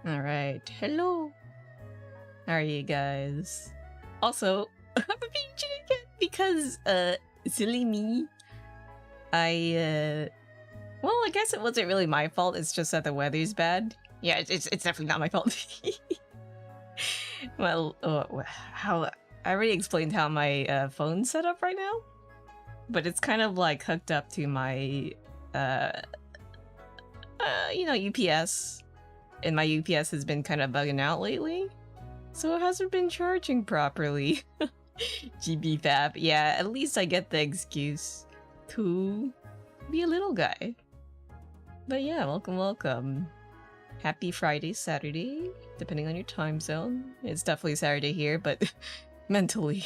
Alright, hello. How are you guys? Also, I'm being cheated again because, silly me. Well, I guess it wasn't really my fault, it's just that the weather's bad. Yeah, it's definitely not my fault. Well, how... I already explained how my phone's set up right now, but it's kind of like hooked up to my, you know, UPS. And my UPS has been kind of bugging out lately, so it hasn't been charging properly. GB Fab. Yeah, at least I get the excuse to be a little guy. But yeah, welcome. Happy Friday, Saturday, depending on your time zone. It's definitely Saturday here, but mentally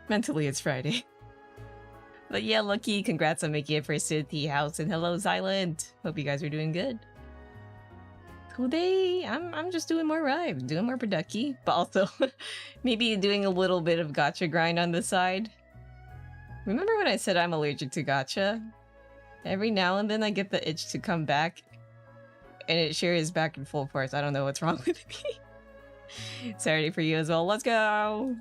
it's Friday. But yeah, Lucky, congrats on making it for City House, and hello, Silent. Hope you guys are doing good. Today, I'm just doing more Rive, doing more produccy, but also maybe doing a little bit of gacha grind on the side. Remember when I said I'm allergic to gacha? Every now and then I get the itch to come back, and it sure is back in full force. I don't know what's wrong with me. Saturday for you as well, let's go!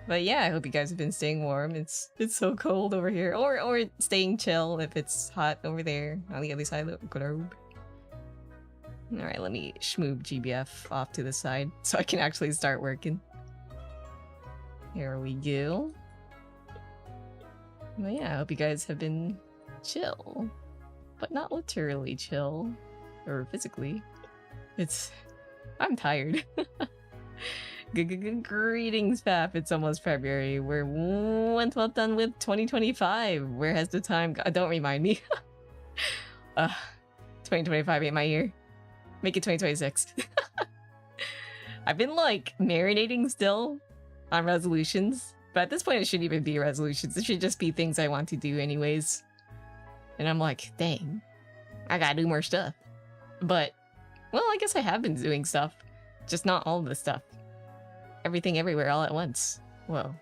But yeah, I hope you guys have been staying warm. It's so cold over here, or staying chill if it's hot over there on the other side of the globe. Alright, let me schmoob GBF off to the side so I can actually start working. Here we go. Well, yeah, I hope you guys have been chill. But not literally chill. Or physically. I'm tired. Greetings, Faf. It's almost February. We're 1/12 done with 2025. Where has the time gone? Don't remind me. 2025 ain't my year. Make it 2026. I've been like marinating still on resolutions, but at this point it shouldn't even be resolutions. It should just be things I want to do anyways. And I'm like, dang, I gotta do more stuff. But, well, I guess I have been doing stuff, just not all of the stuff. Everything everywhere all at once. Whoa.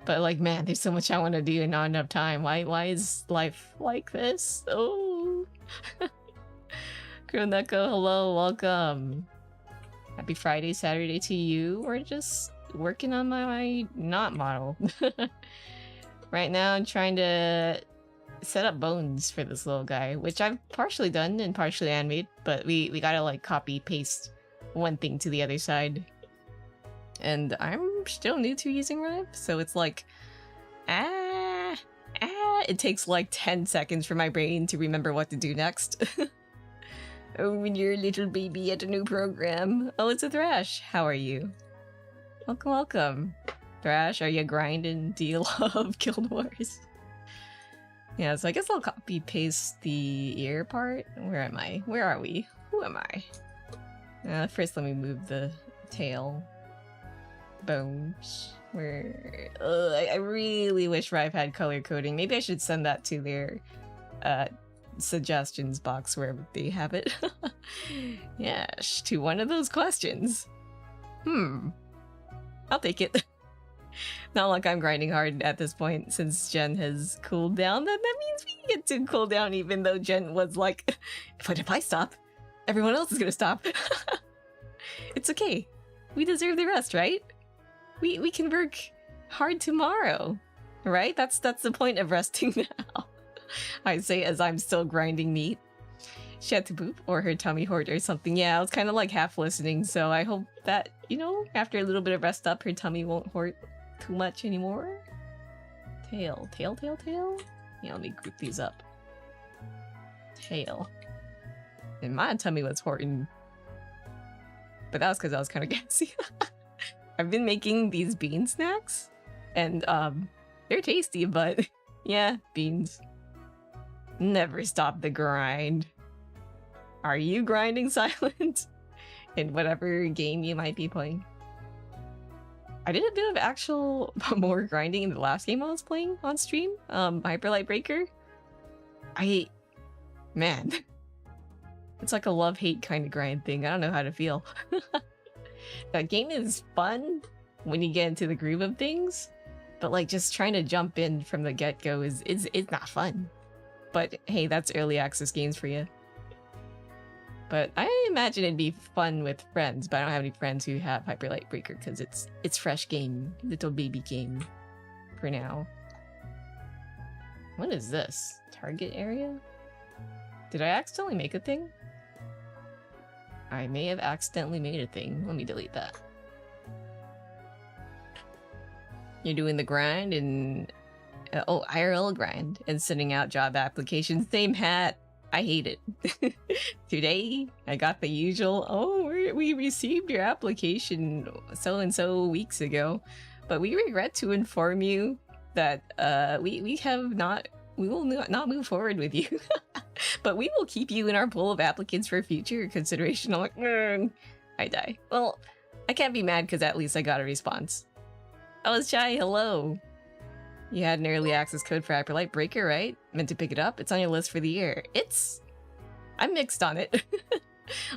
But like, man, there's so much I want to do and not enough time. Why is life like this? Oh. Kroneko, hello, welcome. Happy Friday, Saturday to you. We're just working on my knot model. Right now I'm trying to set up bones for this little guy, which I've partially done and partially animated, but we gotta like copy paste one thing to the other side. And I'm still new to using Rive, so it's like it takes like 10 seconds for my brain to remember what to do next. Oh, when you're a little baby at a new program. Oh, it's a Thrash. How are you? Welcome. Thrash, are you grinding? Do you love Guild Wars? Yeah, so I guess I'll copy paste the ear part. Where am I? Where are we? Who am I? First let me move the tail. Bones. Where... I really wish Rive had color coding. Maybe I should send that to their suggestions box wherever they have it. Yes, to one of those questions. I'll take it. Not like I'm grinding hard at this point since Jen has cooled down. That means we get to cool down even though Jen was like, but if I stop, everyone else is gonna stop. It's okay. We deserve the rest, right? We can work hard tomorrow, right? That's the point of resting now. I say as I'm still grinding meat. She had to poop or her tummy hurt or something. Yeah, I was kind of like half listening, so I hope that, you know, after a little bit of rest up, her tummy won't hurt too much anymore. Tail. Yeah, let me group these up. Tail. And my tummy was hurting. But that was because I was kind of gassy. I've been making these bean snacks, and they're tasty, but yeah, beans. Never stop the grind. Are you grinding, Silent? In whatever game you might be playing? I did a bit of actual more grinding in the last game I was playing on stream, Hyperlight Breaker. Man, it's like a love-hate kind of grind thing. I don't know how to feel. That game is fun when you get into the groove of things, but like just trying to jump in from the get-go is not fun. But hey, that's early access games for you. But I imagine it'd be fun with friends, but I don't have any friends who have Hyper Light Breaker because it's fresh game, little baby game for now. What is this? Target area? Did I accidentally make a thing? I may have accidentally made a thing. Let me delete that. You're doing the grind and oh, IRL grind and sending out job applications. Same hat. I hate it. Today, I got the usual, oh, we received your application so-and-so weeks ago, but we regret to inform you that we will not move forward with you. But we will keep you in our pool of applicants for future consideration. I'm like, I die. Well, I can't be mad because at least I got a response. Oh, it's Chai, hello. You had an early access code for Hyper Light Breaker, right? Meant to pick it up? It's on your list for the year. I'm mixed on it.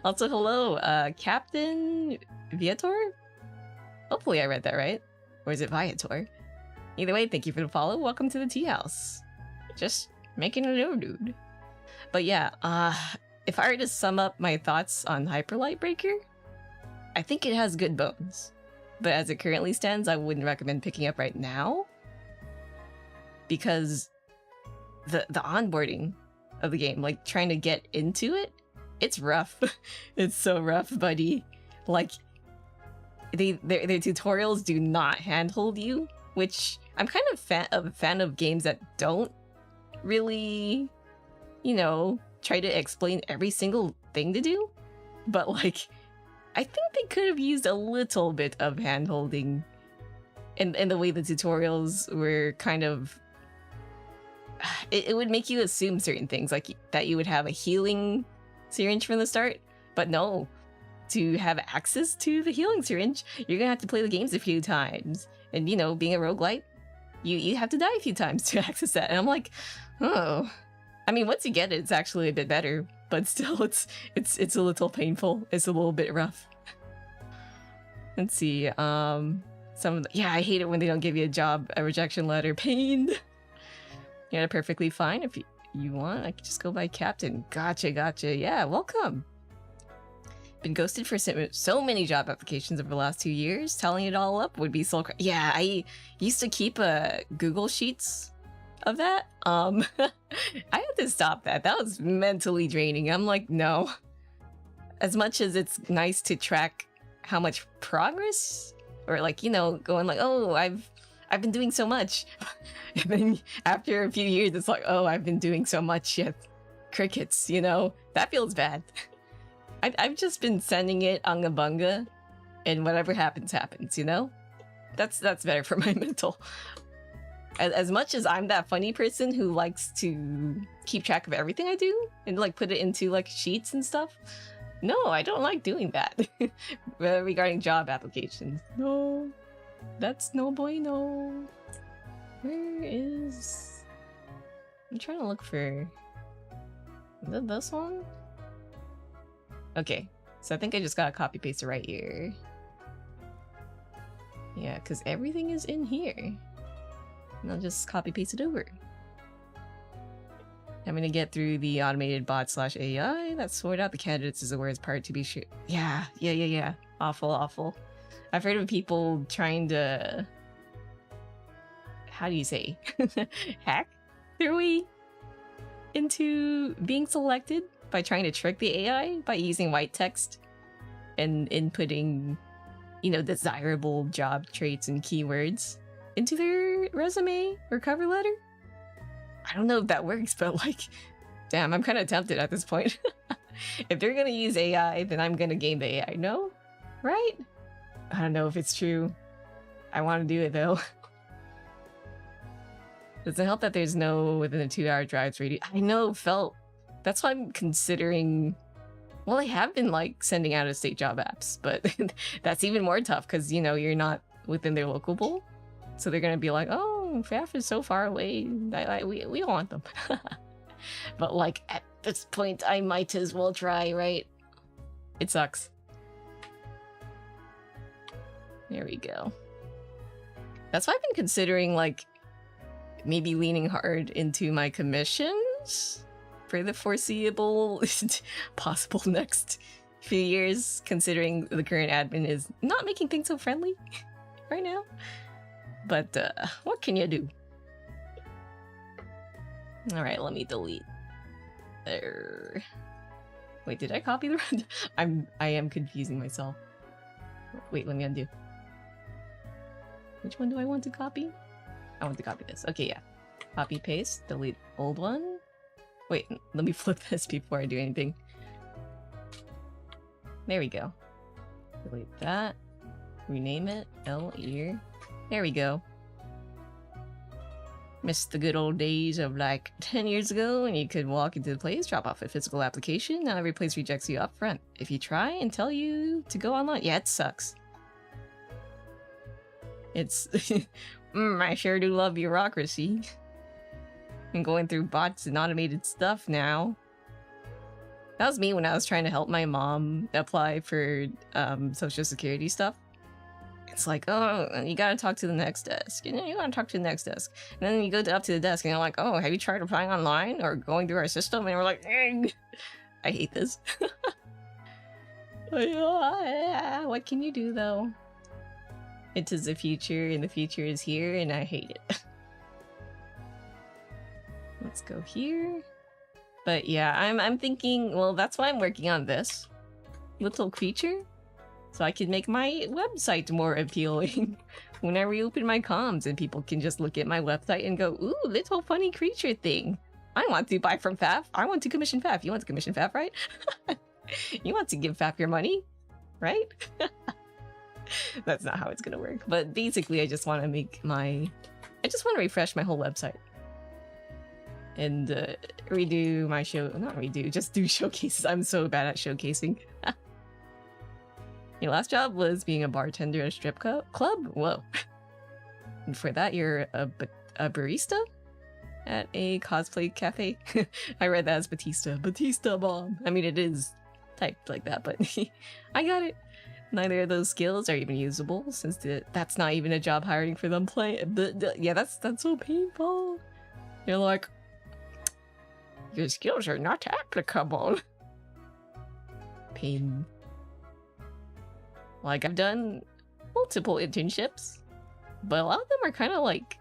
Also, hello, Captain Viator? Hopefully I read that right. Or is it Viator? Either way, thank you for the follow. Welcome to the tea house. Just making a note, dude. But yeah, if I were to sum up my thoughts on Hyper Light Breaker, I think it has good bones. But as it currently stands, I wouldn't recommend picking up right now. Because the onboarding of the game, like trying to get into it, it's rough. It's so rough, buddy. Like, their tutorials do not handhold you, which I'm kind of a fan of games that don't really, you know, try to explain every single thing to do. But like, I think they could have used a little bit of handholding in the way the tutorials were kind of... It would make you assume certain things, like that you would have a healing syringe from the start, but no. To have access to the healing syringe, you're gonna have to play the games a few times. And you know, being a roguelite, you have to die a few times to access that. And I'm like, oh. I mean, once you get it, it's actually a bit better, but still it's a little painful. It's a little bit rough. Let's see, some of the, yeah, I hate it when they don't give you a rejection letter. Pain. You're perfectly fine. If you want, I could just go by Captain. Gotcha. Yeah, welcome. Been ghosted for so many job applications over the last 2 years. Tallying it all up would be soul crushing. Yeah, I used to keep Google Sheets of that. I had to stop that. That was mentally draining. I'm like, no. As much as it's nice to track how much progress, or like, you know, going like, oh, I've been doing so much. And then after a few years, it's like, oh, I've been doing so much yet. Crickets, you know? That feels bad. I've just been sending it unga bunga, and whatever happens, happens, you know? That's better for my mental. As much as I'm that funny person who likes to keep track of everything I do, and like put it into like sheets and stuff, no, I don't like doing that. Regarding job applications. No. That's no bueno. Where is... I'm trying to look for... Is it this one? Okay, so I think I just gotta copy paste it right here. Yeah, because everything is in here. And I'll just copy paste it over. I'm gonna get through the automated bot / AI that sort out the candidates is the worst part to be sure. Yeah. Awful. I've heard of people trying to... How do you say? Hack their way into being selected by trying to trick the AI by using white text and inputting, you know, desirable job traits and keywords into their resume or cover letter. I don't know if that works, but like, damn, I'm kind of tempted at this point. If they're gonna use AI, then I'm gonna game the AI. No? Right? I don't know if it's true. I want to do it though. Does it help that there's no within a 2-hour drive radius? I know, felt. That's why I'm considering... Well, I have been like sending out of state job apps, but that's even more tough because, you know, you're not within their local pool. So they're going to be like, oh, Faf is so far away. We don't want them. But like at this point, I might as well try, right? It sucks. There we go. That's why I've been considering like maybe leaning hard into my commissions for the foreseeable possible next few years, considering the current admin is not making things so friendly right now. But what can you do? Alright, let me delete. Wait, did I copy the I am confusing myself. Wait, let me undo. Which one do I want to copy? I want to copy this. Okay, yeah. Copy, paste, delete old one. Wait, let me flip this before I do anything. There we go. Delete that. Rename it. L ear. There we go. Missed the good old days of like 10 years ago when you could walk into the place, drop off a physical application. Now every place rejects you up front. If you try and tell you to go online, yeah, it sucks. It's I sure do love bureaucracy. And going through bots and automated stuff now. That was me when I was trying to help my mom apply for Social Security stuff. It's like, oh, you gotta talk to the next desk. You know, you gotta talk to the next desk. And then you go up to the desk and you're like, oh, have you tried applying online or going through our system? And we're like, I hate this. What can you do though? It is the future and the future is here and I hate it. Let's go here. But yeah, I'm thinking, well, that's why I'm working on this little creature. So I can make my website more appealing when I reopen my comms and people can just look at my website and go, ooh, little funny creature thing. I want to buy from Faf. I want to commission Faf. You want to commission Faf, right? You want to give Faf your money, right? That's not how it's gonna work. But basically, I just want to make my... I just want to refresh my whole website. And redo my show... Not redo, just do showcases. I'm so bad at showcasing. Your last job was being a bartender at a strip club? Whoa. And for that, you're a barista at a cosplay cafe? I read that as Batista. Batista bomb. I mean, it is typed like that, but I got it. Neither of those skills are even usable, since that's not even a job hiring for them yeah, that's so painful. You're like, your skills are not applicable. Pain. Like, I've done multiple internships, but a lot of them are kind of like...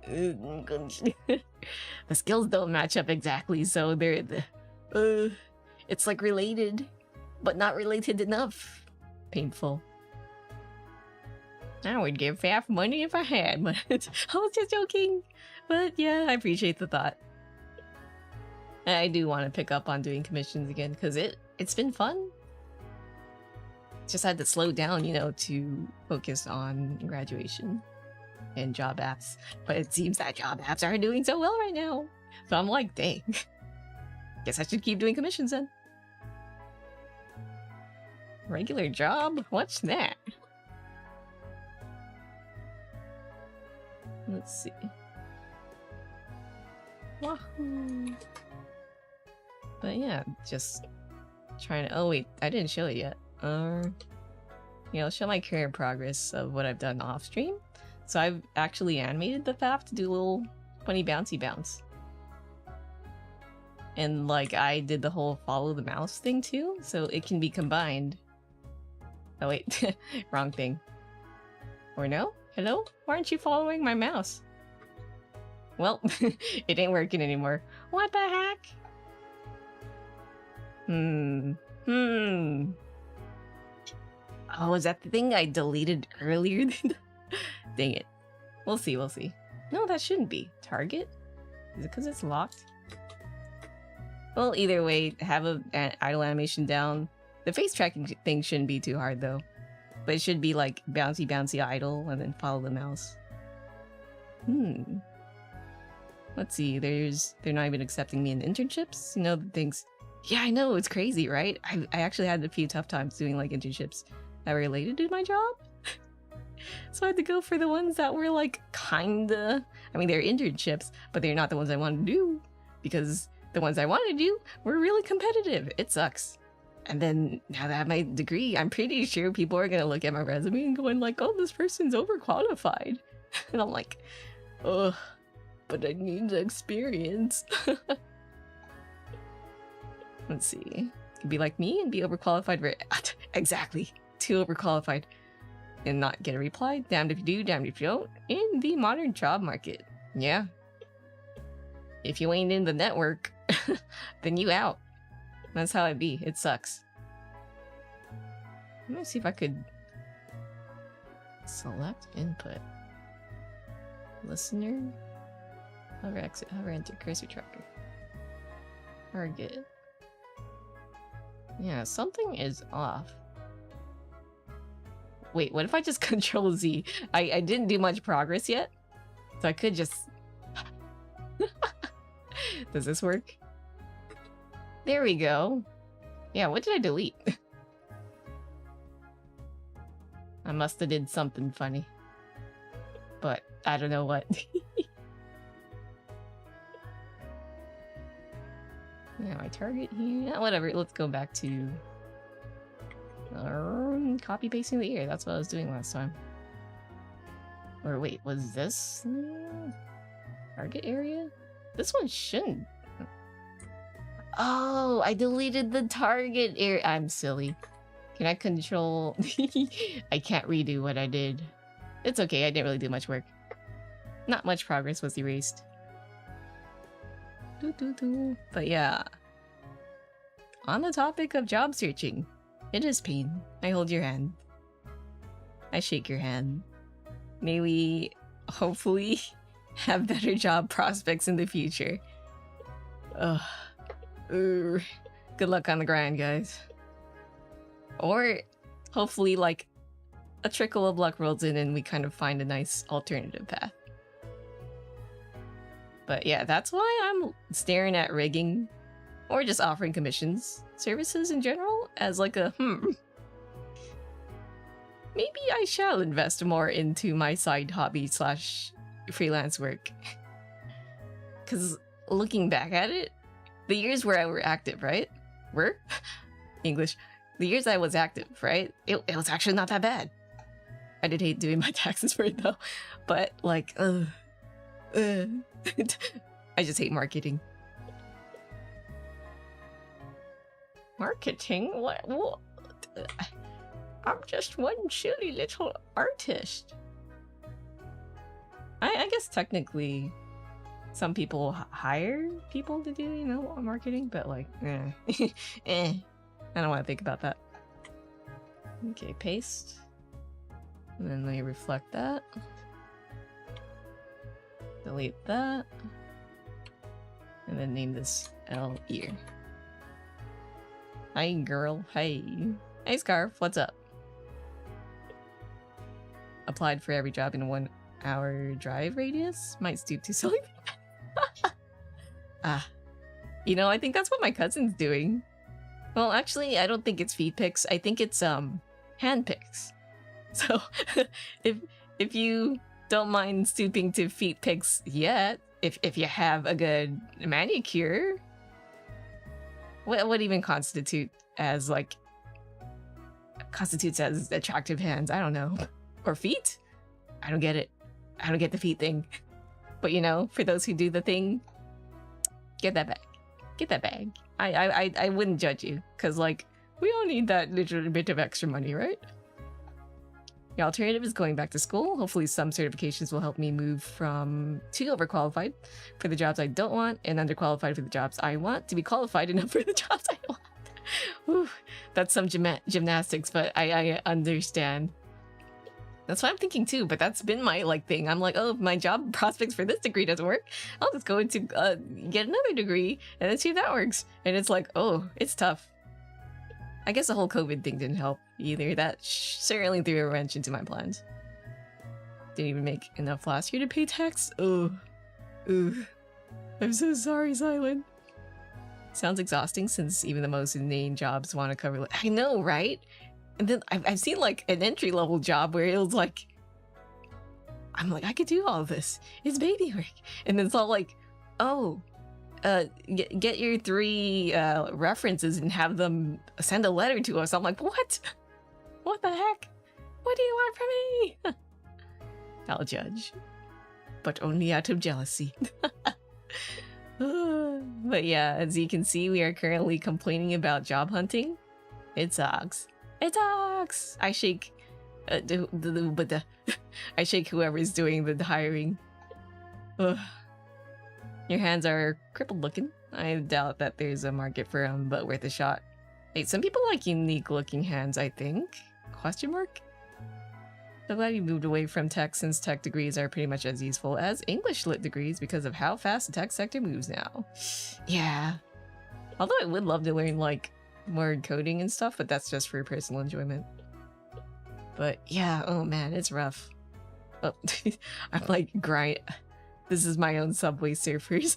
the skills don't match up exactly, so they're... it's like related, but not related enough. Painful. I would give Faf money if I had, but I was just joking. But yeah, I appreciate the thought. I do want to pick up on doing commissions again, because it's been fun. Just had to slow down, you know, to focus on graduation and job apps. But it seems that job apps aren't doing so well right now. So I'm like, dang. Guess I should keep doing commissions then. Regular job? What's that? Let's see. Wahoo! But yeah, just trying to... Oh wait, I didn't show it yet. Yeah, I'll show my career progress of what I've done off stream. So I've actually animated the Faf to do a little funny bouncy bounce. And like I did the whole follow the mouse thing too, so it can be combined. Oh wait, wrong thing. Or no? Hello? Why aren't you following my mouse? Well, it ain't working anymore. What the heck? Oh, is that the thing I deleted earlier? Dang it. We'll see, we'll see. No, that shouldn't be. Target? Is it because it's locked? Well, either way, have an idle animation down. The face tracking thing shouldn't be too hard, though. But it should be like bouncy, bouncy idle, and then follow the mouse. Let's see, they're not even accepting me in internships? You know, the things... Yeah, I know, it's crazy, right? I actually had a few tough times doing like internships that were related to my job. So I had to go for the ones that were like kinda... I mean, they're internships, but they're not the ones I wanted to do. Because the ones I wanted to do were really competitive. It sucks. And then now that I have my degree, I'm pretty sure people are gonna look at my resume and going like, oh, this person's overqualified. And I'm like, ugh, but I need the experience. Let's see. Could be like me and be overqualified for exactly. Too overqualified. And not get a reply. Damned if you do, damned if you don't. In the modern job market. Yeah. If you ain't in the network, then you out. That's how it be. It sucks. Let me see if I could select input. Listener. Hover exit. Hover enter. Cursor tracker. Target. Yeah, something is off. Wait, what if I just Control Z? I didn't do much progress yet, so I could just... Does this work? There we go. Yeah, what did I delete? I must have did something funny. But I don't know what. Yeah, my target here. Yeah, whatever, let's go back to... copy pasting the ear. That's what I was doing last time. Or wait, was this target area? This one shouldn't. Oh, I deleted the target area. I'm silly. Can I control? I can't redo what I did. It's okay. I didn't really do much work. Not much progress was erased. But yeah. On the topic of job searching. It is pain. I hold your hand. I shake your hand. May we, hopefully, have better job prospects in the future. Ugh. Good luck on the grind, guys. Or, hopefully, like, a trickle of luck rolls in and we kind of find a nice alternative path. But yeah, that's why I'm staring at rigging, or just offering commissions, services in general, as like a, maybe I shall invest more into my side hobby / freelance work. Because looking back at it, the years where I were active, right? English. The years I was active, right? It was actually not that bad. I did hate doing my taxes for it though. But like, I just hate marketing. Marketing? What? I'm just one silly little artist. I guess technically some people hire people to do, you know, marketing, but like, I don't want to think about that. Okay, paste. And then let me reflect that. Delete that. And then name this L ear. Hi, girl. Hey. Hey, Scarf. What's up? Applied for every job in a 1 hour drive radius? Might stoop to silly. You know, I think that's what my cousin's doing. Well, actually, I don't think it's feed pics. I think it's hand pics. So, if you don't mind stooping to feet pics yet, if you have a good manicure, what even constitutes as attractive hands? I don't know. Or feet? I don't get it. I don't get the feet thing. But you know, for those who do the thing, get that bag. Get that bag. I wouldn't judge you, because like, we all need that little bit of extra money, right? The alternative is going back to school. Hopefully some certifications will help me move from too overqualified for the jobs I don't want and underqualified for the jobs I want to be qualified enough for the jobs I want. Whew, that's some gymnastics, but I understand. That's what I'm thinking too, but that's been my thing. I'm like, oh, if my job prospects for this degree doesn't work, I'll just go into get another degree and then see if that works. And it's like, oh, it's tough. I guess the whole COVID thing didn't help either. That certainly threw a wrench into my plans. Didn't even make enough last year to pay tax. Oh, ooh. I'm so sorry, Silent. Sounds exhausting since even the most inane jobs want to cover. I know, right? And then I've seen like an entry-level job where it was like, I'm like, I could do all of this. It's baby work. And then it's all like, oh, get your 3 references and have them send a letter to us. I'm like, what? What the heck? What do you want from me? I'll judge. But only out of jealousy. But yeah, as you can see, we are currently complaining about job hunting. It sucks. It sucks. I shake, I shake whoever's doing the hiring. Ugh. Your hands are crippled looking. I doubt that there's a market for them, but worth a shot. Hey, some people like unique looking hands, I think? Question mark? So glad you moved away from tech, since tech degrees are pretty much as useful as English lit degrees because of how fast the tech sector moves now. Yeah. Although I would love to learn, like, more coding and stuff, but that's just for personal enjoyment. But yeah, oh man, it's rough. Oh, I'm like, this is my own Subway Surfers.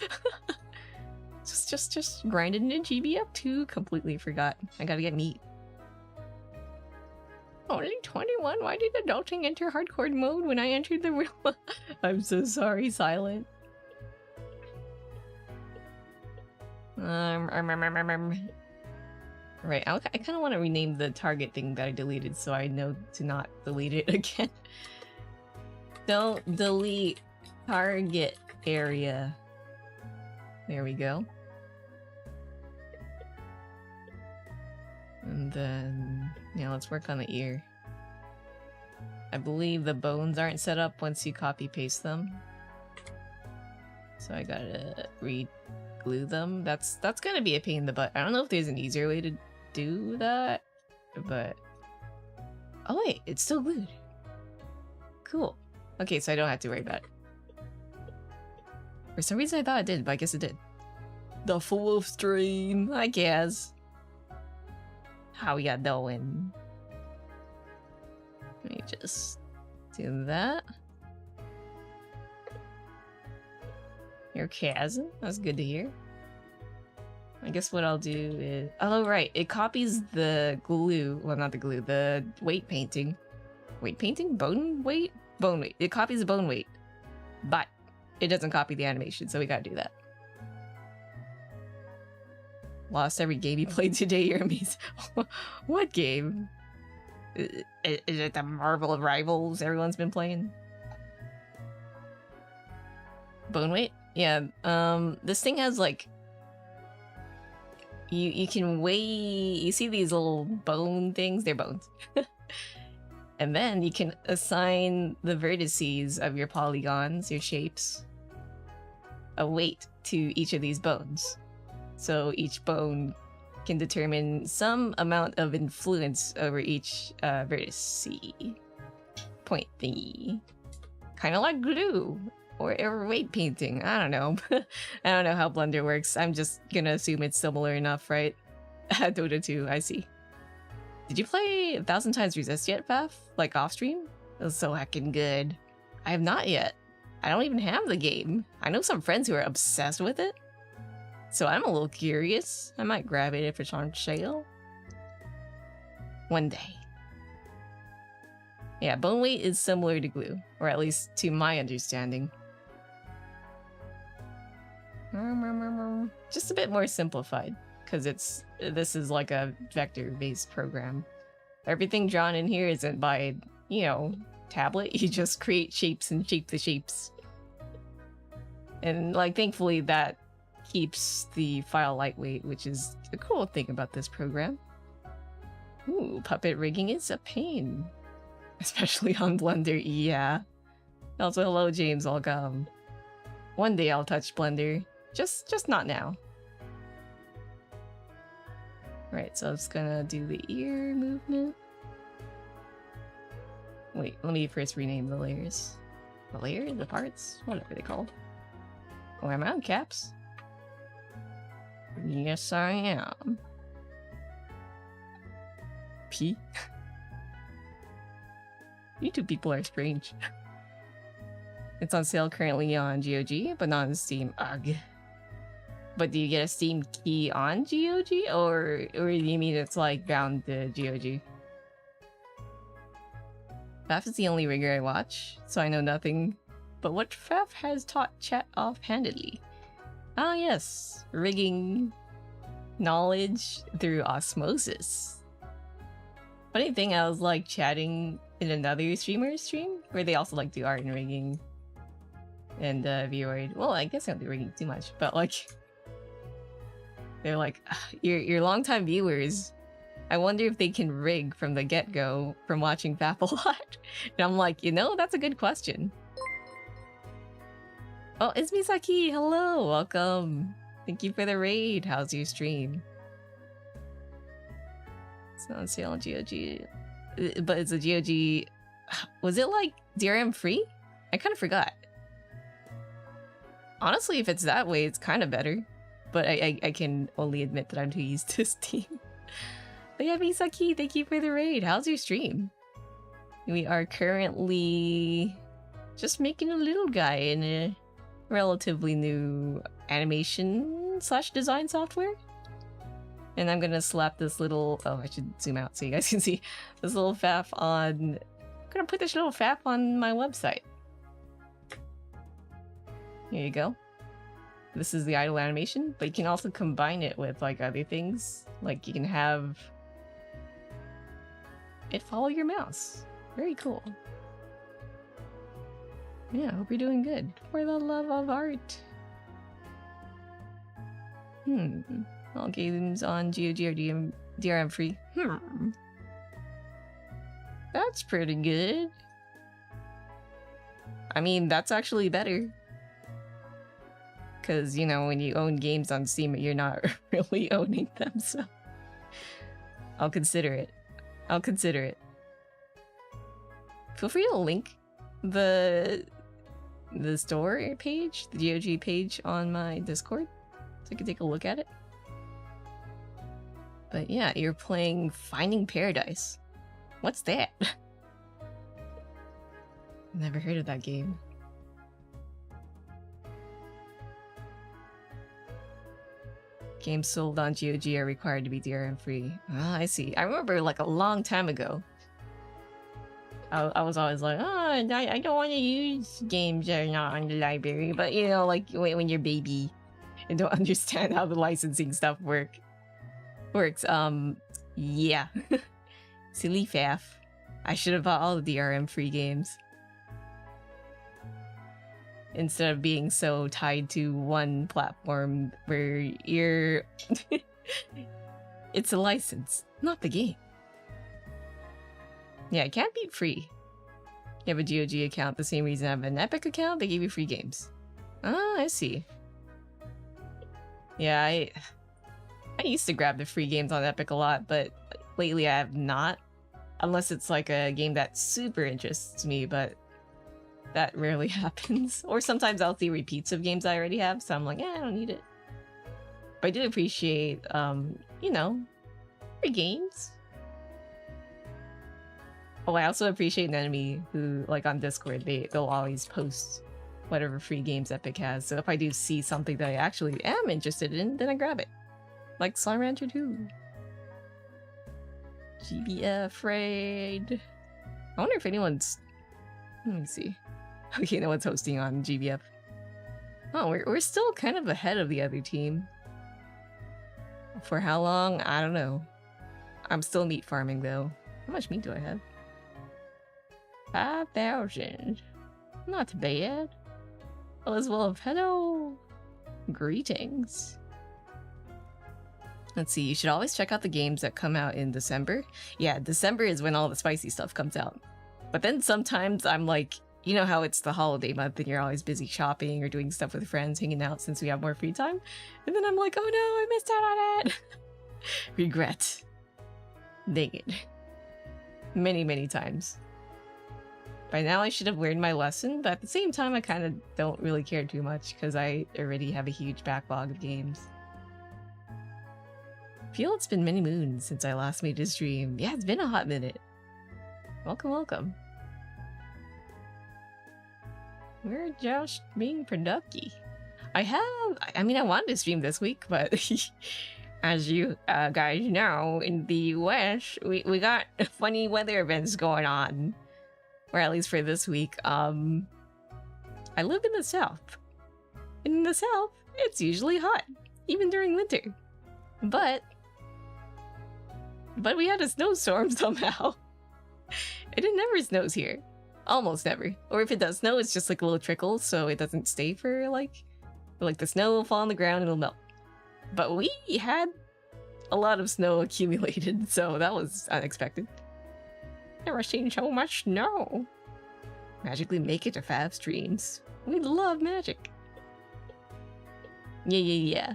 just grinding in GB up too. Completely forgot. I gotta get meat. Only 21? Why did adulting enter hardcore mode when I entered the room? I'm so sorry, Silent. Right, I kind of want to rename the target thing that I deleted so I know to not delete it again. Don't delete target area. There we go. And then, yeah, let's work on the ear. I believe the bones aren't set up once you copy paste them. So I gotta re-glue them. That's gonna be a pain in the butt. I don't know if there's an easier way to do that, but... Oh wait, it's still glued. Cool. Okay, so I don't have to worry about it. For some reason I thought it did, but I guess it did. The full stream, I guess. How ya doing? Let me just do that. Your chasm? That's good to hear. I guess what I'll do is... Oh, right. It copies the glue. Well, not the glue. The weight painting. Weight painting? Bone weight? Bone weight. It copies the bone weight. But it doesn't copy the animation, so we gotta do that. Lost every game you played today, you're amazing. What game? Is it the Marvel Rivals everyone's been playing? Bone weight? Yeah, this thing has like... You can weigh... You see these little bone things? They're bones. And then you can assign the vertices of your polygons, your shapes, a weight to each of these bones. So each bone can determine some amount of influence over each vertex point thingy. Kind of like glue or weight painting. I don't know. I don't know how Blender works. I'm just gonna assume it's similar enough, right? Dota 2, I see. Did you play 1,000 times Resist yet, Faf? Like off stream? It was so heckin' good. I have not yet. I don't even have the game. I know some friends who are obsessed with it. So I'm a little curious. I might grab it if it's on sale. One day. Yeah, bone weight is similar to glue. Or at least to my understanding. Just a bit more simplified. Because this is like a vector-based program. Everything drawn in here isn't by, you know, tablet. You just create shapes and shape the shapes. And like, thankfully that keeps the file lightweight, which is a cool thing about this program. Ooh, puppet rigging is a pain. Especially on Blender, yeah. Also, hello James, welcome. One day I'll touch Blender. Just not now. Right, so I'm just gonna do the ear movement. Wait, let me first rename the layers. The layers? The parts? Whatever they're called. Oh, am I on caps? Yes, I am. P? You two people are strange. It's on sale currently on GOG, but not on Steam. Ugh. But do you get a Steam key on GOG? Or do you mean it's like bound to GOG? Faf is the only rigger I watch, so I know nothing but what Faf has taught chat offhandedly. Ah yes, rigging knowledge through osmosis. Funny thing, I was like chatting in another streamer's stream where they also like do art and rigging. and Void. Well, I guess I don't be rigging too much, but like, they're like, your longtime viewers. I wonder if they can rig from the get-go from watching Fap a lot. And I'm like, you know, that's a good question. Oh, it's Misaki. Hello, welcome. Thank you for the raid. How's your stream? It's not on sale on GOG, but it's a GOG. Was it like DRM free? I kind of forgot. Honestly, if it's that way, it's kind of better. But I can only admit that I'm too used to Steam. But yeah, Misaki, thank you for the raid. How's your stream? We are currently just making a little guy in a relatively new animation / design software. And I'm gonna slap this little, oh, I should zoom out so you guys can see this little Faf on, I'm gonna put this little Faf on my website. Here you go. This is the idle animation, but you can also combine it with like other things. Like you can have it follow your mouse. Very cool. Yeah, hope you're doing good. For the love of art. All games on GOG are DRM free. That's pretty good. I mean, that's actually better. Because, you know, when you own games on Steam, you're not really owning them, so... I'll consider it. I'll consider it. Feel free to link the store page, the GOG page on my Discord, so you can take a look at it. But yeah, you're playing Finding Paradise. What's that? Never heard of that game. Games sold on GOG are required to be DRM free. Ah, I see. I remember like a long time ago. I was always like, oh, I don't want to use games that are not on the library. But you know, like when you're baby and don't understand how the licensing stuff works. Yeah. Silly Faf. I should have bought all the DRM free games. Instead of being so tied to one platform where you're... It's a license, not the game. Yeah, it can't be free. You have a GOG account, the same reason I have an Epic account, they give you free games. Oh, I see. Yeah, I used to grab the free games on Epic a lot, but lately I have not. Unless it's like a game that super interests me, but that rarely happens. Or sometimes I'll see repeats of games I already have, so I'm like, I don't need it. But I do appreciate, you know, free games. Oh, I also appreciate Enemy who, like on Discord, they'll always post whatever free games Epic has. So if I do see something that I actually am interested in, then I grab it. Like Slime Rancher 2. GBF raid. I wonder if anyone's... Let me see. Okay, no one's hosting on GBF. Oh, we're still kind of ahead of the other team. For how long? I don't know. I'm still meat farming though. How much meat do I have? 5,000. Not bad. Elizabeth, hello. Greetings. Let's see, you should always check out the games that come out in December. Yeah, December is when all the spicy stuff comes out. But then sometimes I'm like, you know how it's the holiday month and you're always busy shopping or doing stuff with friends, hanging out since we have more free time. And then I'm like, oh no, I missed out on it. Regret. Dang it. Many, many times. By now I should have learned my lesson, but at the same time I kind of don't really care too much because I already have a huge backlog of games. I feel it's been many moons since I last made a stream. Yeah, it's been a hot minute. Welcome, welcome. We're just being productive. I mean, I wanted to stream this week, but as you guys know, in the US, we got funny weather events going on. Or at least for this week. I live in the South. In the South, it's usually hot, even during winter. But we had a snowstorm somehow. And it never snows here. Almost never. Or if it does snow, it's just like a little trickle, so it doesn't stay for like the snow will fall on the ground and it'll melt. But we had a lot of snow accumulated, so that was unexpected. Never seen so much snow. Magically make it to Fav streams. We love magic. Yeah.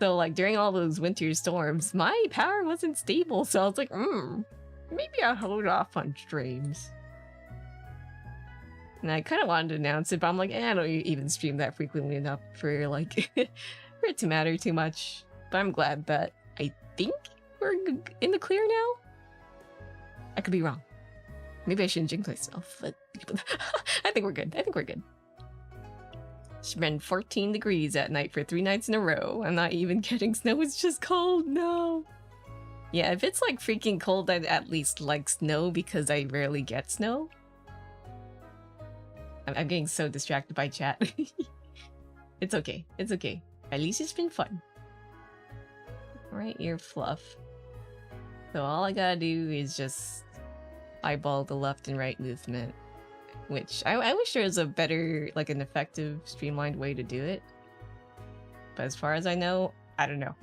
So like during all those winter storms, my power wasn't stable, so I was like, maybe I'll hold off on streams. And I kind of wanted to announce it, but I'm like, I don't even stream that frequently enough for like for it to matter too much. But I'm glad that I think we're in the clear now. I could be wrong. Maybe I shouldn't jinx myself, but I think we're good. It's been 14 degrees at night for 3 nights in a row. I'm not even getting snow, it's just cold, no. Yeah, if it's like freaking cold, I'd at least like snow because I rarely get snow. I'm getting so distracted by chat. It's okay. At least it's been fun. Right ear fluff. So all I gotta do is just eyeball the left and right movement. Which, I wish there was a better, like an effective, streamlined way to do it. But as far as I know, I don't know.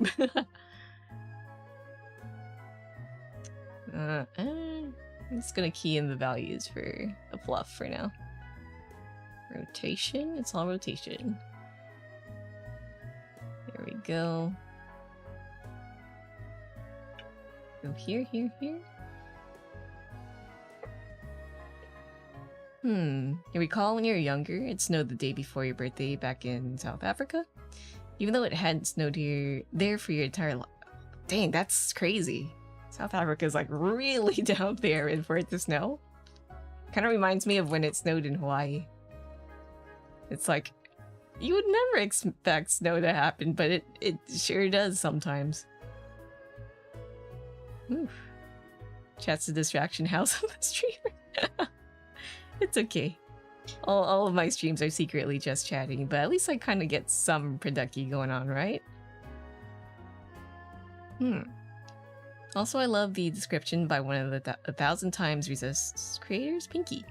I'm just gonna key in the values for the fluff for now. Rotation? It's all rotation. There we go. Go here. You recall when you were younger, it snowed the day before your birthday back in South Africa? Even though it hadn't snowed there for your entire life. Dang, that's crazy. South Africa's like really down there and for it to snow. Kind of reminds me of when it snowed in Hawaii. It's like, you would never expect snow to happen, but it sure does sometimes. Oof. Chat's a distraction house on the streamer. It's okay. All of my streams are secretly just chatting, but at least I kind of get some producky going on, right? Also, I love the description by one of the 1,000 times Resist's creators, Pinky.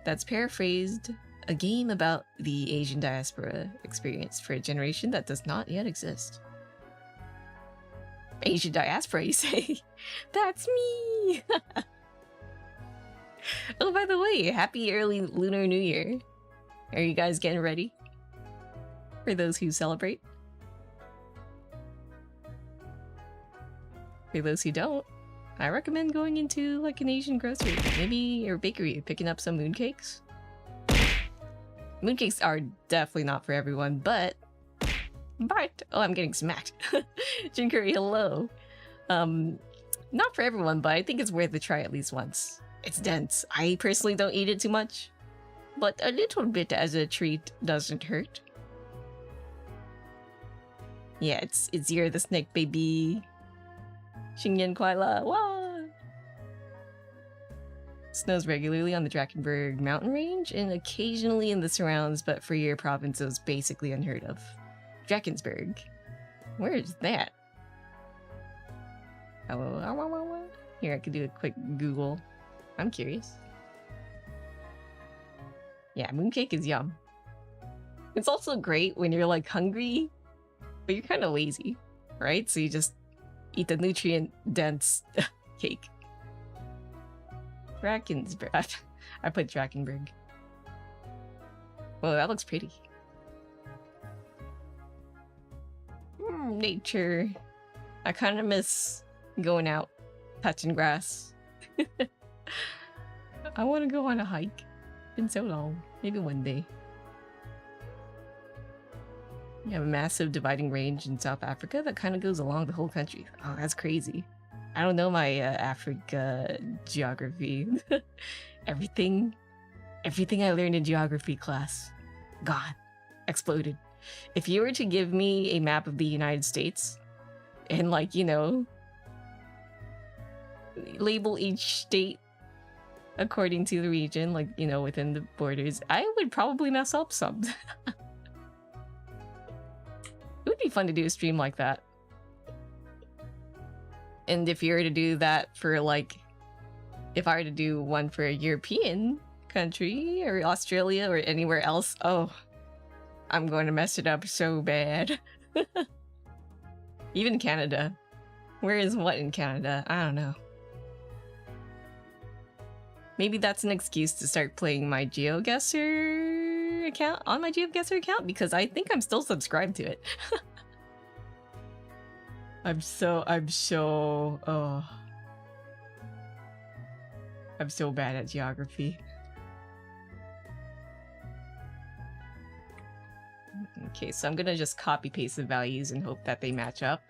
That's paraphrased a game about the Asian diaspora experience for a generation that does not yet exist. Asian diaspora, you say? That's me! Oh, by the way, happy early Lunar New Year. Are you guys getting ready? For those who celebrate? For those who don't, I recommend going into like an Asian grocery, maybe or bakery, picking up some mooncakes. Mooncakes are definitely not for everyone, but oh, I'm getting smacked. Jin Curry, hello. Not for everyone, but I think it's worth a try at least once. It's dense. I personally don't eat it too much, but a little bit as a treat doesn't hurt. Yeah, it's Year of the Snake, baby. Xingyan Kuaila, wah! Snows regularly on the Drakensberg mountain range and occasionally in the surrounds, but for your province it was basically unheard of. Drakensberg. Where is that? Oh, here, I could do a quick Google. I'm curious. Yeah, mooncake is yum. It's also great when you're like hungry, but you're kind of lazy, right? So you just eat the nutrient-dense cake. Drakensberg. I put Drakensberg. Whoa, that looks pretty. Nature. I kind of miss going out, touching grass. I want to go on a hike. Been so long. Maybe one day. You have a massive dividing range in South Africa that kind of goes along the whole country. Oh, that's crazy. I don't know my Africa geography. Everything I learned in geography class, God, exploded. If you were to give me a map of the United States and, like, you know, label each state according to the region, like, you know, within the borders, I would probably mess up some. It would be fun to do a stream like that. And if you were to do that for, like, if I were to do one for a European country or Australia or anywhere else. Oh, I'm going to mess it up so bad. Even Canada. Where is what in Canada? I don't know. Maybe that's an excuse to start playing my GeoGuessr account on my GeoGuessr account because I think I'm still subscribed to it. I'm so bad at geography. Okay, so I'm gonna just copy paste the values and hope that they match up.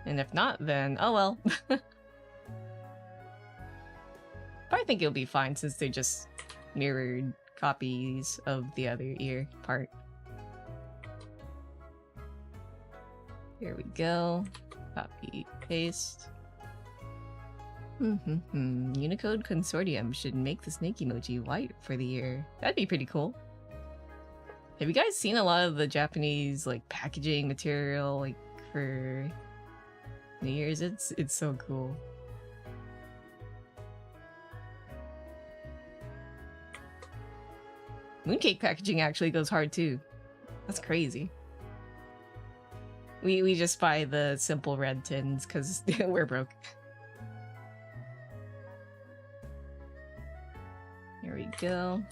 And if not, then oh well. But I think it'll be fine since they just mirrored copies of the other ear part. Here we go. Copy, paste. Unicode Consortium should make the snake emoji white for the ear. That'd be pretty cool. Have you guys seen a lot of the Japanese like packaging material like for New Year's? It's so cool. Mooncake packaging actually goes hard too. That's crazy. We just buy the simple red tins because we're broke. Here we go.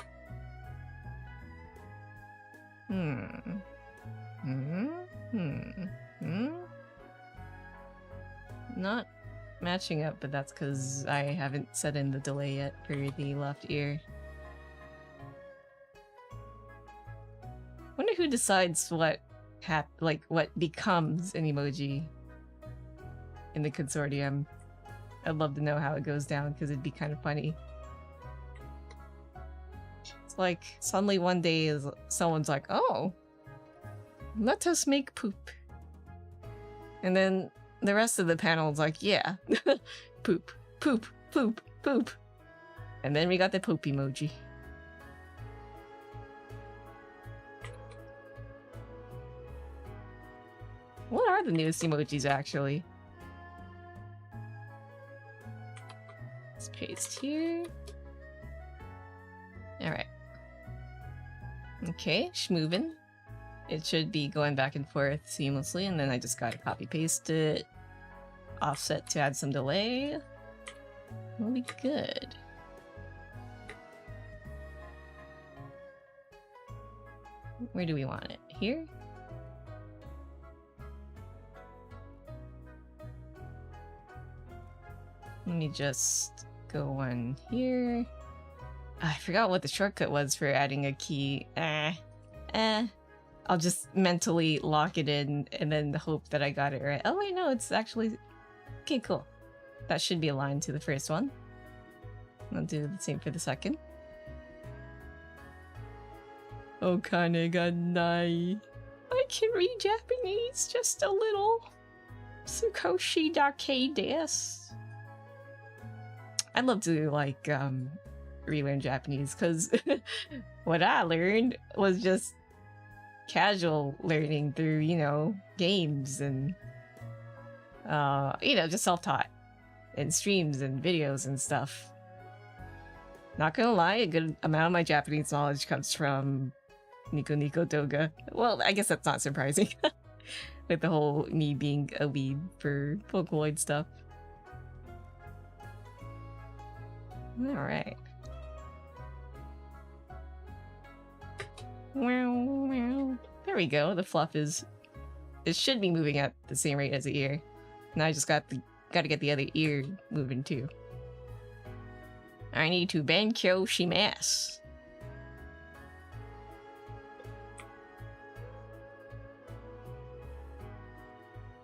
Not matching up, but that's because I haven't set in the delay yet for the left ear. Wonder who decides what what becomes an emoji in the consortium. I'd love to know how it goes down because it'd be kind of funny. It's like suddenly one day someone's like, "Oh, let us make poop," and then the rest of the panel is like, "Yeah, poop, poop, poop, poop," and then we got the poop emoji. What are the newest emojis, actually? Let's paste here. Alright. Okay, schmoovin'. It should be going back and forth seamlessly, and then I just gotta copy-paste it. Offset to add some delay. We'll be good. Where do we want it? Here? Let me just go one here. I forgot what the shortcut was for adding a key. I'll just mentally lock it in and then hope that I got it right. Oh wait, no, it's actually... Okay, cool. That should be aligned to the first one. I'll do the same for the second. Okane ga nai. I can read Japanese just a little. Tsukoshi dake desu. I'd love to, like, relearn Japanese, because what I learned was just casual learning through, you know, games and, you know, just self-taught. And streams and videos and stuff. Not gonna lie, a good amount of my Japanese knowledge comes from Nico Nico Doga. Well, I guess that's not surprising. With the whole me being a weeb for Vocaloid stuff. Alright. There we go. The fluff is... It should be moving at the same rate as the ear. Now I just gotta get the other ear moving too. I need to benkyo shimasu.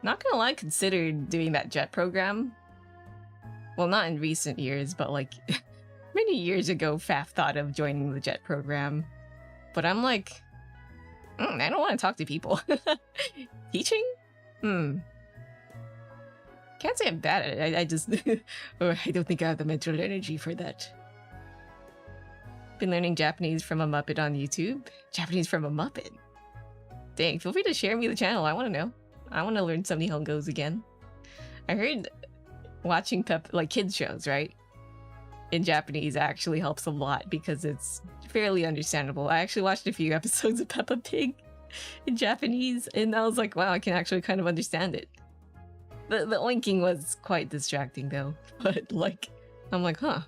Not gonna lie, considered doing that JET program. Well, not in recent years, but like many years ago, Faf thought of joining the JET program. But I'm like, I don't want to talk to people. Teaching? Can't say I'm bad at it. I just, I don't think I have the mental energy for that. Been learning Japanese from a Muppet on YouTube. Japanese from a Muppet? Dang, feel free to share me the channel. I want to know. I want to learn some Nihongos again. I heard watching like kids shows, right? in Japanese actually helps a lot because it's fairly understandable. I actually watched a few episodes of Peppa Pig in Japanese, and I was like, wow, I can actually kind of understand it. The oinking was quite distracting though, but like, I'm like, huh,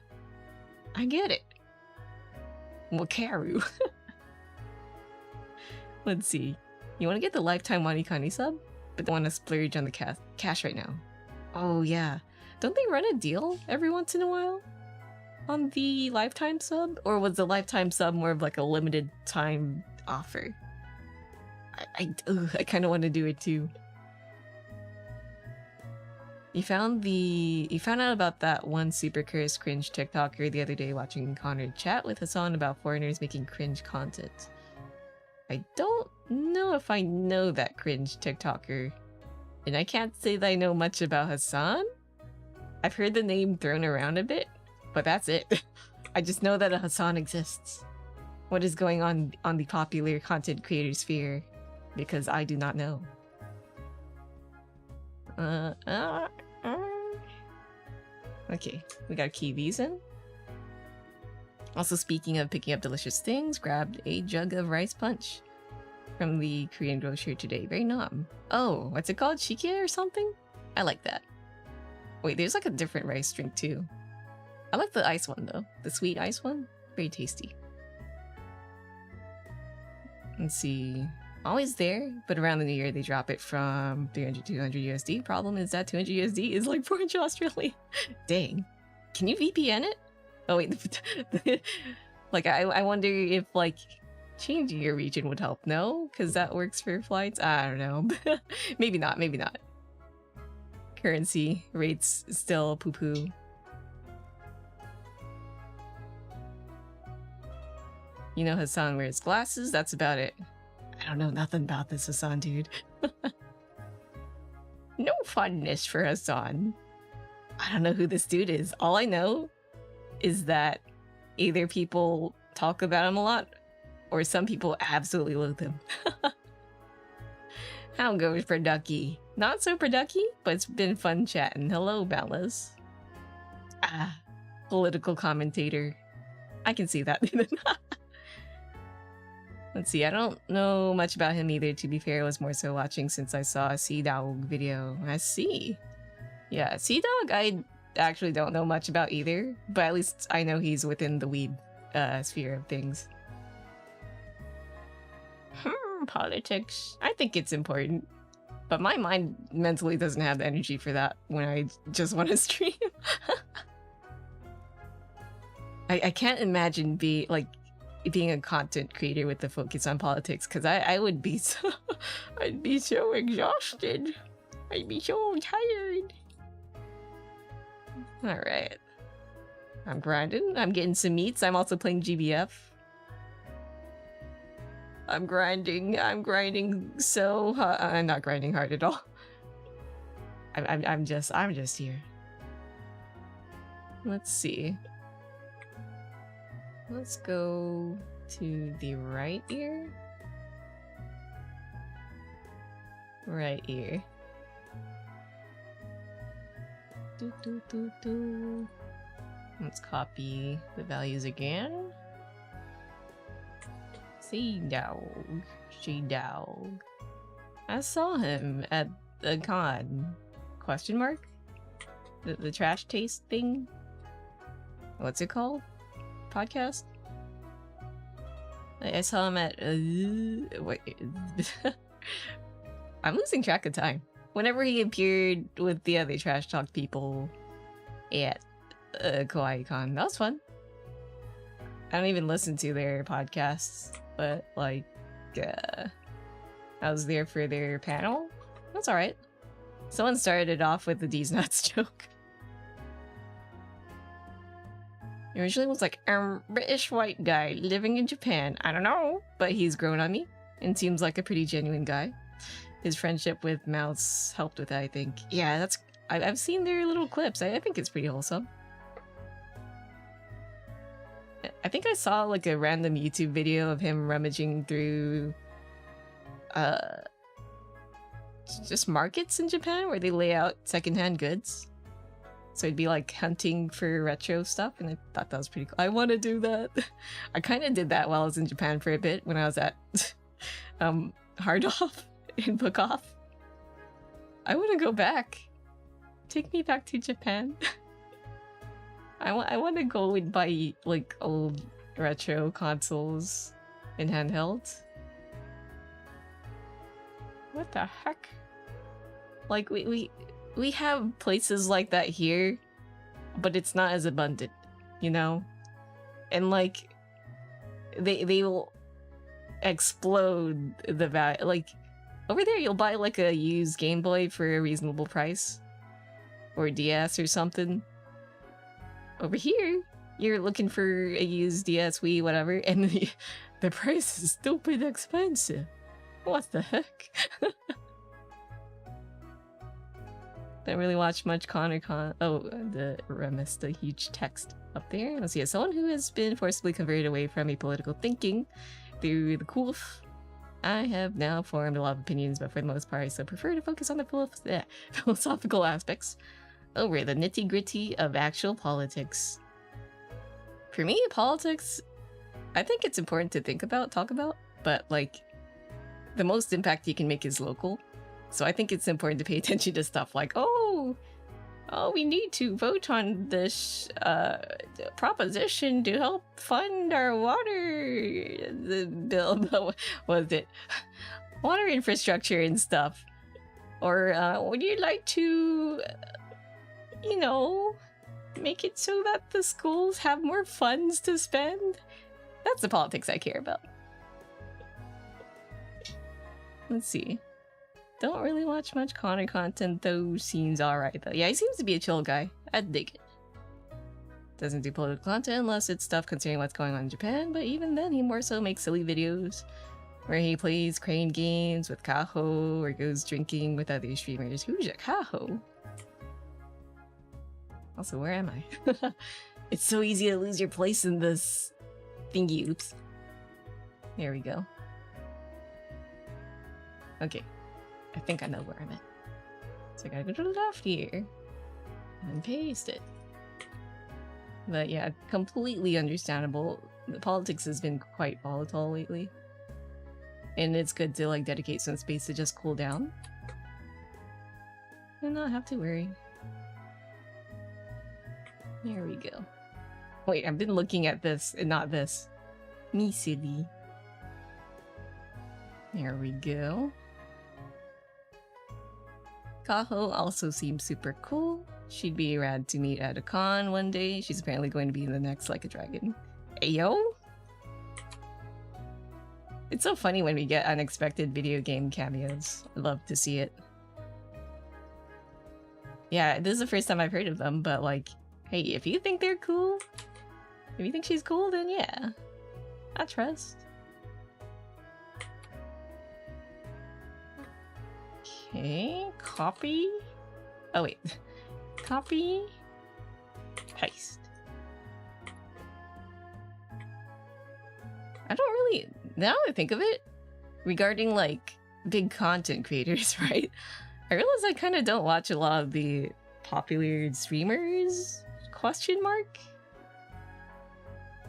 I get it. Wakaru. Let's see. You want to get the lifetime Wanikani sub, but don't want to splurge on the cash right now. Oh yeah. Don't they run a deal every once in a while on the lifetime sub? Or was the lifetime sub more of like a limited time offer? I kind of want to do it too. You found out about that one super cursed cringe TikToker the other day watching Connor chat with Hassan about foreigners making cringe content. I don't know if I know that cringe TikToker. And I can't say that I know much about Hassan. I've heard the name thrown around a bit, but that's it. I just know that a Hassan exists. What is going on the popular content creator sphere? Because I do not know. Okay, we gotta key these in. Also, speaking of picking up delicious things, grabbed a jug of rice punch from the Korean grocery today. Very nom. Oh, what's it called? Shikie or something? I like that. Wait, there's like a different rice drink too. I like the ice one though. The sweet ice one. Very tasty. Let's see. Always there, but around the new year they drop it from 300 to 200 USD. Problem is that 200 USD is like 400 Australia. Dang. Can you VPN it? Oh wait. Like I wonder if like changing your region would help. No? Because that works for flights? I don't know. Maybe not, maybe not. Currency rates still poo-poo. You know Hassan wears glasses? That's about it. I don't know nothing about this Hassan dude. No funness for Hassan. I don't know who this dude is. All I know is that either people talk about him a lot or some people absolutely loathe him. How goes Producky? Not so Producky, but it's been fun chatting. Hello, Ballas. Ah, political commentator. I can see that. Let's see, I don't know much about him either, to be fair. I was more so watching since I saw a Sea Dog video. I see. Yeah, Sea Dog I actually don't know much about either, but at least I know he's within the weeb sphere of things. Politics. I think it's important, but my mind mentally doesn't have the energy for that when I just want to stream. I can't imagine being a content creator with the focus on politics, because I would be so I'd be so exhausted. I'd be so tired. Alright. I'm grinding. I'm getting some meats. I'm also playing GBF. I'm grinding. I'm grinding so hard. I'm not grinding hard at all. I'm just here. Let's see. Let's go to the right ear. Right ear. Let's copy the values again. Sea Dog. She Dog. I saw him at the con. Question mark? The trash taste thing? What's it called? Podcast? I saw him at wait. I'm losing track of time. Whenever he appeared with the other trash talk people at KawaiiCon, that was fun. I don't even listen to their podcasts, but like I was there for their panel. That's alright. Someone started it off with the D's nuts joke. It originally was like, British white guy living in Japan. I don't know, but he's grown on me and seems like a pretty genuine guy. His friendship with Mouse helped with that, I think. Yeah, I've seen their little clips. I think it's pretty wholesome. I think I saw like a random YouTube video of him rummaging through just markets in Japan where they lay out secondhand goods. So it'd be like hunting for retro stuff, and I thought that was pretty cool. I want to do that. I kind of did that while I was in Japan for a bit when I was at Hard Off in Book Off. I want to go back. Take me back to Japan. I want to go and buy like old retro consoles and handhelds. What the heck? Like we have places like that here, but it's not as abundant, you know? And like they will explode the value. Like over there you'll buy like a used Game Boy for a reasonable price. Or DS or something. Over here, you're looking for a used DS, Wii, whatever, and the price is stupid expensive. What the heck? Don't really watch much Con. Oh, I missed the huge text up there. Let's see. As someone who has been forcibly converted away from a political thinking through the cool, I have now formed a lot of opinions, but for the most part, I still prefer to focus on the philosophical aspects over the nitty-gritty of actual politics. For me, politics, I think it's important to think about, talk about, but like, the most impact you can make is local. So I think it's important to pay attention to stuff like, oh, we need to vote on this proposition to help fund our water bill. Was it water infrastructure and stuff? Or would you like to, you know, make it so that the schools have more funds to spend? That's the politics I care about. Let's see. Don't really watch much Connor content, though seems alright though. Yeah, he seems to be a chill guy. I'd dig it. Doesn't do political content unless it's stuff concerning what's going on in Japan, but even then he more so makes silly videos where he plays crane games with Kaho or goes drinking with other streamers. Who's a Kaho? Also, where am I? It's so easy to lose your place in this thingy. Oops. There we go. Okay. I think I know where I'm at. So I gotta go to the left here and paste it. But yeah, completely understandable. The politics has been quite volatile lately. And it's good to like dedicate some space to just cool down and not have to worry. There we go. Wait, I've been looking at this and not this. Me silly. There we go. Kaho also seems super cool. She'd be rad to meet at a con one day. She's apparently going to be in the next Like a Dragon. Ayo? It's so funny when we get unexpected video game cameos. I love to see it. Yeah, this is the first time I've heard of them, but like, hey, if you think they're cool, if you think she's cool, then yeah. I trust. Okay, copy. Oh wait, copy, paste. I don't really, now that I think of it, regarding like big content creators, right? I realize I kind of don't watch a lot of the popular streamers, question mark?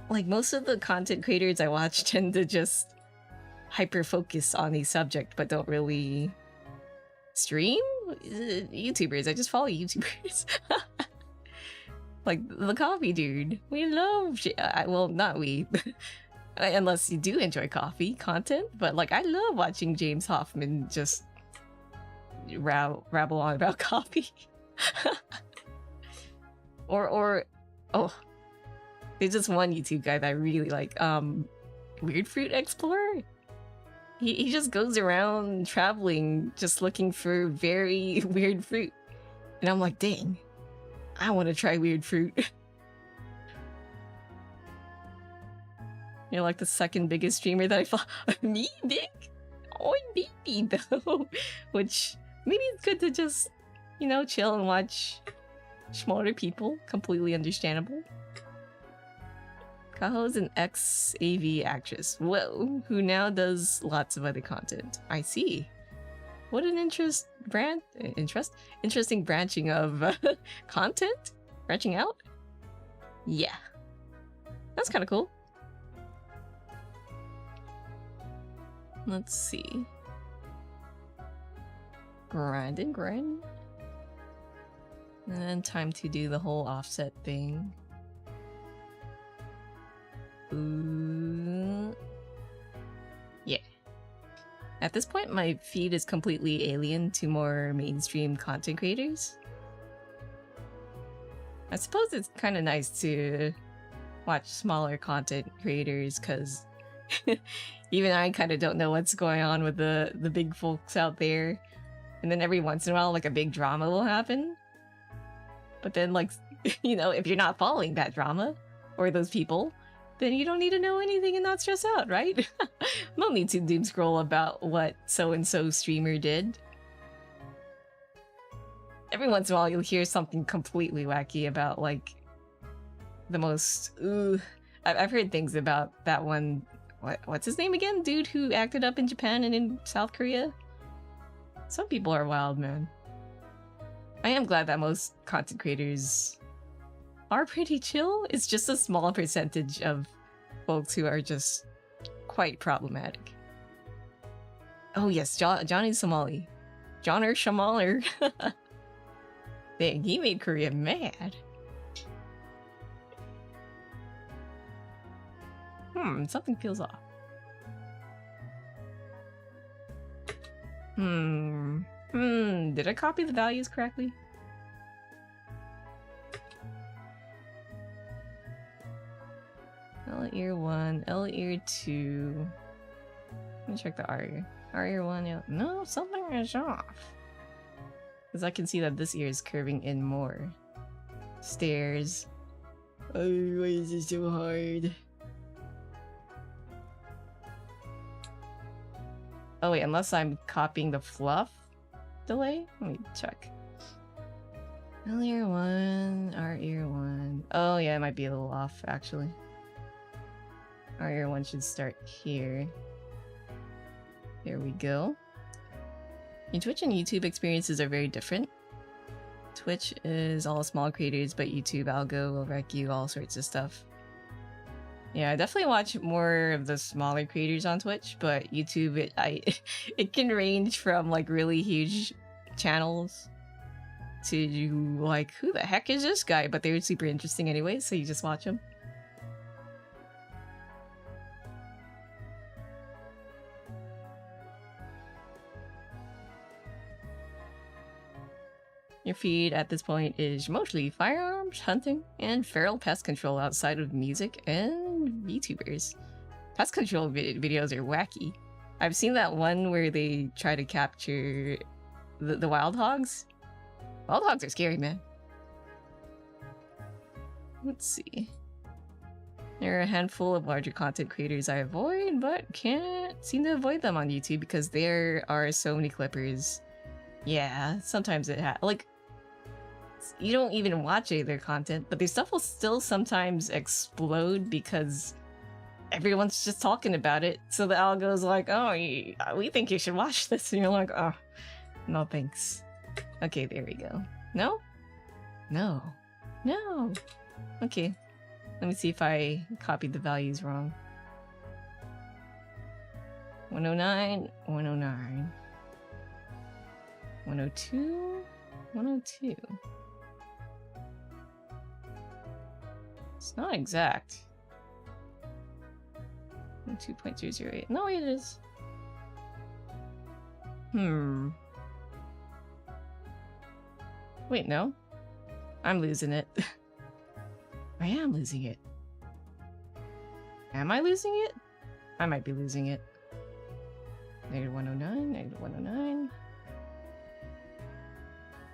Like most of the content creators I watch tend to just hyper focus on a subject, but don't really stream? YouTubers, I just follow YouTubers. Like the coffee dude. We love well, not we. Unless you do enjoy coffee content, but like I love watching James Hoffman just rabble on about coffee. or oh, there's just one YouTube guy that I really like, Weird Fruit Explorer. He just goes around traveling, just looking for very weird fruit. And I'm like, dang, I want to try weird fruit. You're like the second biggest streamer that I follow. Me, big? Oh, maybe though. Which, maybe it's good to just, you know, chill and watch smaller people. Completely understandable. Kaho's an ex-AV actress, whoa, who now does lots of other content. I see. What an interesting branching of content? Branching out? Yeah. That's kind of cool. Let's see. Grind and grind. And then time to do the whole offset thing. Ooh. Yeah. At this point, my feed is completely alien to more mainstream content creators. I suppose it's kind of nice to watch smaller content creators, because even I kind of don't know what's going on with the big folks out there. And then every once in a while, like, a big drama will happen. But then, like, you know, if you're not following that drama or those people, then you don't need to know anything and not stress out, right? No need to doom scroll about what so-and-so streamer did. Every once in a while, you'll hear something completely wacky about, like, the most... I've heard things about that one... What's his name again? Dude who acted up in Japan and in South Korea? Some people are wild, man. I am glad that most content creators are pretty chill. It's just a small percentage of folks who are just quite problematic. Oh yes, Johnny Somali. Johnner Shamaler. Dang, he made Korea mad. Something feels off. Did I copy the values correctly? L ear 1, L ear 2. Let me check the R ear. R ear 1, yeah. No, something is off. Because I can see that this ear is curving in more. Stairs. Oh, why is it so hard? Oh wait, unless I'm copying the fluff delay? Let me check. L ear 1, R ear 1. Oh yeah, it might be a little off actually. R ear 1 should start here. There we go. Your Twitch and YouTube experiences are very different. Twitch is all small creators, but YouTube algo will wreck you all sorts of stuff. Yeah, I definitely watch more of the smaller creators on Twitch, but YouTube, it can range from like really huge channels to like, who the heck is this guy? But they're super interesting anyway, so you just watch them. Your feed at this point is mostly firearms, hunting, and feral pest control outside of music and VTubers. Pest control videos are wacky. I've seen that one where they try to capture the wild hogs. Wild hogs are scary, man. Let's see. There are a handful of larger content creators I avoid, but can't seem to avoid them on YouTube because there are so many clippers. Yeah, sometimes it like, you don't even watch any of their content, but their stuff will still sometimes explode because everyone's just talking about it. So the algo's like, oh, we think you should watch this. And you're like, oh, no thanks. Okay, there we go. No? No. No. Okay. Let me see if I copied the values wrong. 109, 109. 102, 102. It's not exact. 2.208. No, it is. Wait, no. I'm losing it. I am losing it. Am I losing it? I might be losing it. Negative 109, negative 109.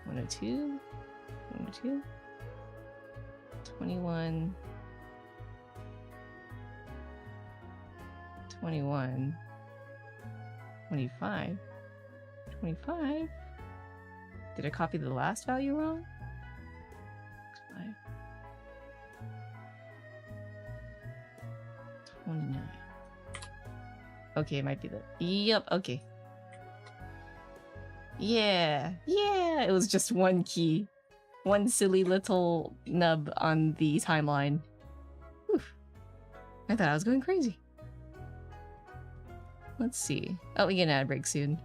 102, 102, 21, 21, 25, 25. Did I copy the last value wrong? 5, 29. Okay, it might be the... Yep, okay. Yeah, yeah, it was just one key. One silly little nub on the timeline. Whew. I thought I was going crazy. Let's see. Oh, we get an ad break soon.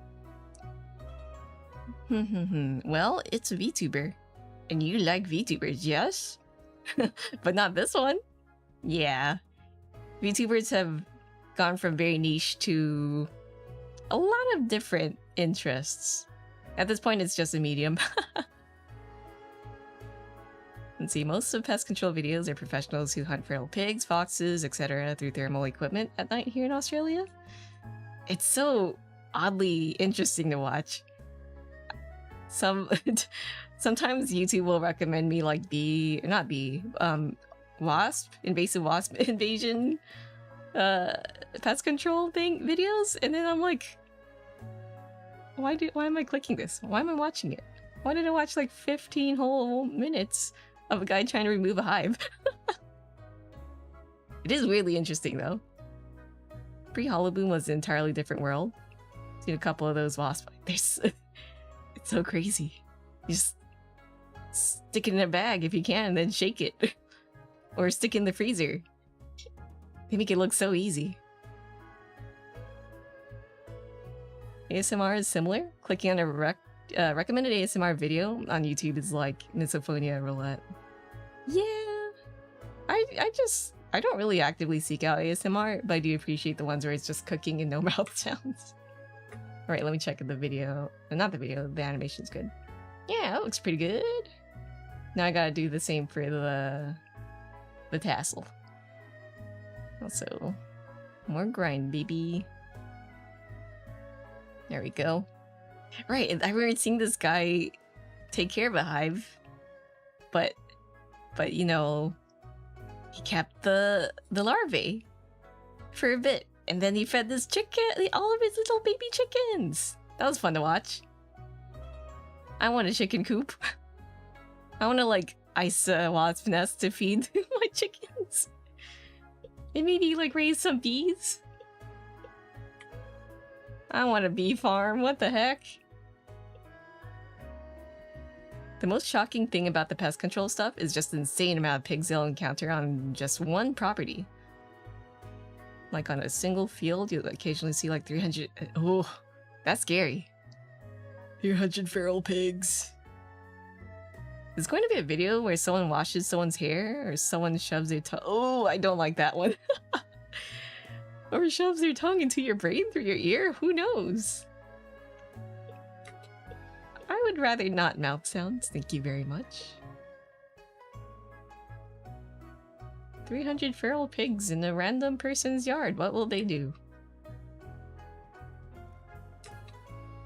Well, it's a VTuber. And you like VTubers, yes? But not this one. Yeah. VTubers have gone from very niche to a lot of different interests. At this point, it's just a medium. Let's see, most of pest control videos are professionals who hunt feral pigs, foxes, etc. through thermal equipment at night here in Australia. It's so oddly interesting to watch. Sometimes YouTube will recommend me like invasive wasp invasion pest control videos, and then I'm like, why am I clicking this? Why am I watching it? Why did I watch like 15 whole minutes of a guy trying to remove a hive? It is really interesting though. Pre-Holoboom was an entirely different world. Seen a couple of those wasps. It's so crazy. You just stick it in a bag if you can, then shake it. Or stick it in the freezer. They make it look so easy. ASMR is similar. Clicking on a recommended ASMR video on YouTube is like misophonia roulette. Yeah. I don't really actively seek out ASMR, but I do appreciate the ones where it's just cooking and no mouth sounds. Alright, let me check the video. Not the video, the animation's good. Yeah, that looks pretty good. Now I gotta do the same for the tassel. Also, more grind, baby. There we go. Right, I remember seeing this guy take care of a hive, but you know, he kept the larvae for a bit, and then he fed this chicken, all of his little baby chickens. That was fun to watch. I want a chicken coop. I want to like ice a wasp nest to feed my chickens. And maybe like raise some bees. I want a bee farm, what the heck? The most shocking thing about the pest control stuff is just the insane amount of pigs they'll encounter on just one property. Like on a single field, you'll occasionally see like 300... Oh, that's scary. 300 feral pigs. There's going to be a video where someone washes someone's hair or someone shoves their tongue. Oh, I don't like that one. Or shoves their tongue into your brain through your ear. Who knows? I would rather not mouth sounds. Thank you very much. 300 feral pigs in a random person's yard. What will they do?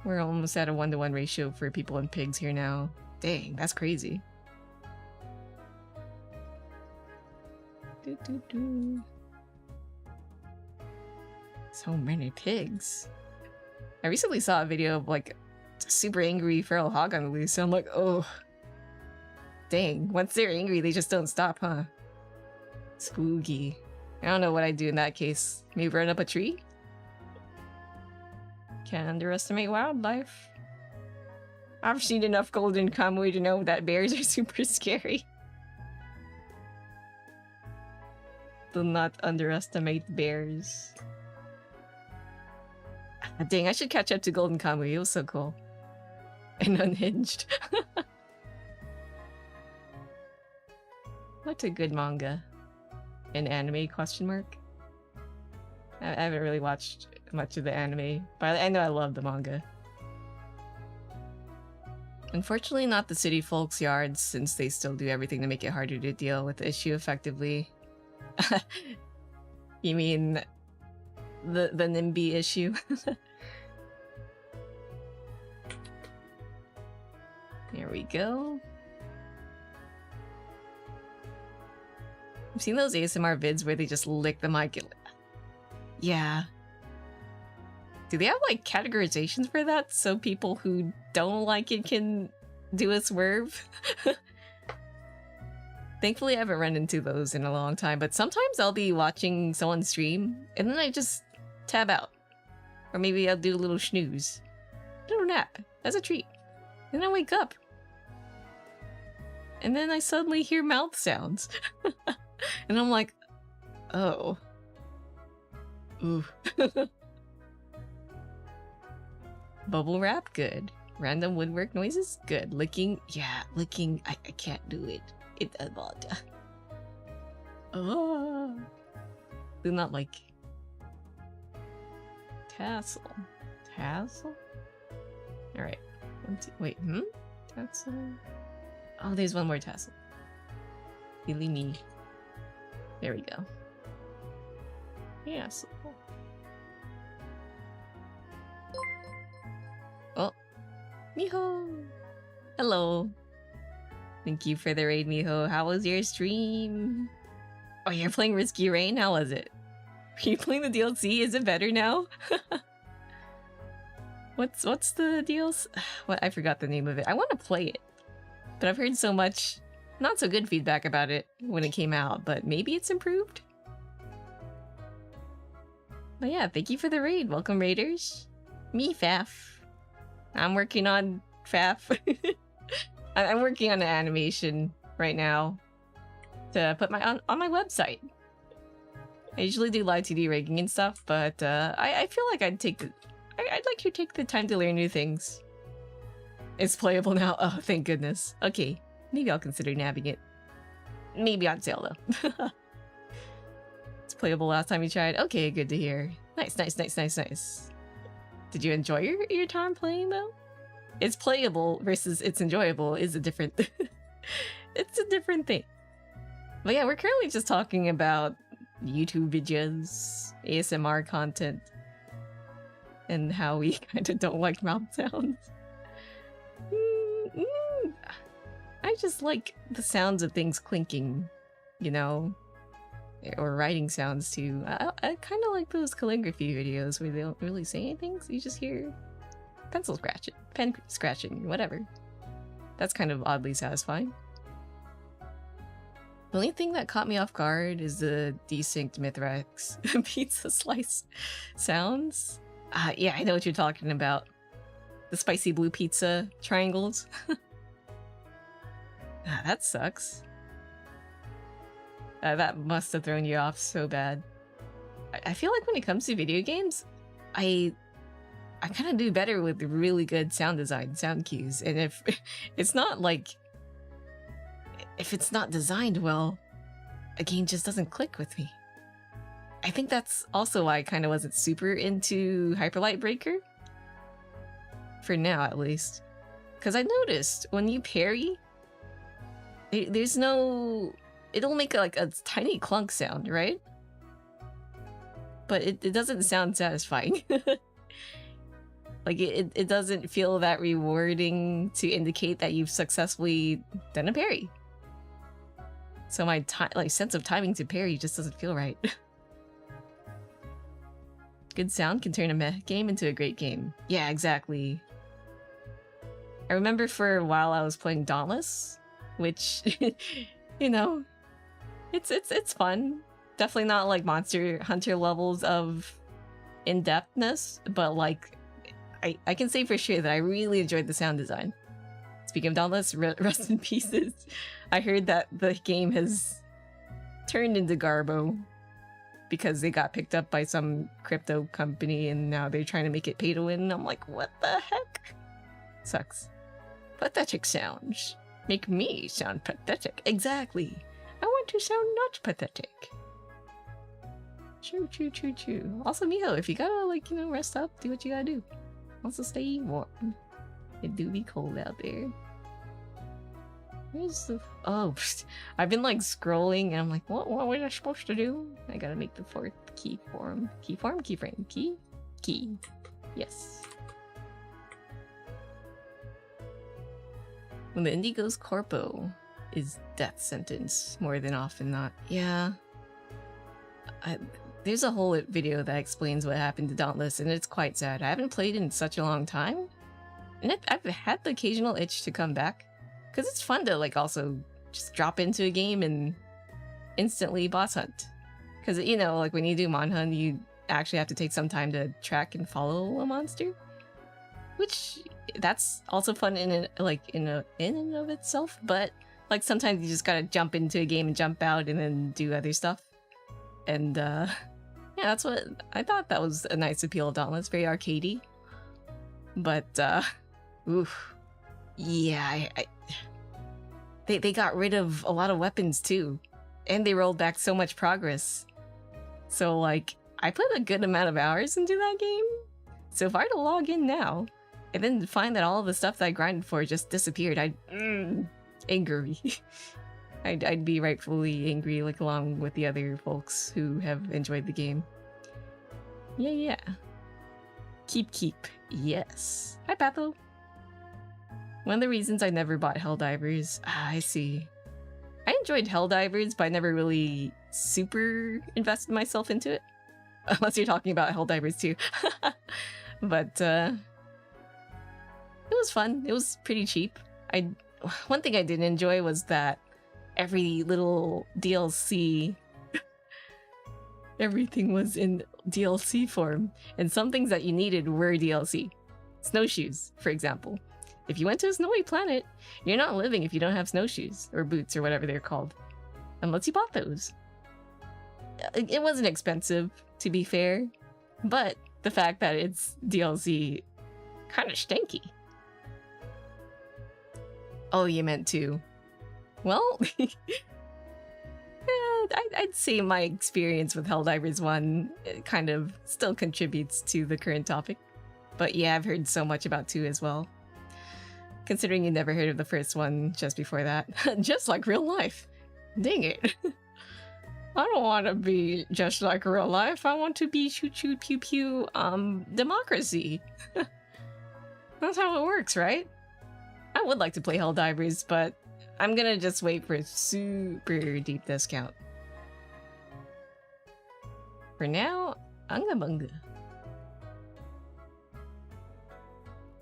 We're almost at a 1-to-1 ratio for people and pigs here now. Dang, that's crazy. So many pigs. I recently saw a video of like a super angry feral hog on the loose, so I'm like, oh. Dang, once they're angry, they just don't stop, huh? Spooky. I don't know what I'd do in that case. Maybe burn up a tree? Can't underestimate wildlife. I've seen enough golden kamuy to know that bears are super scary. Do not underestimate bears. Ah, dang, I should catch up to Golden Kamuy. It was so cool. And Unhinged. What a good manga. An anime, question mark? I haven't really watched much of the anime, but I know I love the manga. Unfortunately, not the city folks' yards, since they still do everything to make it harder to deal with the issue effectively. You mean the NIMBY issue? There we go. I've seen those ASMR vids where they just lick the mic. Yeah. Do they have like categorizations for that so people who don't like it can do a swerve? Thankfully, I haven't run into those in a long time, but sometimes I'll be watching someone stream and then I just tab out. Or maybe I'll do a little snooze. A little nap. That's a treat. Then I wake up. And then I suddenly hear mouth sounds. And I'm like, oh. Ooh. Bubble wrap? Good. Random woodwork noises? Good. Licking? Yeah, licking. I can't do it. It oh. Do not like. Tassel. Tassel? Alright. Wait, Tassel? Oh, there's one more tassel. Silly me. There we go. Tassel. Oh. Miho! Hello. Thank you for the raid, Miho. How was your stream? Oh, you're playing Risky Rain? How was it? Are you playing the DLC? Is it better now? What's the DLC? What, I forgot the name of it. I want to play it. But I've heard so much not so good feedback about it when it came out, but maybe it's improved? But yeah, thank you for the raid. Welcome, raiders. Me, Faf. I'm working on Faf. I'm working on an animation right now to put on my website. I usually do live 2D rigging and stuff, but I feel like I'd like to take the time to learn new things. It's playable now. Oh, thank goodness. Okay, maybe I'll consider nabbing it. Maybe on sale though. It's playable last time you tried. Okay, good to hear. Nice. Did you enjoy your time playing though? It's playable versus it's enjoyable is a different. It's a different thing. But yeah, we're currently just talking about YouTube videos, ASMR content, and how we kind of don't like mouth sounds. I just like the sounds of things clinking, you know, or writing sounds too. I kind of like those calligraphy videos where they don't really say anything, so you just hear pencil scratching, pen scratching, whatever. That's kind of oddly satisfying. The only thing that caught me off guard is the desynced Mithrax pizza slice sounds. Yeah, I know what you're talking about. The spicy blue pizza triangles. That sucks. That must have thrown you off so bad. I feel like when it comes to video games, I kind of do better with really good sound design, sound cues. And if it's not like... If it's not designed well, a game just doesn't click with me. I think that's also why I kind of wasn't super into Hyperlight Breaker. For now, at least. Because I noticed when you parry, there's no... It'll make like a tiny clunk sound, right? But it doesn't sound satisfying. Like, it doesn't feel that rewarding to indicate that you've successfully done a parry. So my sense of timing to parry just doesn't feel right. Good sound can turn a meh game into a great game. Yeah, exactly. I remember for a while I was playing Dauntless, which, you know, it's fun. Definitely not like Monster Hunter levels of in-depthness, but like, I can say for sure that I really enjoyed the sound design. Speaking of Dauntless, rest in pieces. I heard that the game has turned into Garbo because they got picked up by some crypto company and now they're trying to make it pay to win. I'm like, what the heck? Sucks. Pathetic sounds make me sound pathetic. Exactly. I want to sound not pathetic. Choo. Also, Miho, if you gotta, like, you know, rest up, do what you gotta do. Also, stay warm. It do be cold out there. Where's the... Oh, I've been, like, scrolling, and I'm like, what was I supposed to do? I gotta make the fourth key form. Key form? Keyframe. Key. Yes. When the indie goes corpo, is death sentence more than often not. Yeah. There's a whole video that explains what happened to Dauntless, and it's quite sad. I haven't played in such a long time, and I've had the occasional itch to come back, because it's fun to, like, also just drop into a game and instantly boss hunt. Because, you know, like, when you do Mon Hunt, you actually have to take some time to track and follow a monster. which that's also fun in and of itself. But like sometimes you just gotta jump into a game and jump out and then do other stuff. And yeah, that's what I thought. That was a nice appeal of Dauntless, very arcadey. But oof, yeah, they got rid of a lot of weapons too, and they rolled back so much progress. So like, I put a good amount of hours into that game. So if I were to log in now and then find that all of the stuff that I grinded for just disappeared, I'd angry. I'd be rightfully angry, like along with the other folks who have enjoyed the game. Yeah. Keep. Yes. Hi, Patho. One of the reasons I never bought Helldivers. I see. I enjoyed Helldivers, but I never really super invested myself into it. Unless you're talking about Helldivers too. But it was fun. It was pretty cheap. One thing I didn't enjoy was that every little DLC, everything was in DLC form, and some things that you needed were DLC. Snowshoes, for example. If you went to a snowy planet, you're not living if you don't have snowshoes, or boots, or whatever they're called. Unless you bought those. It wasn't expensive, to be fair, but the fact that it's DLC, kind of stinky. Oh, you meant to. Well, yeah, I'd say my experience with Helldivers 1 kind of still contributes to the current topic. But yeah, I've heard so much about 2 as well. Considering you never heard of the first one just before that. Just like real life. Dang it. I don't want to be just like real life. I want to be shoot shoot pew pew democracy. That's how it works, right? I would like to play Helldivers, but I'm gonna just wait for a super deep discount. For now, Unga Bunga.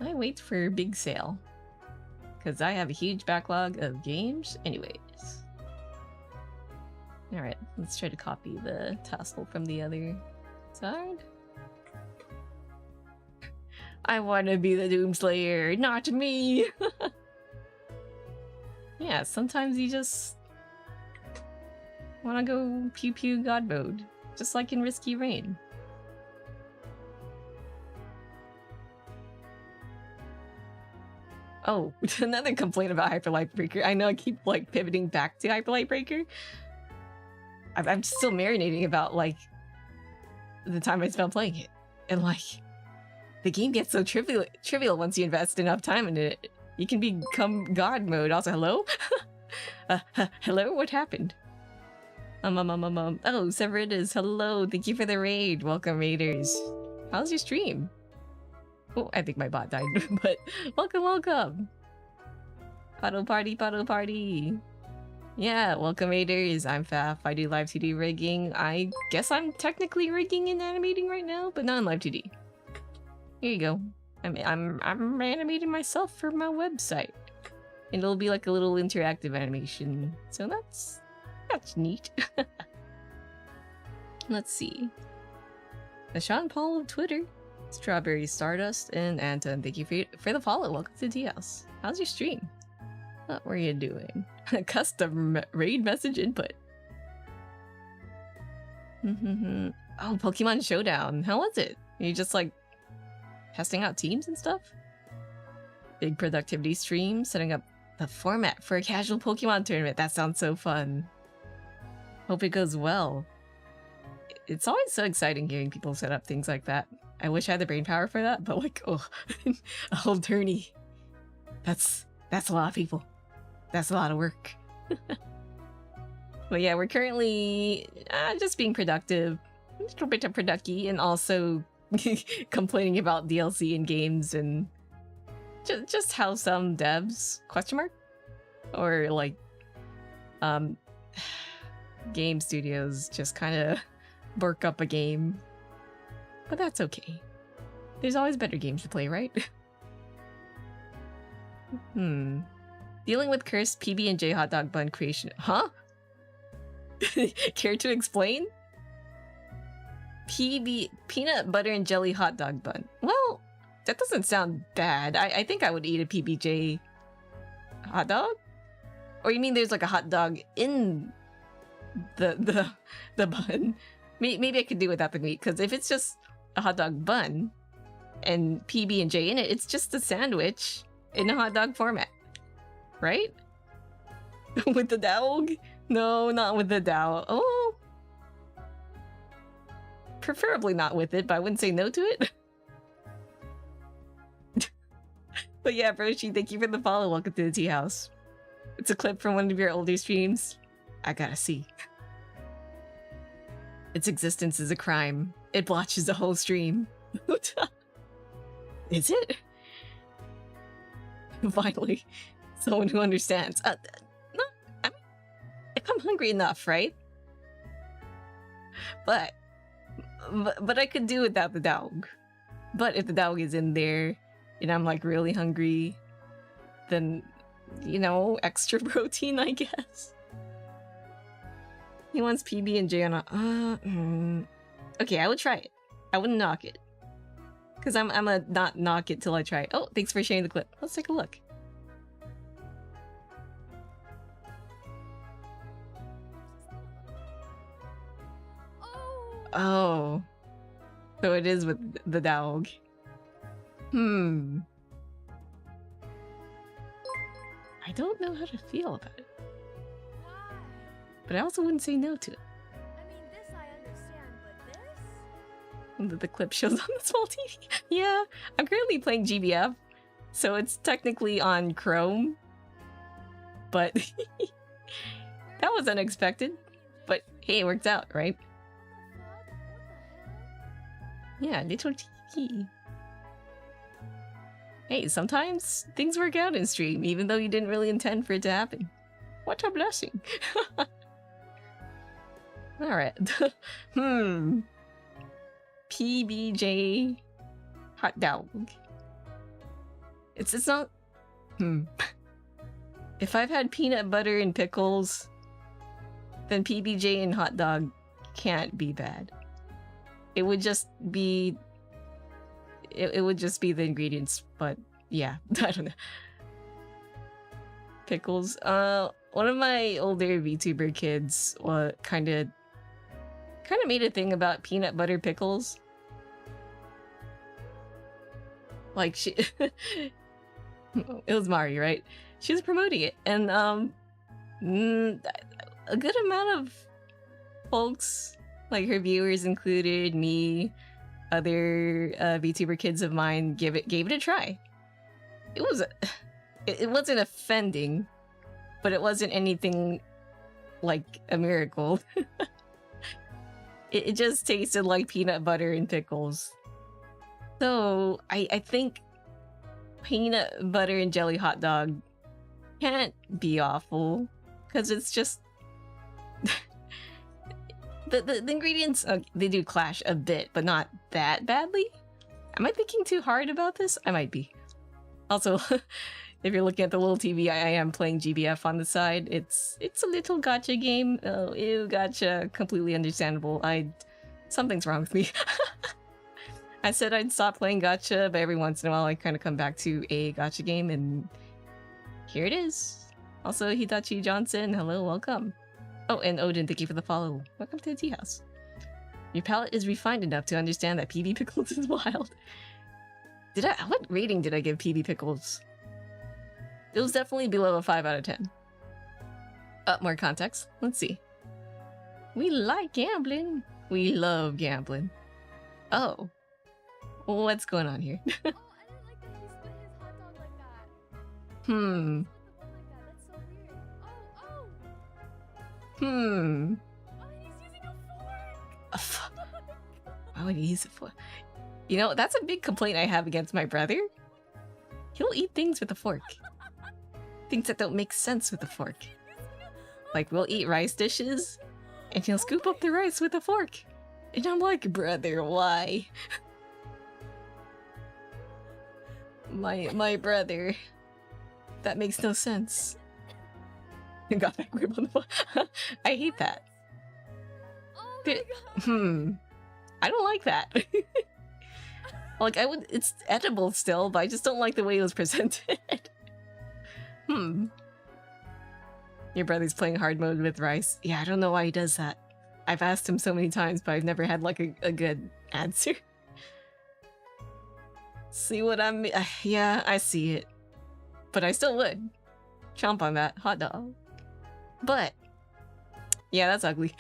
I wait for big sale. Because I have a huge backlog of games anyways. Alright, let's try to copy the tassel from the other side. I want to be the Doomslayer, not me! Yeah, sometimes you just want to go pew pew god mode, just like in Risky Rain. Oh, another complaint about Hyper Light Breaker. I know I keep like pivoting back to Hyper Light Breaker. I'm still marinating about like the time I spent playing it, and like the game gets so trivial once you invest enough time in it. You can become God mode. Also, hello? Hello? What happened? Oh, Severed is hello. Thank you for the raid. Welcome, raiders. How's your stream? Oh, I think my bot died, but welcome. Paddle party. Yeah, welcome, raiders. I'm Faf. I do live 2D rigging. I guess I'm technically rigging and animating right now, but not in live 2D. Here you go. I'm animating myself for my website, and it'll be like a little interactive animation. So that's neat. Let's see. The Sean Paul of Twitter, Strawberry Stardust, and Anton. Thank you for the follow. Welcome to DS. How's your stream? What were you doing? Custom raid message input. Oh, Pokemon Showdown. How was it? You just like testing out teams and stuff? Big productivity stream, setting up the format for a casual Pokemon tournament. That sounds so fun. Hope it goes well. It's always so exciting hearing people set up things like that. I wish I had the brain power for that, but like, oh, a whole tourney. That's a lot of people. That's a lot of work. But yeah, we're currently just being productive, a little bit of producky, and also complaining about DLC in games and just how some devs or like game studios just kind of burk up a game, but that's okay. There's always better games to play, right? Dealing with cursed PB&J hot dog bun creation. Huh? Care to explain? PB peanut butter and jelly hot dog bun. Well, That doesn't sound bad. I think I would eat a PBJ hot dog? Or you mean there's like a hot dog in the bun? Maybe I could do without the meat, because if it's just a hot dog bun and PB and J in it, it's just a sandwich in a hot dog format, right? With the dog? No, not with the dog. Oh, preferably not with it, but I wouldn't say no to it. But yeah, Broshi, thank you for the follow. Welcome to the tea house. It's a clip from one of your older streams. I gotta see. Its existence is a crime. It blotches the whole stream. Is it? Finally, someone who understands. No, I mean, if I'm hungry enough, right? But I could do without the dog. But if the dog is in there and I'm like really hungry, then, you know, extra protein, I guess. He wants PB and J on a... Okay, I would try it. I wouldn't knock it. Because I'm a not knock it till I try it. Oh, thanks for sharing the clip. Let's take a look. Oh. So it is with the dog. I don't know how to feel about it. But I also wouldn't say no to it. I mean, this I understand, but this? The clip shows on the small TV. Yeah, I'm currently playing GBF, so it's technically on Chrome. But that was unexpected. But hey, it worked out, right? Yeah, little TV. Hey, sometimes things work out in stream, even though you didn't really intend for it to happen. What a blessing. Alright. PBJ hot dog. It's not... If I've had peanut butter and pickles, then PBJ and hot dog can't be bad. It would just be... It would just be the ingredients, but yeah, I don't know. Pickles. One of my older VTuber kids kind of made a thing about peanut butter pickles. Like she, it was Mari, right? She was promoting it, and a good amount of folks, like her viewers included, me, other VTuber kids of mine, gave it a try. It wasn't offending, but it wasn't anything like a miracle. It just tasted like peanut butter and pickles. So I think peanut butter and jelly hot dog can't be awful, because it's just the ingredients, they do clash a bit, but not that badly. Am I thinking too hard about this? I might be. Also, if you're looking at the little TV, I am playing GBF on the side. It's a little gacha game. Oh, ew, gacha. Completely understandable. Something's wrong with me. I said I'd stop playing gacha, but every once in a while I kind of come back to a gacha game, and here it is. Also, Hitachi Johnson, hello, welcome. Oh, and Odin, thank you for the follow. Welcome to the tea house. Your palate is refined enough to understand that PB Pickles is wild. What rating did I give PB Pickles? It was definitely below a 5 out of 10. More context. Let's see. We like gambling. We love gambling. Oh. What's going on here? Oh, I didn't like that he split his hot dog like that. Hmm. That's so weird. Oh. Hmm. Oh, and he's using a fork. Why would he use a fork? You know, that's a big complaint I have against my brother. He'll eat things with a fork. Things that don't make sense with a fork. Like, we'll eat rice dishes, and he'll scoop up the rice with a fork. And I'm like, brother, why? My brother. That makes no sense. Got that grip on the fork. I hate that. Oh my God. I don't like that. Like, it's edible still, but I just don't like the way it was presented. Your brother's playing hard mode with Rice. Yeah, I don't know why he does that. I've asked him so many times, but I've never had, like, a good answer. See what I mean? Yeah, I see it. But I still would. Chomp on that hot dog. But, yeah, that's ugly.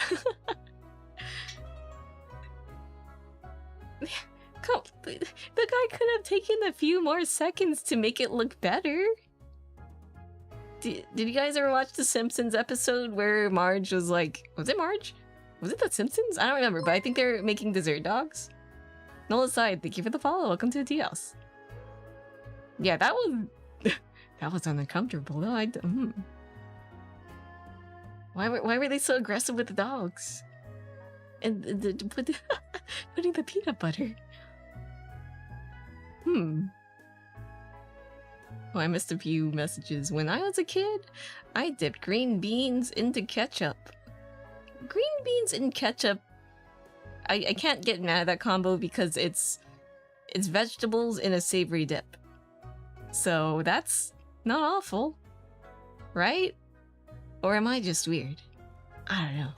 Come, the guy could have taken a few more seconds to make it look better. Did you guys ever watch the Simpsons episode where Marge was like... Was it Marge? Was it the Simpsons? I don't remember, but I think they're making dessert dogs. Null aside, thank you for the follow. Welcome to the tea house. Yeah, that was... that was uncomfortable, though. Why were they so aggressive with the dogs? And putting the peanut butter. Oh, I missed a few messages. When I was a kid, I dipped green beans into ketchup. Green beans in ketchup. I can't get mad at that combo because it's vegetables in a savory dip. So that's not awful, right? Or am I just weird? I don't know.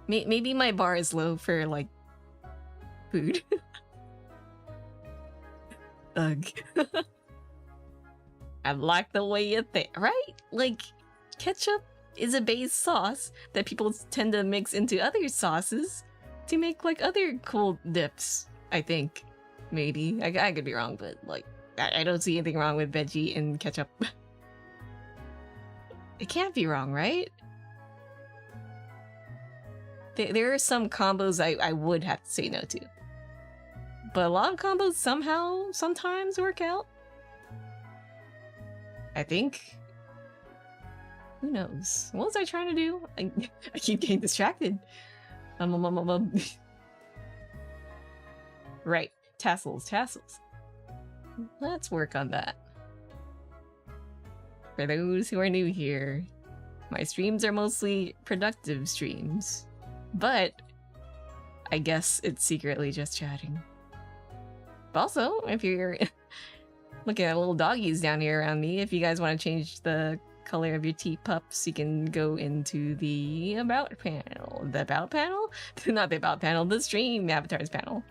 Maybe my bar is low for, like, food. Ugh. I like the way you think, right? Like, ketchup is a base sauce that people tend to mix into other sauces to make, like, other cool dips, I think. Maybe. I could be wrong, but, like, I don't see anything wrong with veggie and ketchup. It can't be wrong, right? There are some combos I would have to say no to. But a lot of combos sometimes work out. I think. Who knows? What was I trying to do? I keep getting distracted. Right. Tassels. Let's work on that. For those who are new here, my streams are mostly productive streams. But I guess it's secretly just chatting. But also, if you're looking at little doggies down here around me, if you guys want to change the color of your teapups, you can go into the About panel. The About panel? Not the About panel, the Stream Avatars panel.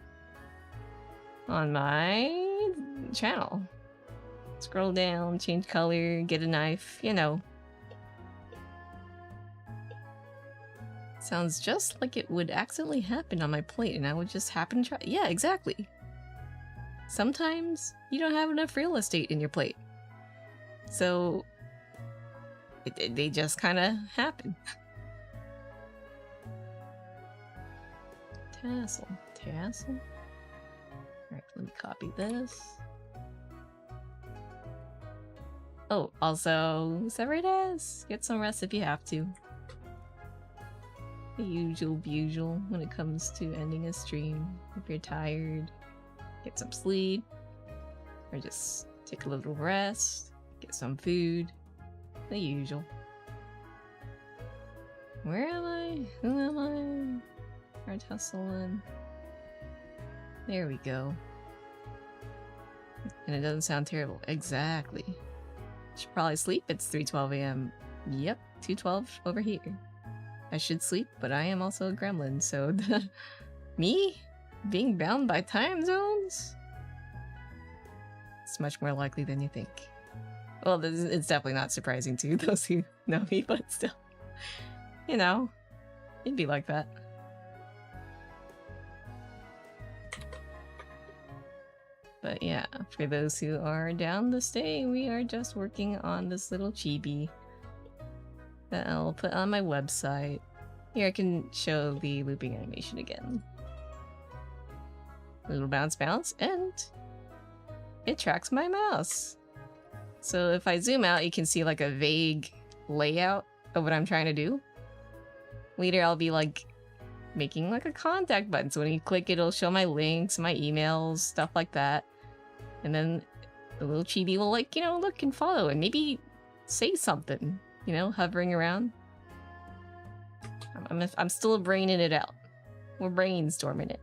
On my channel. Scroll down, change color, get a knife, you know. Sounds just like it would accidentally happen on my plate and I would just happen to try. Yeah, exactly. Sometimes you don't have enough real estate in your plate. So they just kind of happen. Tassel. Alright, let me copy this. Oh, also, separate as. Get some rest if you have to. The usual when it comes to ending a stream. If you're tired, get some sleep. Or just take a little rest. Get some food. The usual. Where am I? Who am I? Hard hustling. There we go. And it doesn't sound terrible. Exactly. Should probably sleep. It's 3:12 a.m. Yep, 2:12 over here. I should sleep, but I am also a gremlin, so me being bound by time zones? It's much more likely than you think. Well, it's definitely not surprising to those who know me, but still. You know, it'd be like that. But yeah, for those who are down to stay, we are just working on this little chibi that I'll put on my website. Here I can show the looping animation again. Little bounce, and it tracks my mouse. So if I zoom out, you can see like a vague layout of what I'm trying to do. Later I'll be like making like a contact button, so when you click it'll show my links, my emails, stuff like that. And then the little chibi will, like, you know, look and follow and maybe say something, you know, hovering around. I'm still braining it out. We're brainstorming it.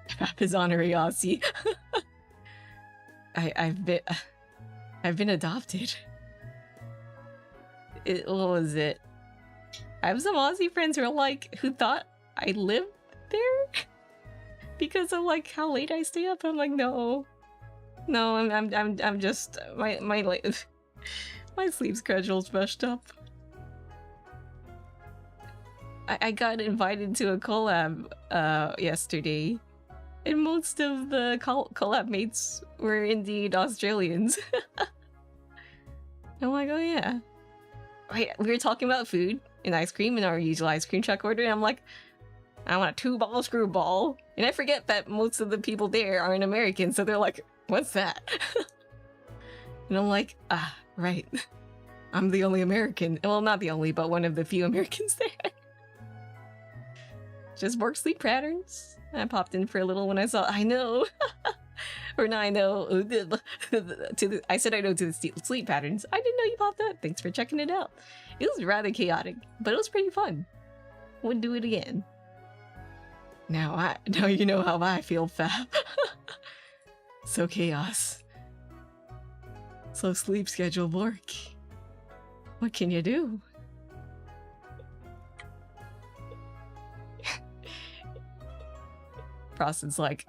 Fap is honorary Aussie. I've been adopted. What was it? I have some Aussie friends who thought I lived there because of like how late I stay up. I'm like, no, I'm just my my sleep schedule's messed up. I got invited to a collab yesterday, and most of the collab mates were indeed Australians. I'm like, oh yeah. We were talking about food and ice cream in our usual ice cream truck order, and I'm like, I want a 2-ball screwball. And I forget that most of the people there aren't American, so they're like, what's that? And I'm like, ah, right. I'm the only American. Well, not the only, but one of the few Americans there. Just work sleep patterns. I popped in for a little when I saw, I know. Or now I know. I said I know to the sleep patterns. I didn't know you popped up. Thanks for checking it out. It was rather chaotic, but it was pretty fun. Would do it again. Now you know how I feel, Fab. So chaos. So sleep schedule work. What can you do? Froston's like,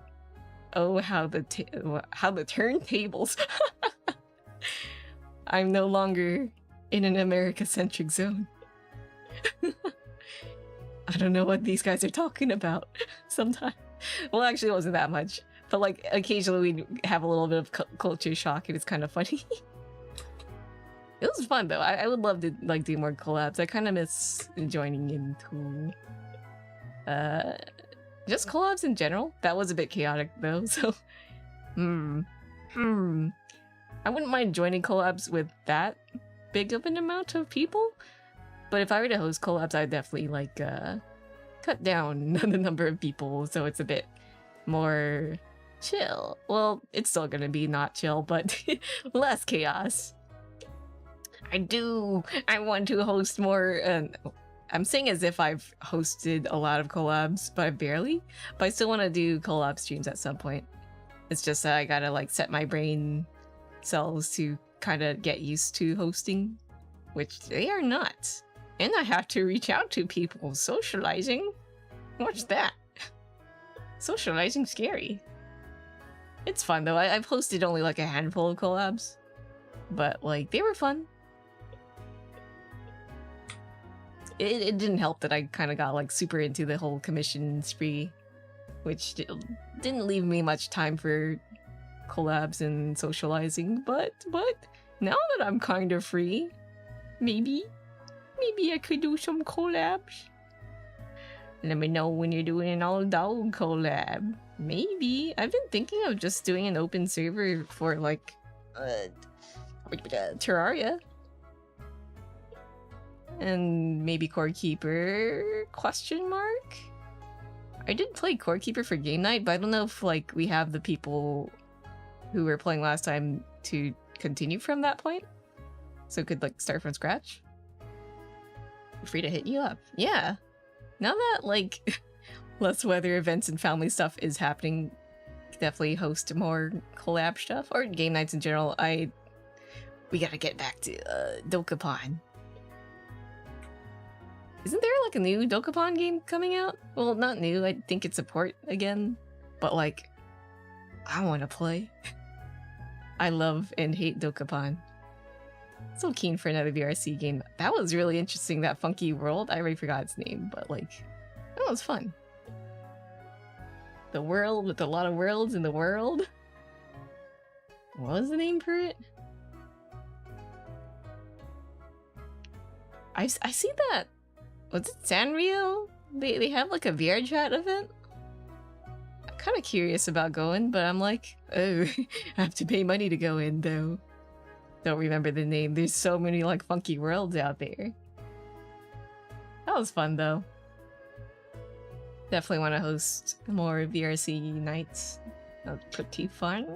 oh, how the turntables. I'm no longer in an America-centric zone. I don't know what these guys are talking about sometimes. Well, actually, it wasn't that much. But, like, occasionally we'd have a little bit of culture shock, and it's kind of funny. It was fun, though. I would love to, like, do more collabs. I kind of miss joining into... just collabs in general. That was a bit chaotic, though, so... I wouldn't mind joining collabs with that big of an amount of people. But if I were to host collabs, I'd definitely, like, cut down the number of people so it's a bit more chill. Well, it's still gonna be not chill, but less chaos. I want to host more, I'm saying as if I've hosted a lot of collabs, but barely. But I still want to do collab streams at some point. It's just that I gotta, like, set my brain cells to kind of get used to hosting, which they are not. And I have to reach out to people. Socializing? What's that? Socializing's scary. It's fun, though. I've hosted only, like, a handful of collabs. But, like, they were fun. It didn't help that I kind of got, like, super into the whole commission spree, which didn't leave me much time for collabs and socializing, but now that I'm kind of free, maybe I could do some collabs. Let me know when you're doing an all-dog collab. Maybe. I've been thinking of just doing an open server for, like, Terraria. And maybe Core Keeper, question mark? I did play Core Keeper for game night, but I don't know if, like, we have the people who were playing last time to continue from that point. So could, like, start from scratch. Free to hit you up. Yeah. Now that, like, less weather events and family stuff is happening, definitely host more collab stuff. Or game nights in general. We gotta get back to Dokapon. Isn't there, like, a new Dokapon game coming out? Well, not new. I think it's a port again. But, like, I want to play. I love and hate Dokapon. So keen for another VRC game. That was really interesting, that funky world. I already forgot its name, but, like, that was fun. The world with a lot of worlds in the world. What was the name for it? I see that. Was it Sanrio? They have, like, a VR chat event? I'm kind of curious about going, but I'm like, oh, I have to pay money to go in, though. Don't remember the name. There's so many, like, funky worlds out there. That was fun, though. Definitely want to host more VRC nights. That was pretty fun.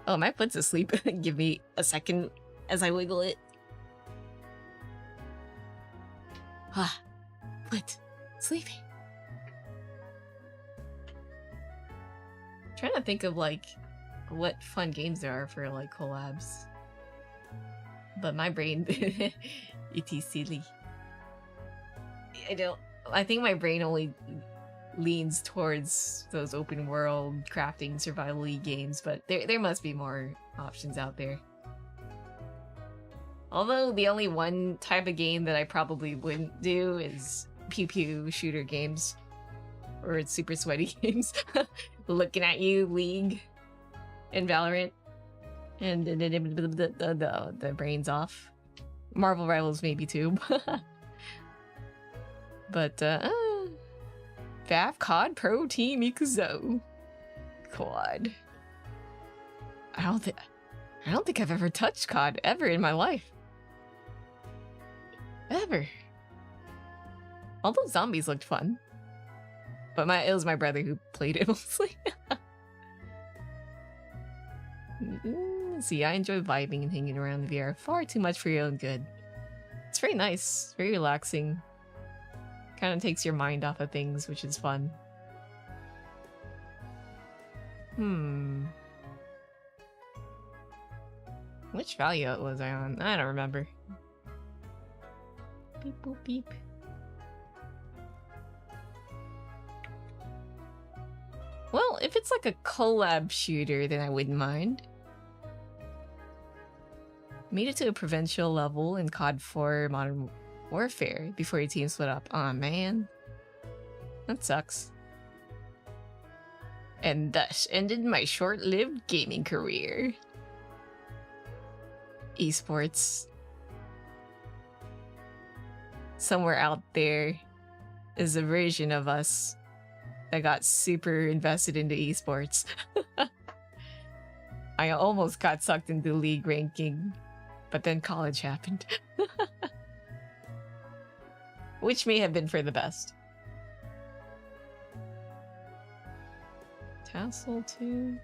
Oh, my foot's asleep. Give me a second as I wiggle it. Ah, foot, sleeping. trying to think of like what fun games there are for like collabs. But my brain it is silly. I think my brain only leans towards those open world crafting survival-y games, but there must be more options out there. Although the only one type of game that I probably wouldn't do is pew pew shooter games. Or it's super sweaty games. Looking at you, League and Valorant. And the brain's off. Marvel Rivals maybe too. But Faf COD Pro Team Ikuzo. COD. I don't think I've ever touched COD ever in my life. Ever. Although zombies looked fun. But it was my brother who played it mostly. See, I enjoy vibing and hanging around the VR far too much for your own good. It's very nice, very relaxing. Kind of takes your mind off of things, which is fun. Which value was I on? I don't remember. Beep boop beep. Well, if it's like a collab shooter, then I wouldn't mind. Made it to a provincial level in COD 4 Modern Warfare before your team split up. Aw, man. That sucks. And thus ended my short-lived gaming career. Esports. Somewhere out there is a version of us that got super invested into esports. I almost got sucked into league ranking, but then college happened. Which may have been for the best. Tassel 2.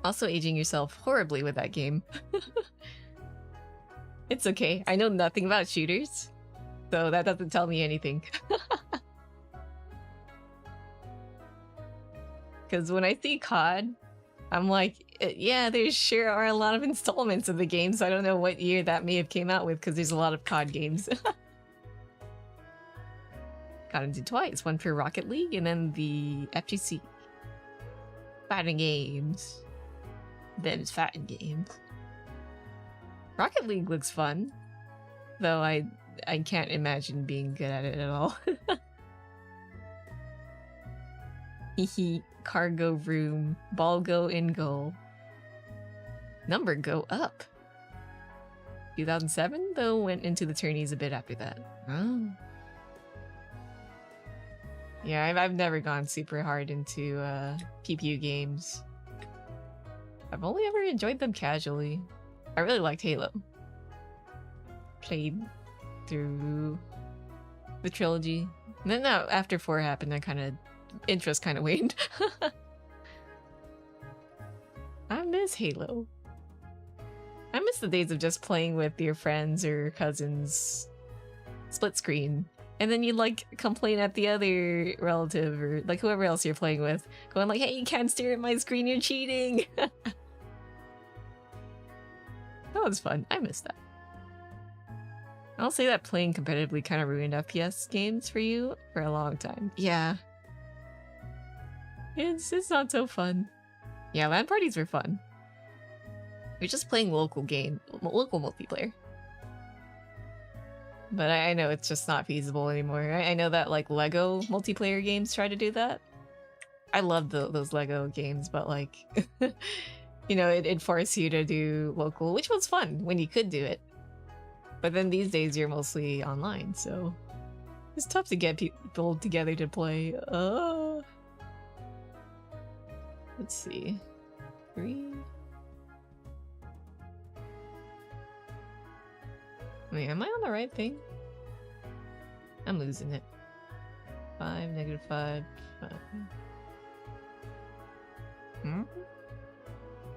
Also aging yourself horribly with that game. It's okay, I know nothing about shooters, so that doesn't tell me anything. Because when I see COD, I'm like, yeah, there sure are a lot of installments of the game, so I don't know what year that may have came out with, because there's a lot of COD games. Got into twice, one for Rocket League and then the FGC. Fighting games. Them's fighting games. Rocket League looks fun, though I can't imagine being good at it at all. Hehe, cargo room, ball go in goal. Number go up. 2007, though, went into the tourneys a bit after that. Oh. Yeah, I've never gone super hard into PPU games. I've only ever enjoyed them casually. I really liked Halo. Played through the trilogy. And then after 4 happened, interest kind of waned. I miss Halo. I miss the days of just playing with your friends or cousins. Split screen. And then you'd like complain at the other relative or like whoever else you're playing with. Going like, hey, you can't stare at my screen, you're cheating. That was fun. I miss that. I'll say that playing competitively kind of ruined FPS games for you for a long time. Yeah. It's not so fun. Yeah, LAN parties were fun. You're just playing local multiplayer. But I know it's just not feasible anymore. I know that like Lego multiplayer games try to do that. I love those Lego games, but like, you know, it forced you to do local, which was fun when you could do it. But then these days you're mostly online, so it's tough to get people together to play. Let's see. 3. Wait, am I on the right thing? I'm losing it. 5, -5, 5.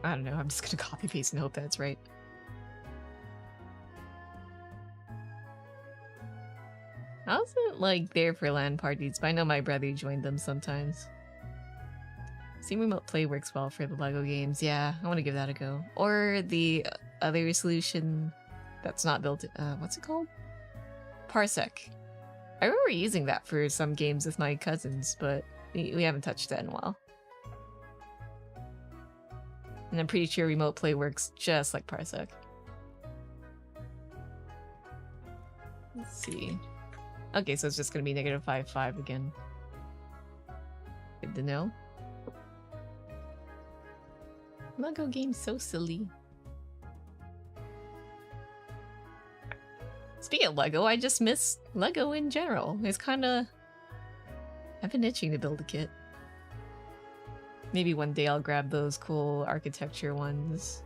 I don't know, I'm just gonna copy paste and hope that's right. I wasn't like there for LAN parties, but I know my brother joined them sometimes. Steam Remote Play works well for the Lego games. Yeah, I want to give that a go. Or the other solution that's not built. What's it called? Parsec. I remember using that for some games with my cousins, but we haven't touched that in a while. And I'm pretty sure Remote Play works just like Parsec. Let's see. Okay, so it's just gonna be -5.5 again. Good to know. Lego game's so silly. Speaking of Lego, I just miss Lego in general. It's kinda... I've been itching to build a kit. Maybe one day I'll grab those cool architecture ones.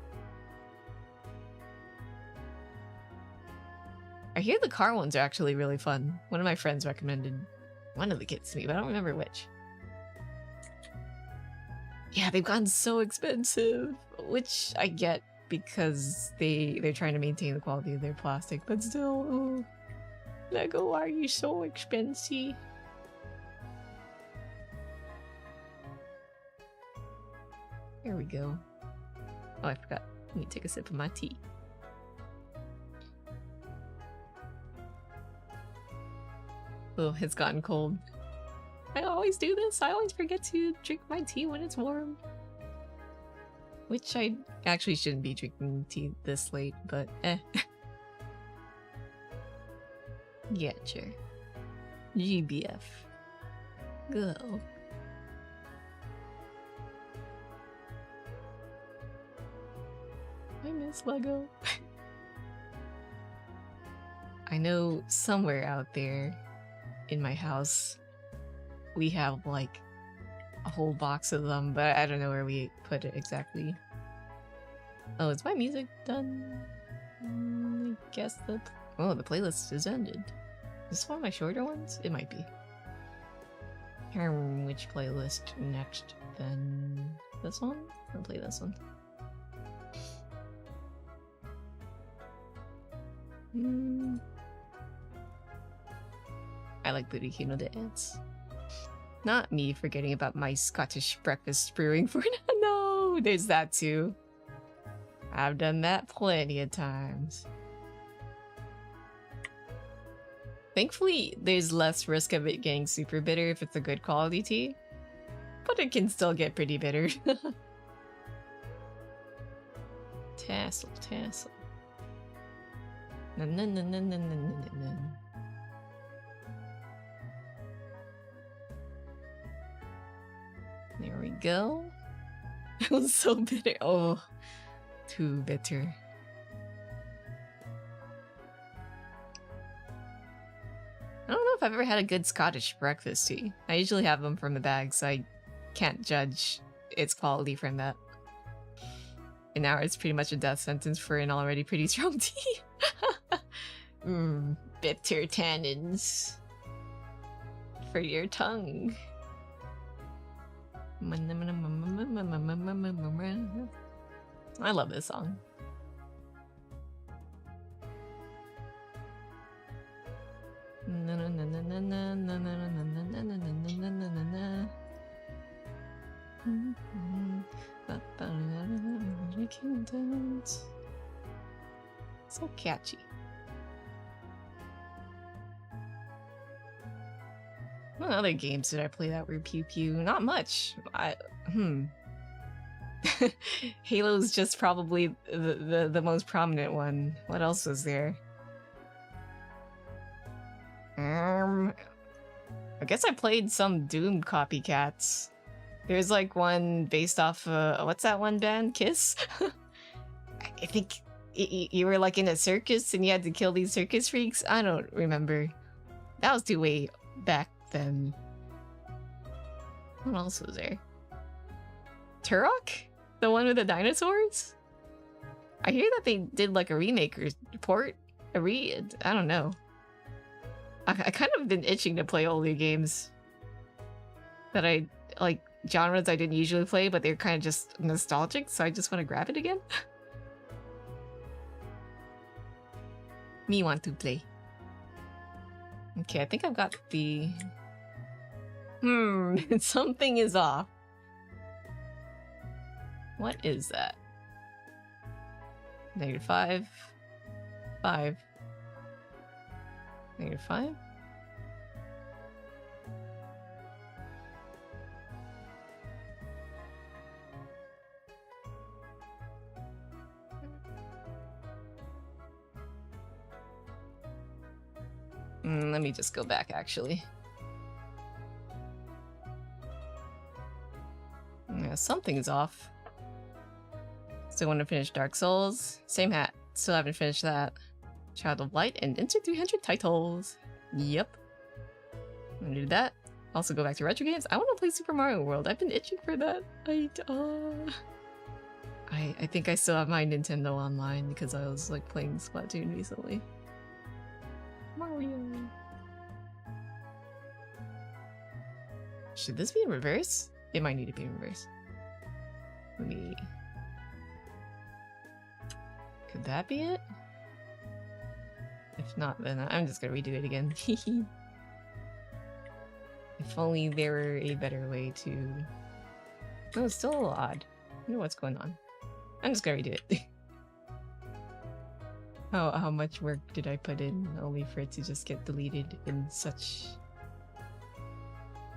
I hear the car ones are actually really fun. One of my friends recommended one of the kits to me, but I don't remember which. Yeah, they've gotten so expensive, which I get because they're trying to maintain the quality of their plastic, but still, oh, Lego, why are you so expensive? Here we go. Oh, I forgot. Let me take a sip of my tea. Oh, it's gotten cold. I always do this. I always forget to drink my tea when it's warm. Which I actually shouldn't be drinking tea this late, but eh. Getcha. GBF. Go. I miss Lego. I know somewhere out there in my house we have like a whole box of them, but I don't know where we put it exactly. Oh, is my music done? I guess the playlist is ended. Is this one of my shorter ones? It might be. Which playlist next then? This one? I'll play this one. I like Booty Kino Dance. Not me forgetting about my Scottish breakfast brewing for no, there's that too. I've done that plenty of times. Thankfully, there's less risk of it getting super bitter if it's a good quality tea, but it can still get pretty bitter. Tassel, tassel. Nun, nun, nun, nun, nun, nun, nun, nun. There we go. It was so bitter. Oh, too bitter. I don't know if I've ever had a good Scottish breakfast tea. I usually have them from the bag, so I can't judge its quality from that. And now it's pretty much a death sentence for an already pretty strong tea. Bitter tannins for your tongue. I love this song. So catchy. What other games did I play that were pew pew? Not much. Halo's just probably the most prominent one. What else was there? I guess I played some Doom copycats. There's like one based off what's that one band? Kiss? I think you were like in a circus and you had to kill these circus freaks. I don't remember. That was too way back then. What else was there? Turok? The one with the dinosaurs? I hear that they did like a remake or port. I don't know. I kind of been itching to play older games that I like, genres I didn't usually play, but they're kind of just nostalgic, so I just want to grab it again. Me want to play. Okay, I think I've got the... something is off. What is that? -5. 5. -5? Let me just go back, actually. Yeah, something's off. Still want to finish Dark Souls. Same hat. Still haven't finished that. Child of Light and into 300 titles. Yep. I'm gonna do that. Also go back to retro games. I want to play Super Mario World. I've been itching for that. I think I still have my Nintendo Online because I was like playing Splatoon recently. Mario. Should this be in reverse? It might need to be in reverse. Let me... Could that be it? If not, then I'm just gonna redo it again. If only there were a better way to... No, it's still a little odd. I don't know what's going on. I'm just gonna redo it. How much work did I put in only for it to just get deleted in such...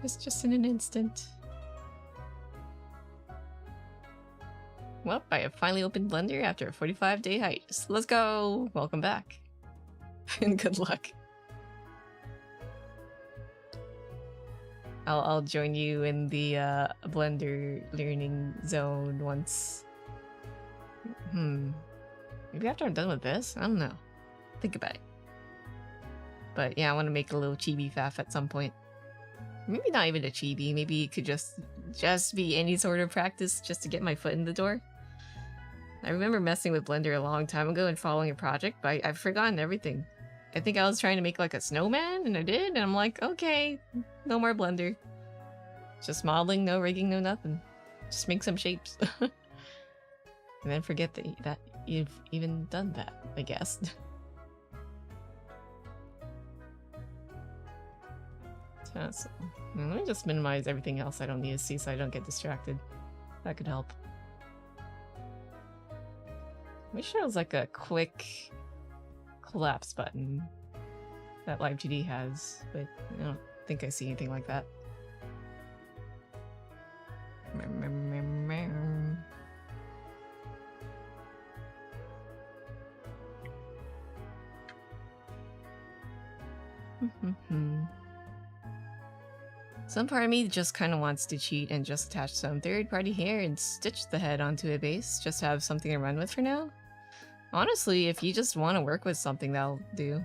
It's just in an instant. Well, I have finally opened Blender after a 45-day hiatus. Let's go! Welcome back. And good luck. I'll join you in the Blender learning zone once. Maybe after I'm done with this? I don't know. Think about it. But yeah, I want to make a little chibi Faf at some point. Maybe not even a chibi. Maybe it could just be any sort of practice just to get my foot in the door. I remember messing with Blender a long time ago and following a project, but I've forgotten everything. I think I was trying to make like a snowman, and I did, and I'm like, okay, no more Blender. Just modeling, no rigging, no nothing. Just make some shapes. And then forget that you've even done that, I guess. So, let me just minimize everything else I don't need to see so I don't get distracted. That could help. I wish there was like a quick collapse button that LiveGD has, but I don't think I see anything like that. Some part of me just kind of wants to cheat and just attach some third-party hair and stitch the head onto a base, just to have something to run with for now. Honestly, if you just want to work with something, that'll do.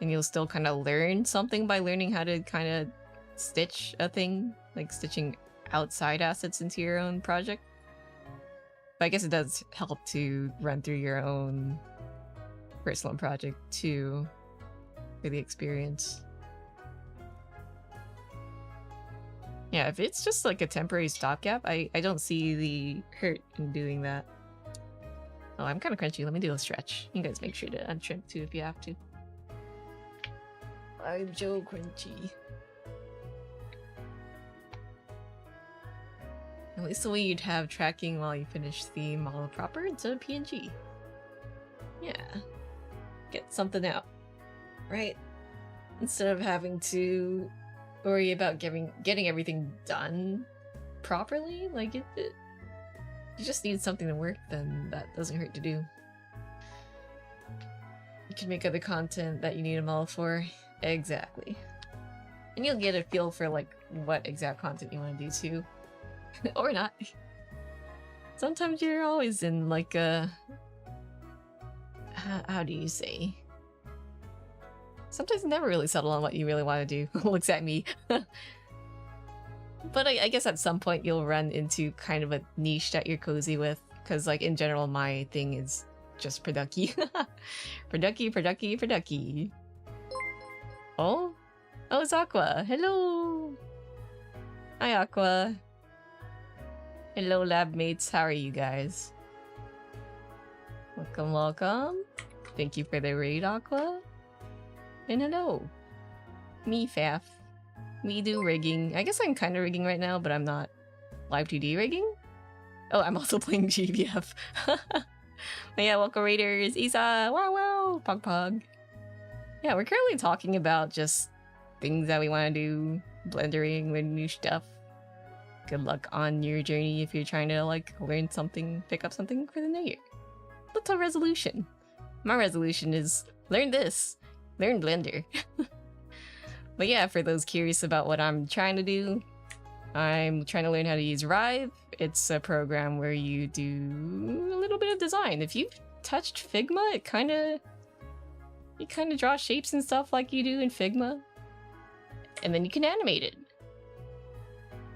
And you'll still kind of learn something by learning how to kind of stitch a thing, like stitching outside assets into your own project. But I guess it does help to run through your own personal project too, for the experience. Yeah, if it's just like a temporary stopgap, I don't see the hurt in doing that. Oh, I'm kind of crunchy. Let me do a stretch. You guys make sure to untrim too if you have to. I'm Joe Crunchy. At least the way you'd have tracking while you finish the model proper into PNG. Yeah. Get something out. Right? Instead of having to worry about getting everything done properly, like you just need something to work, then that doesn't hurt to do. You can make other content that you need a model for. Exactly. And you'll get a feel for like what exact content you want to do too. Or not. Sometimes you're always in like a... How do you say? Sometimes you never really settle on what you really want to do. Looks at me. But I guess at some point you'll run into kind of a niche that you're cozy with. Because like in general my thing is just producky. Producky. Oh? Oh, it's Aqua. Hello! Hi, Aqua. Hello, lab mates. How are you guys? Welcome. Thank you for the raid, Aqua. And hello. Me, Faf. Me do rigging. I guess I'm kind of rigging right now, but I'm not live 2D rigging. Oh, I'm also playing GBF. But yeah, welcome Raiders. Isa, wow wow, pog pog. Yeah, we're currently talking about just things that we want to do, blendering with new stuff. Good luck on your journey if you're trying to like learn something, pick up something for the new year. Little resolution. My resolution is learn this, learn Blender. But yeah, for those curious about what I'm trying to do, I'm trying to learn how to use Rive. It's a program where you do a little bit of design. If you've touched Figma, you kind of draw shapes and stuff like you do in Figma. And then you can animate it.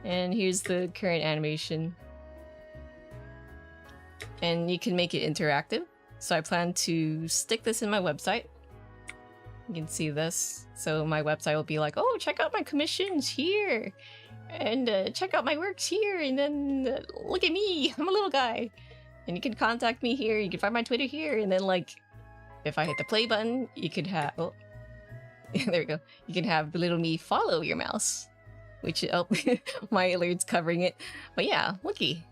And here's the current animation. And you can make it interactive. So I plan to stick this in my website. You can see this. So my website will be like, oh, check out my commissions here. And check out my works here. And then look at me. I'm a little guy. And you can contact me here. You can find my Twitter here. And then like, if I hit the play button, you could have... Oh, there we go. You can have the little me follow your mouse. Which, oh, my alert's covering it. But yeah, looky.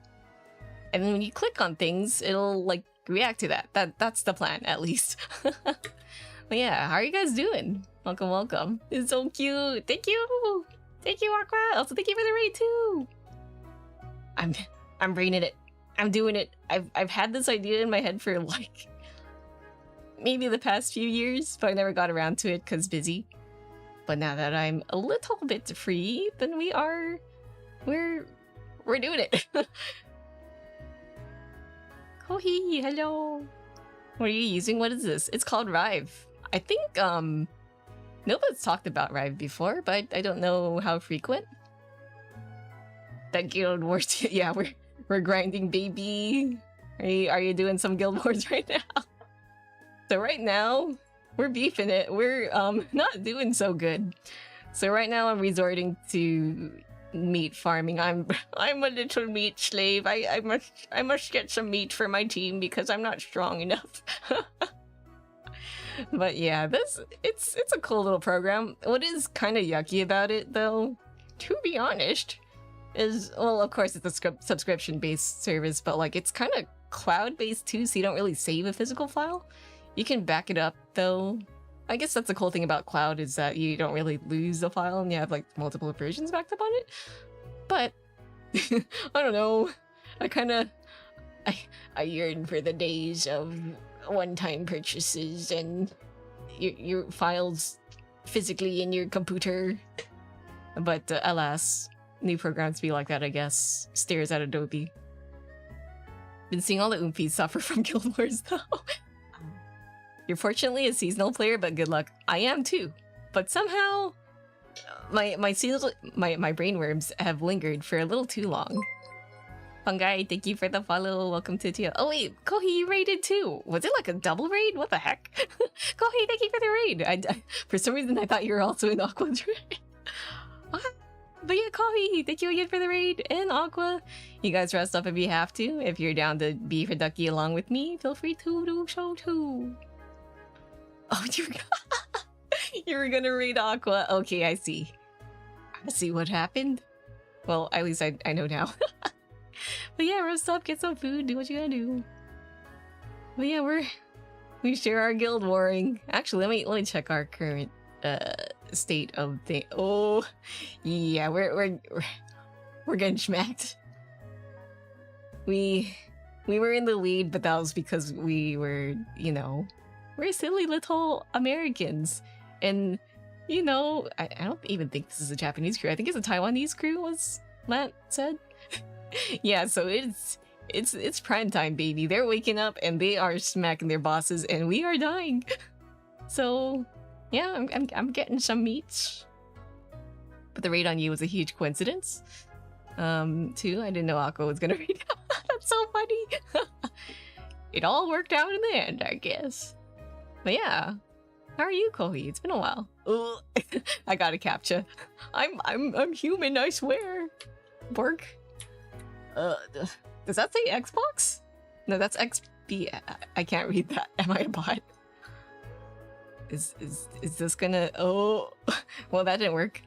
And then when you click on things, it'll like react to that. That's the plan, at least. But yeah, how are you guys doing? Welcome, welcome. It's so cute. Thank you. Thank you, Aqua. Also, thank you for the raid too. I'm bringing it. I'm doing it. I've had this idea in my head for like maybe the past few years, but I never got around to it because busy. But now that I'm a little bit free, then we're doing it. Kohi, hello. What are you using? What is this? It's called Rive. I think nobody's talked about Rive before, but I don't know how frequent. That Guild Wars, yeah, we're grinding, baby. Are you doing some Guild Wars right now? So right now, we're beefing it. We're not doing so good. So right now I'm resorting to meat farming. I'm a little meat slave. I must get some meat for my team because I'm not strong enough. But yeah, it's a cool little program. What is kind of yucky about it though, to be honest, is, well, of course it's a subscription-based service, but like it's kind of cloud-based too, so you don't really save a physical file. You can back it up though. I guess that's the cool thing about cloud is that you don't really lose the file and you have like multiple versions backed up on it. But I don't know. I yearn for the days of one-time purchases and your files physically in your computer. But alas, new programs be like that, I guess. Stares at Adobe. Been seeing all the oompies suffer from Guild Wars though. You're fortunately a seasonal player, but good luck. I am too. But somehow, my brainworms have lingered for a little too long. Fungi, thank you for the follow. Welcome to Tio. Oh wait, Kohi, you raided too. Was it like a double raid? What the heck? Kohi, thank you for the raid. For some reason, I thought you were also in Aqua's raid. But yeah, Kohi, thank you again for the raid. And Aqua, you guys rest up if you have to. If you're down to be for Ducky along with me, feel free to do so too. Oh, you were gonna raid Aqua. Okay, I see. I see what happened. Well, at least I know now. But yeah, rest up, get some food, do what you gotta do. But yeah, we share our guild warring. Actually, let me check our current state of things. Oh, yeah, we're getting schmacked. We were in the lead, but that was because we were, you know, we're silly little Americans. And, you know, I don't even think this is a Japanese crew. I think it's a Taiwanese crew, was Matt said. Yeah, so it's prime time, baby. They're waking up and they are smacking their bosses and we are dying. So, yeah, I'm getting some meats. But the raid on you was a huge coincidence. Too, I didn't know Aqua was gonna raid. That's so funny. It all worked out in the end, I guess. But yeah, how are you, Kohi? It's been a while. Ugh. I got a captcha. I'm human, I swear. Bork. Does that say Xbox? No, that's XB. I can't read that. Am I a bot? Is this gonna... Oh, well, that didn't work.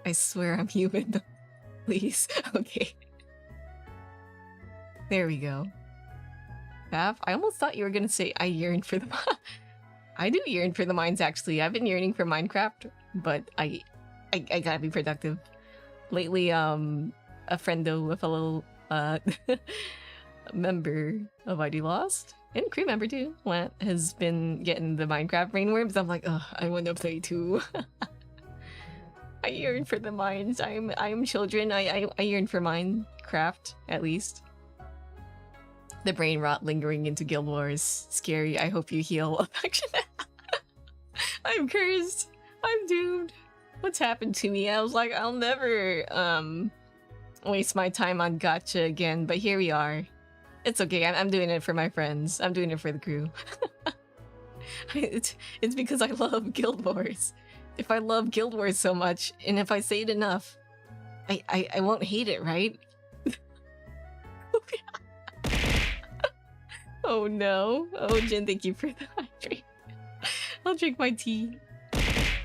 I swear I'm human. Please. Okay. There we go. Faf, I almost thought you were gonna say I yearn for the... I do yearn for the mines, actually. I've been yearning for Minecraft, but I gotta be productive. Lately, a friendo, a fellow member of ID Lost, and crew member too, has been getting the Minecraft brainworms. I'm like, ugh, I want to play too. I yearn for the mines. I'm children. I yearn for Minecraft, at least. The brain rot lingering into Guild Wars. Scary. I hope you heal. Affection. I'm cursed. I'm doomed. What's happened to me? I was like, I'll never waste my time on gacha again, but here we are. It's okay. I'm doing it for my friends. I'm doing it for the crew. It's because I love Guild Wars. If I love Guild Wars so much, and if I say it enough, I won't hate it, right? Oh no. Oh, Jin, thank you for the hydrate. I'll drink my tea.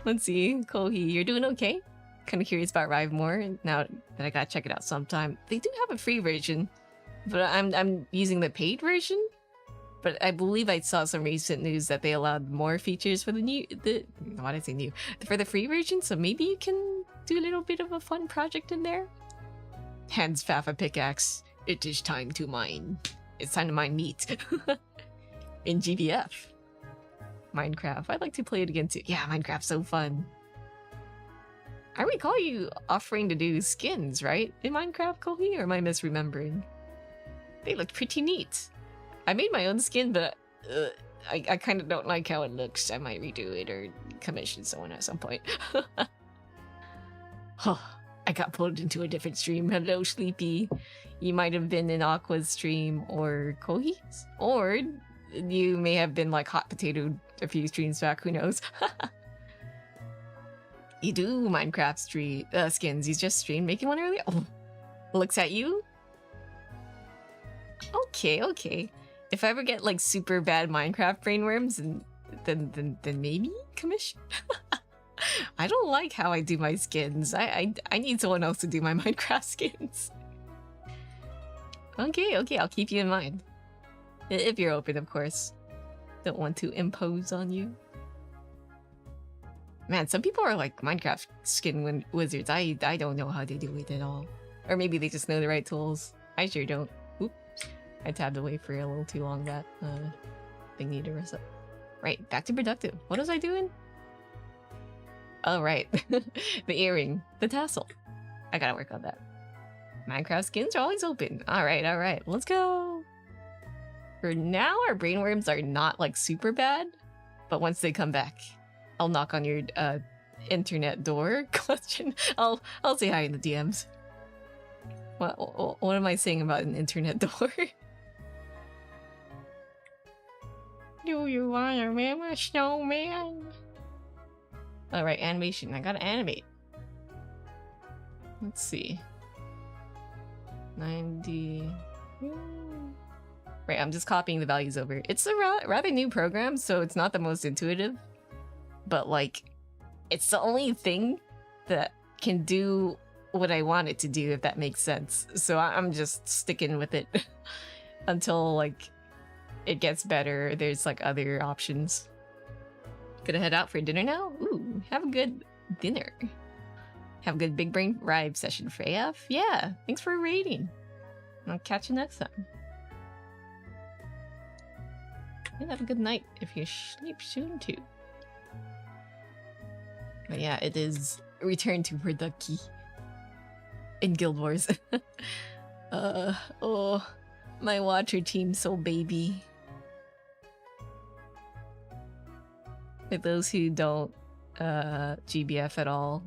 Let's see. Kohi, you're doing okay? Kind of curious about Rive more now that I gotta check it out sometime. They do have a free version, but I'm using the paid version. But I believe I saw some recent news that they allowed more features for why did I say new? For the free version, so maybe you can do a little bit of a fun project in there. Hands Faf a pickaxe. It is time to mine. It's time to mine meat. In GBF. Minecraft. I'd like to play it again too. Yeah, Minecraft's so fun. I recall you offering to do skins, right? In Minecraft, Kohi? Or am I misremembering? They looked pretty neat. I made my own skin, but I kind of don't like how it looks. I might redo it or commission someone at some point. I got pulled into a different stream. Hello, Sleepy. You might have been in Aqua's stream or Kohi's. Or you may have been like Hot Potato a few streams back. Who knows? You do Minecraft skins. You just streamed making one earlier? Oh, looks at you? Okay. If I ever get like super bad Minecraft brainworms, then maybe commission. I don't like how I do my skins. I need someone else to do my Minecraft skins. Okay, I'll keep you in mind. If you're open, of course. Don't want to impose on you. Man, some people are like Minecraft skin wizards. I don't know how they do it at all. Or maybe they just know the right tools. I sure don't. Oop. I tabbed away for a little too long. That thing needed to reset. Right, back to productive. What was I doing? Oh, right. The earring. The tassel. I gotta work on that. Minecraft skins are always open. Alright. Let's go. For now, our brainworms are not like super bad. But once they come back, I'll knock on your internet door. Question. I'll say hi in the DMs. What am I saying about an internet door? Do you want to be a snowman? Alright, animation. I gotta animate. Let's see. 90. Right, I'm just copying the values over. It's a rather new program, so it's not the most intuitive. But, like, it's the only thing that can do what I want it to do, if that makes sense. So I'm just sticking with it until, like, it gets better. There's, like, other options. Gonna head out for dinner now? Ooh, have a good dinner. Have a good Big Brain Rive session for AF. Yeah, thanks for raiding. I'll catch you next time. And have a good night if you sleep soon too. But yeah, it is return to producty in Guild Wars. Oh, my Watcher team so baby. For those who don't GBF at all,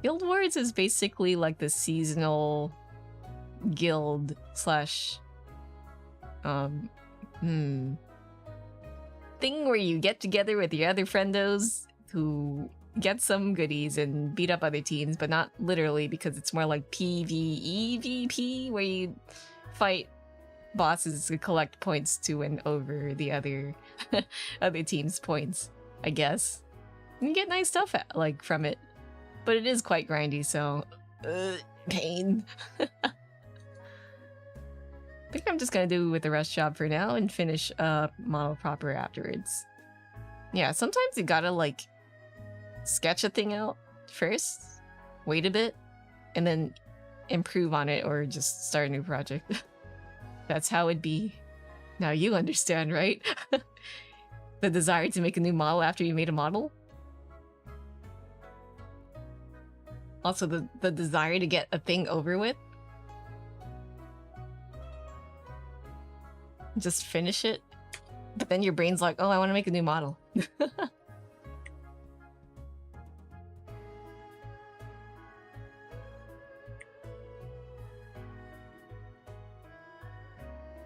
Guild Wars is basically like the seasonal guild slash thing where you get together with your other friendos who get some goodies and beat up other teams, but not literally, because it's more like PvEVP, where you fight bosses to collect points to win over the other other team's points, I guess. You get nice stuff like from it, but it is quite grindy, so pain. I think I'm just gonna do with the rush job for now and finish model proper afterwards. Yeah, sometimes you gotta like sketch a thing out first, wait a bit, and then improve on it or just start a new project. That's how it'd be. Now you understand, right? The desire to make a new model after you made a model. Also the desire to get a thing over with. Just finish it. But then your brain's like, oh, I want to make a new model.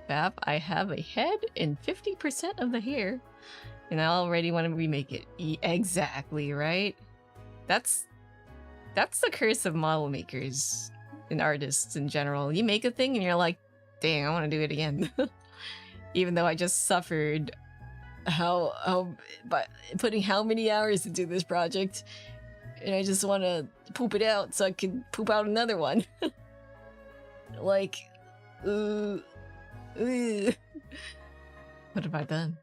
Fab, I have a head and 50% of the hair. And I already want to remake it. Exactly, right? That's the curse of model makers and artists in general. You make a thing and you're like, dang, I want to do it again. Even though I just suffered by putting how many hours into this project, and I just want to poop it out so I can poop out another one. Like, what have I done?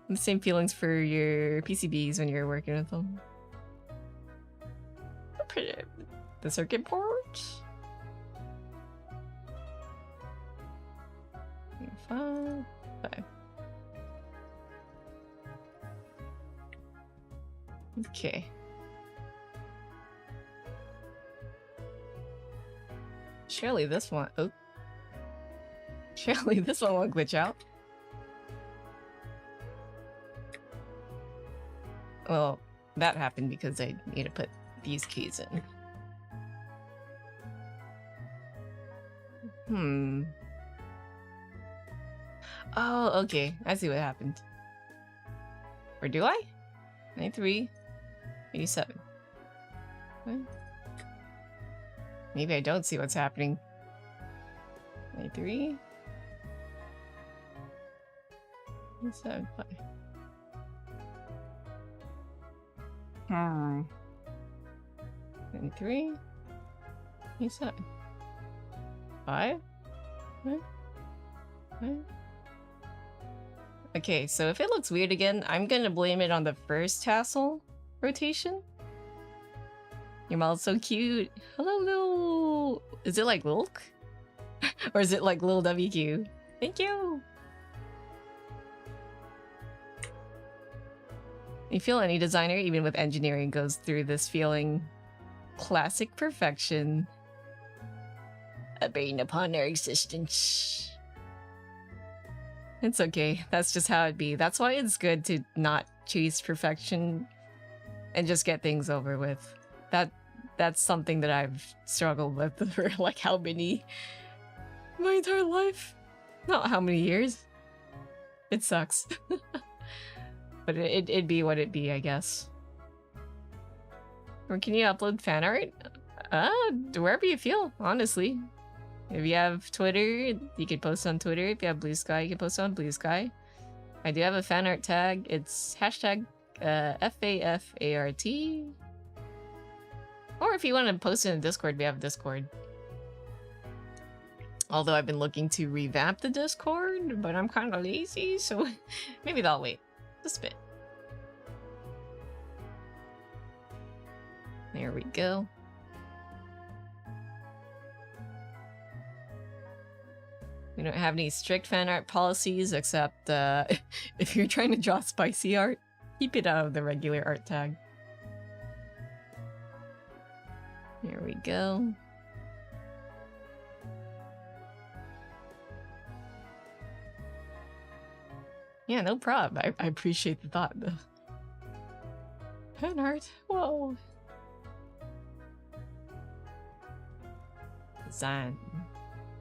The same feelings for your PCBs when you're working with them. The circuit board. 5. Okay. Surely this one. Oh. Surely this one won't glitch out. Well, that happened because I need to put these keys in. Oh, okay. I see what happened. Or do I? 93, 87. What? Maybe I don't see what's happening. 93, 87. 93, 87. 5? What? Okay, so if it looks weird again, I'm gonna blame it on the first tassel rotation. Your model's so cute. Hello, Lil. Is it like Lilk? Or is it like Lil WQ? Thank you. You feel any designer, even with engineering, goes through this feeling. Classic perfection. A bane upon their existence. It's okay. That's just how it be. That's why it's good to not chase perfection and just get things over with. That's something that I've struggled with for like how many... my entire life. Not how many years. It sucks. But it'd be what it be, I guess. Or can you upload fan art? Wherever you feel, honestly. If you have Twitter, you can post on Twitter. If you have Blue Sky, you can post on Blue Sky. I do have a fan art tag. It's hashtag FAFART. Or if you want to post it in Discord, we have Discord. Although I've been looking to revamp the Discord, but I'm kind of lazy, so maybe that'll wait. Just a bit. There we go. We don't have any strict fan art policies, except if you're trying to draw spicy art, keep it out of the regular art tag. Here we go. Yeah, no problem. I appreciate the thought, though. Fan art? Whoa. Design.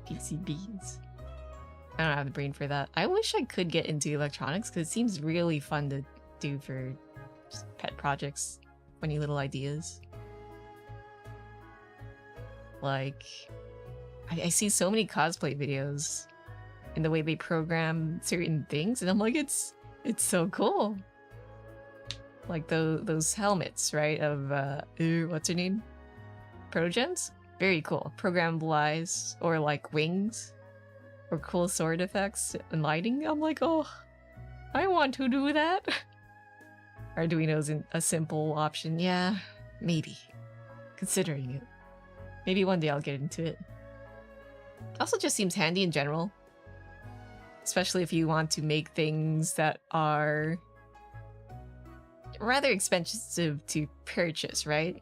PCBs. I don't have the brain for that. I wish I could get into electronics because it seems really fun to do for just pet projects. Funny little ideas. Like, I see so many cosplay videos in the way they program certain things, and I'm like, it's so cool. Like those helmets, right? Of what's her name? Protogens? Very cool. Programmable eyes, or like wings, or cool sword effects and lighting. I'm like, oh, I want to do that. Arduino's a simple option. Yeah, maybe. Considering it. Maybe one day I'll get into it. Also just seems handy in general. Especially if you want to make things that are rather expensive to purchase, right?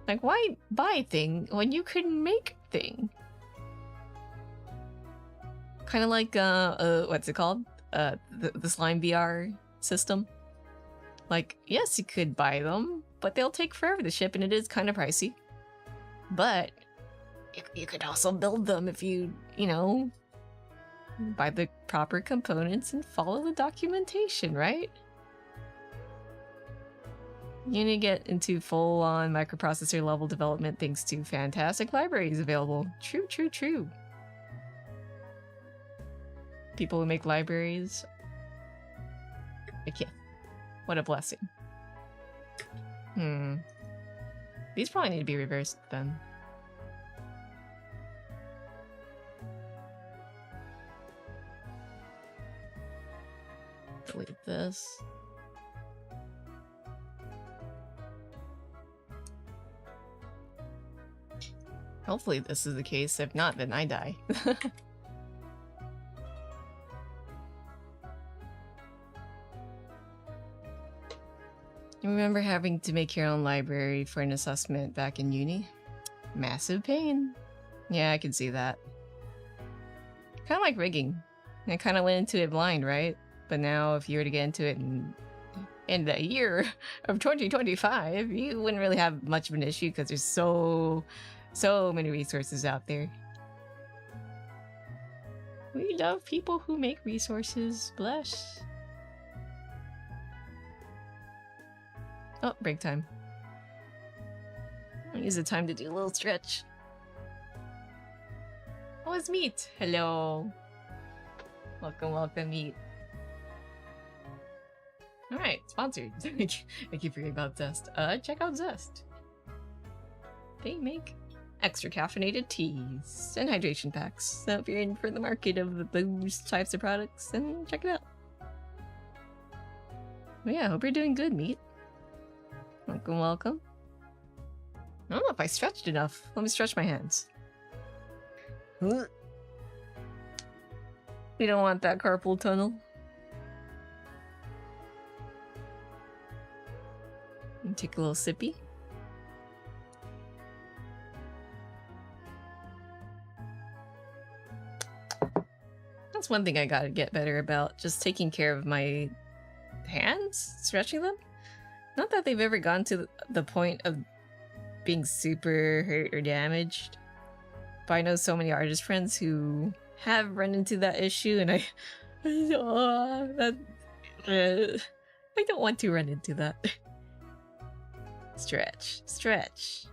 Like, why buy thing when you could make thing? Kind of like, what's it called? The Slime VR system. Like, yes, you could buy them, but they'll take forever to ship, and it is kind of pricey. But you could also build them if you know, buy the proper components and follow the documentation, right? You need to get into full-on microprocessor level development thanks to fantastic libraries available. True, true, true. People who make libraries. Okay. What a blessing. These probably need to be reversed then. Delete this. Hopefully this is the case. If not, then I die. You remember having to make your own library for an assessment back in uni? Massive pain. Yeah, I can see that. Kind of like rigging. I kind of went into it blind, right? But now if you were to get into it in the year of 2025, you wouldn't really have much of an issue because there's so many resources out there. We love people who make resources. Bless. Oh, break time. I'll use the time to do a little stretch. Oh, it's Meat. Hello. Welcome, welcome, Meat. Alright, sponsored. I keep forgetting about Zest. Check out Zest. They make extra caffeinated teas and hydration packs. So if you're in for the market of those types of products, then check it out. Well, yeah, I hope you're doing good, Meat. Welcome, welcome. I don't know if I stretched enough. Let me stretch my hands. We don't want that carpal tunnel. Take a little sippy. That's one thing I gotta get better about. Just taking care of my hands, stretching them. Not that they've ever gone to the point of being super hurt or damaged. But I know so many artist friends who have run into that issue, and I don't want to run into that. Stretch, stretch.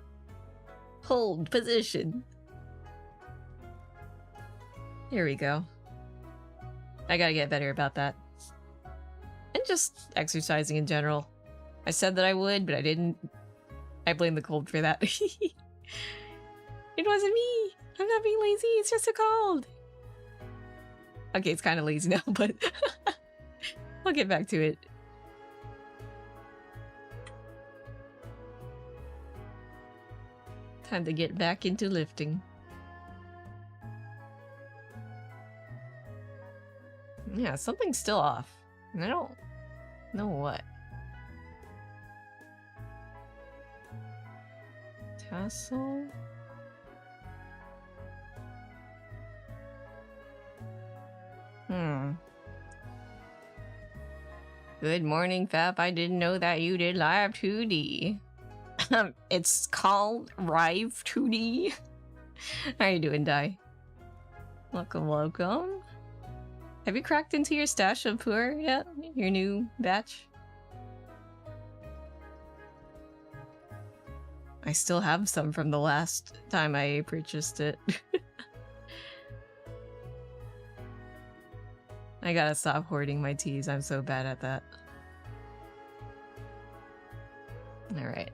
Hold position. Here we go. I gotta get better about that. And just exercising in general. I said that I would, but I didn't. I blame the cold for that. It wasn't me! I'm not being lazy, it's just a cold! Okay, it's kind of lazy now, but I'll get back to it. Time to get back into lifting. Yeah, something's still off. And I don't know what. Tassel? Good morning, Fap. I didn't know that you did live 2D. It's called Rive 2D. How you doing, Dai? Welcome, welcome. Have you cracked into your stash of Pur yet? Your new batch? I still have some from the last time I purchased it. I gotta stop hoarding my teas. I'm so bad at that. Alright.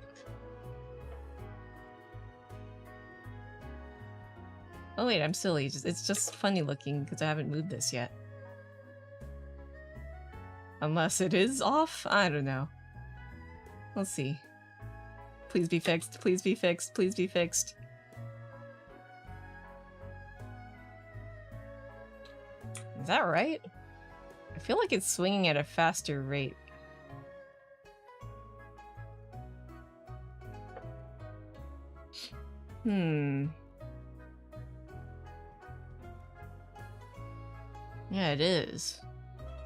Oh wait, I'm silly. It's just funny looking because I haven't moved this yet. Unless it is off? I don't know. We'll see. Please be fixed. Please be fixed. Please be fixed. Is that right? I feel like it's swinging at a faster rate. Yeah, it is.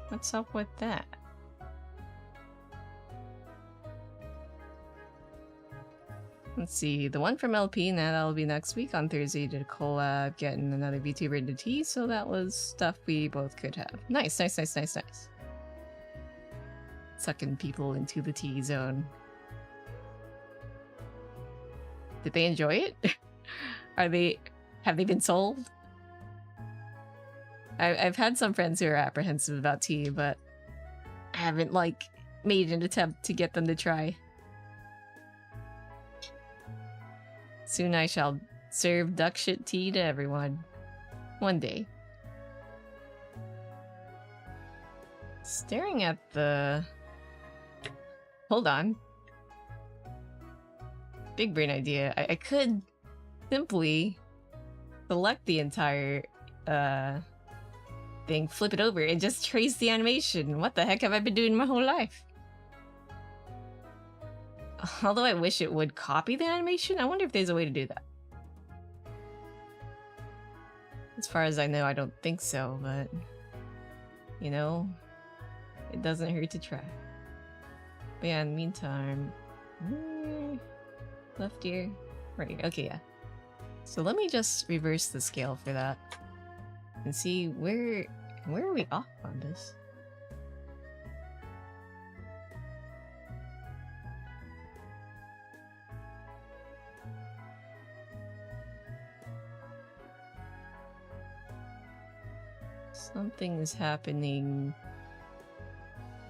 What's up with that? Let's see, the one from LP, now that'll be next week on Thursday, did a collab, getting another VTuber into tea, so that was stuff we both could have. Nice, nice, nice, nice, nice. Sucking people into the tea zone. Did they enjoy it? Have they been sold? I've had some friends who are apprehensive about tea, but I haven't, like, made an attempt to get them to try. Soon I shall serve duck shit tea to everyone. One day. Staring at the... Hold on. Big brain idea. I could simply select the entire thing, flip it over, and just trace the animation. What the heck have I been doing my whole life? Although I wish it would copy the animation, I wonder if there's a way to do that. As far as I know, I don't think so, but... You know, it doesn't hurt to try. But yeah, in the meantime... Left ear? Right, okay, yeah. So let me just reverse the scale for that. And see where are we off on this? Something is happening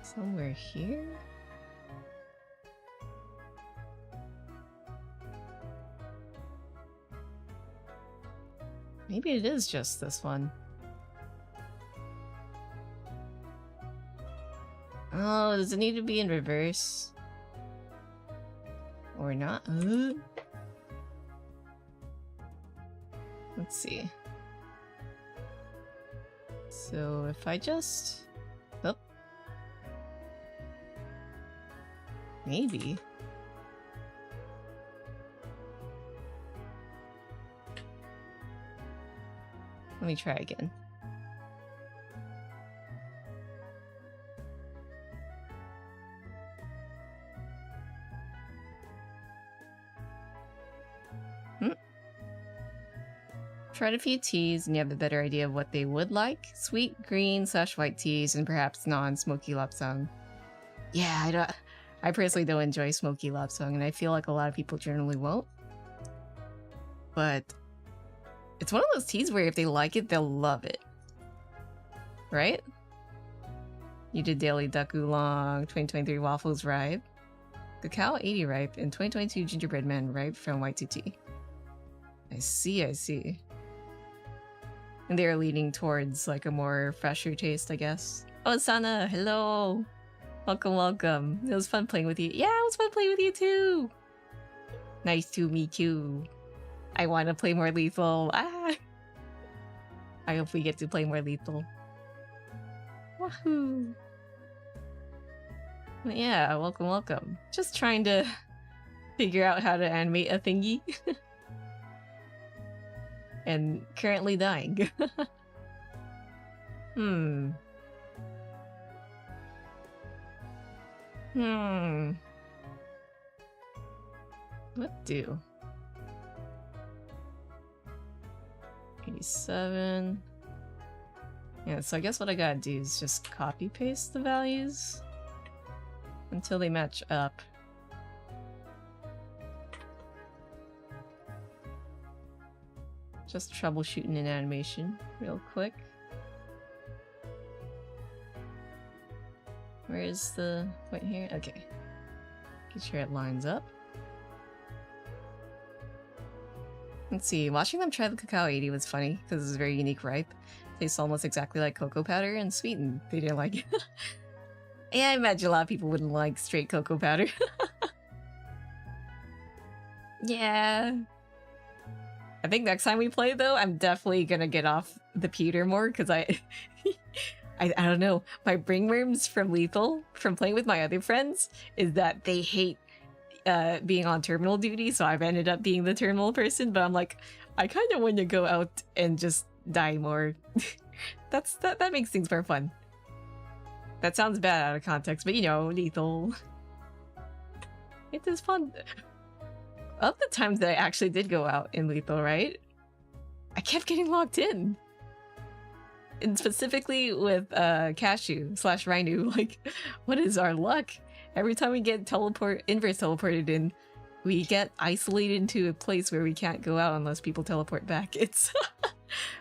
somewhere here? Maybe it is just this one. Oh, does it need to be in reverse? Or not? Let's see. So if I just... Oh. Maybe. Let me try again. Tried a few teas and you have a better idea of what they would like. Sweet, green, / white teas, and perhaps non-smoky lapsang. Yeah, I personally don't enjoy smoky lapsang, and I feel like a lot of people generally won't. But it's one of those teas where if they like it, they'll love it. Right? You did Daily Duck Oolong, 2023 Waffles Rive, Cacao 80 Ripe, and 2022 Gingerbread Man Ripe from White Tea. I see, I see. And they're leaning towards like a more fresher taste, I guess. Oh, Sana, hello! Welcome, welcome. It was fun playing with you. Yeah, it was fun playing with you too! Nice to meet you. I want to play more Lethal. Ah! I hope we get to play more Lethal. Wahoo! But yeah, welcome, welcome. Just trying to figure out how to animate a thingy. And currently dying. What do? 87. Yeah, so I guess what I gotta do is just copy paste the values until they match up. Just troubleshooting an animation real quick. Where's the point here? Okay. Get sure it lines up. Let's see, watching them try the cacao 80 was funny because it was very unique ripe. Tastes almost exactly like cocoa powder and sweet, and they didn't like it. Yeah, I imagine a lot of people wouldn't like straight cocoa powder. Yeah. I think next time we play though, I'm definitely gonna get off the pewter more because I don't know. My brainworms from Lethal, from playing with my other friends, is that they hate being on terminal duty, so I've ended up being the terminal person, but I'm like, I kind of want to go out and just die more. That makes things more fun. That sounds bad out of context, but you know, Lethal. It is fun. Of the times that I actually did go out in Lethal, right? I kept getting locked in. And specifically with Cashew / Rhino, like, what is our luck? Every time we get inverse teleported in, we get isolated into a place where we can't go out unless people teleport back. It's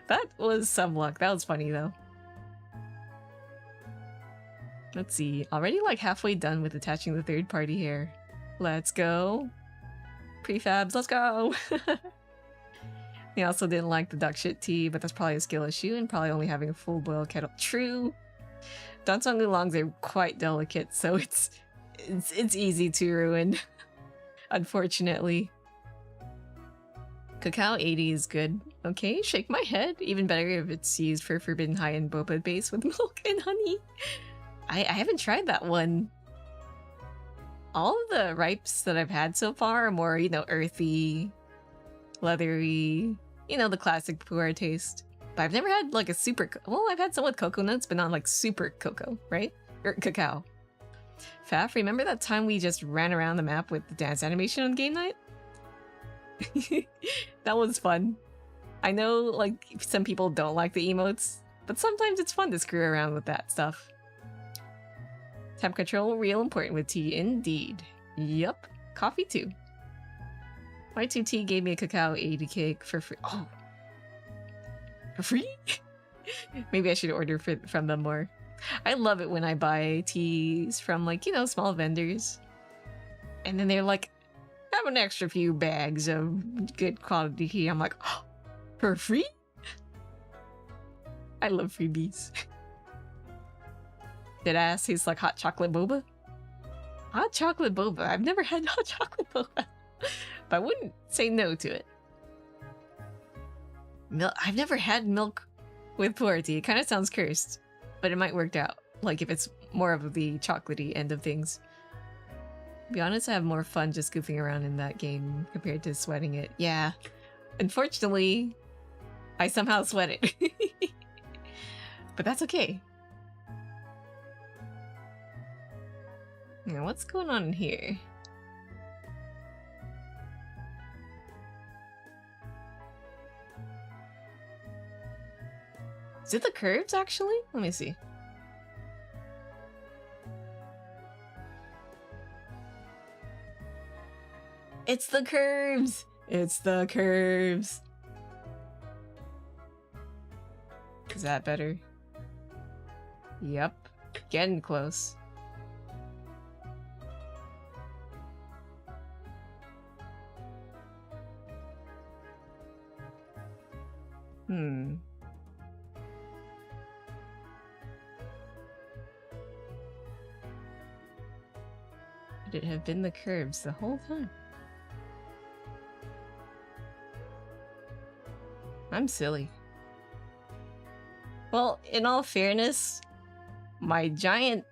that was some luck. That was funny though. Let's see, already like halfway done with attaching the third party here. Let's go. Prefabs, let's go! They also didn't like the duck shit tea, but that's probably a skill issue and probably only having a full boil kettle. True. Dansang oolongs are quite delicate, so it's easy to ruin. Unfortunately. Cacao 80 is good. Okay, shake my head. Even better if it's used for forbidden high-end boba base with milk and honey. I haven't tried that one. All of the ripes that I've had so far are more, you know, earthy, leathery, you know, the classic pu'er taste. But I've never had like a super, well, I've had some with cocoa nuts, but not like super cocoa, right? Or cacao. Faf, remember that time we just ran around the map with the dance animation on game night? That was fun. I know like some people don't like the emotes, but sometimes it's fun to screw around with that stuff. Temp control, real important with tea, indeed. Yup. Coffee too. Y2T gave me a cacao 80 cake for free. Oh! For free? Maybe I should order from them more. I love it when I buy teas from, like, you know, small vendors. And then they're like, have an extra few bags of good quality tea. I'm like, oh, for free? I love freebies. Did ass tastes like hot chocolate boba? Hot chocolate boba? I've never had hot chocolate boba. But I wouldn't say no to it. I've never had milk with pu'er tea. It kind of sounds cursed, but it might work out. Like if it's more of the chocolatey end of things. To be honest, I have more fun just goofing around in that game compared to sweating it. Yeah. Unfortunately, I somehow sweat it. But that's okay. Now, what's going on in here? Is it the curves, actually? Let me see. It's the curves! It's the curves! Is that better? Yep. Getting close. Would it have been the curves the whole time? I'm silly. Well, in all fairness, my giant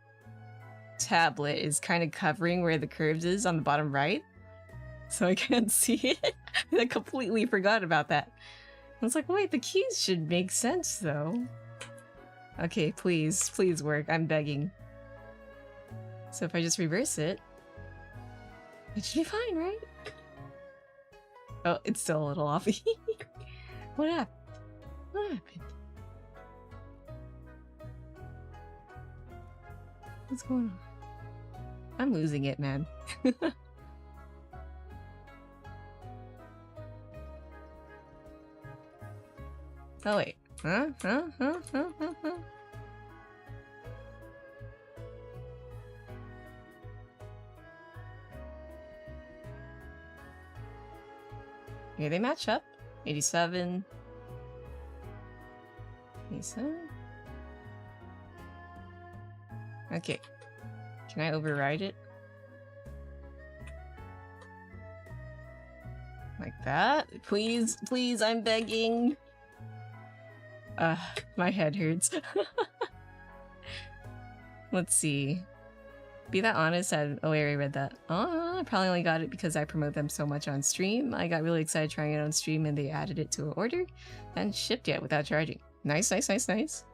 tablet is kind of covering where the curves is on the bottom right, so I can't see it. I completely forgot about that. I was like, wait, the keys should make sense, though. Okay, please, please work. I'm begging. So if I just reverse it, it should be fine, right? Oh, it's still a little off. What happened? What happened? What's going on? I'm losing it, man. Oh wait. Huh? Okay, they match up. 87. 87. Okay. Can I override it? Like that? Please, please, I'm begging. My head hurts. Let's see. Be that honest, oh wait, I read that. Oh, I probably only got it because I promote them so much on stream. I got really excited trying it on stream and they added it to an order and shipped it without charging. Nice, nice, nice, nice.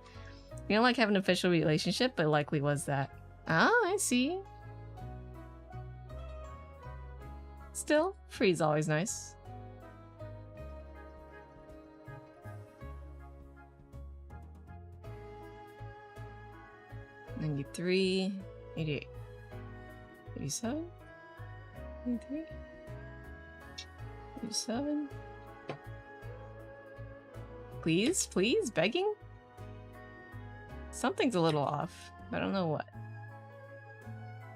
You don't like have an official relationship, but likely was that. Ah, I see. Still, free's always nice. $93, 88, 87, 83, 87. Please, please, begging? Something's a little off. I don't know what.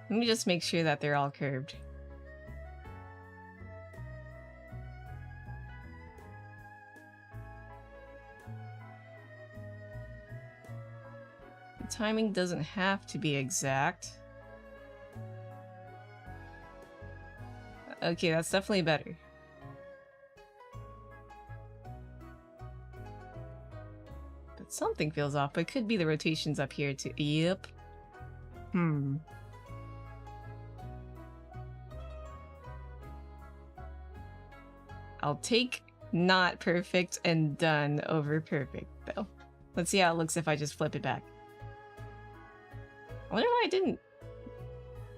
Let me just make sure that they're all curved. The timing doesn't have to be exact. Okay, that's definitely better. But something feels off, but it could be the rotations up here too. Yep. I'll take not perfect and done over perfect, though. Let's see how it looks if I just flip it back. I wonder why I didn't.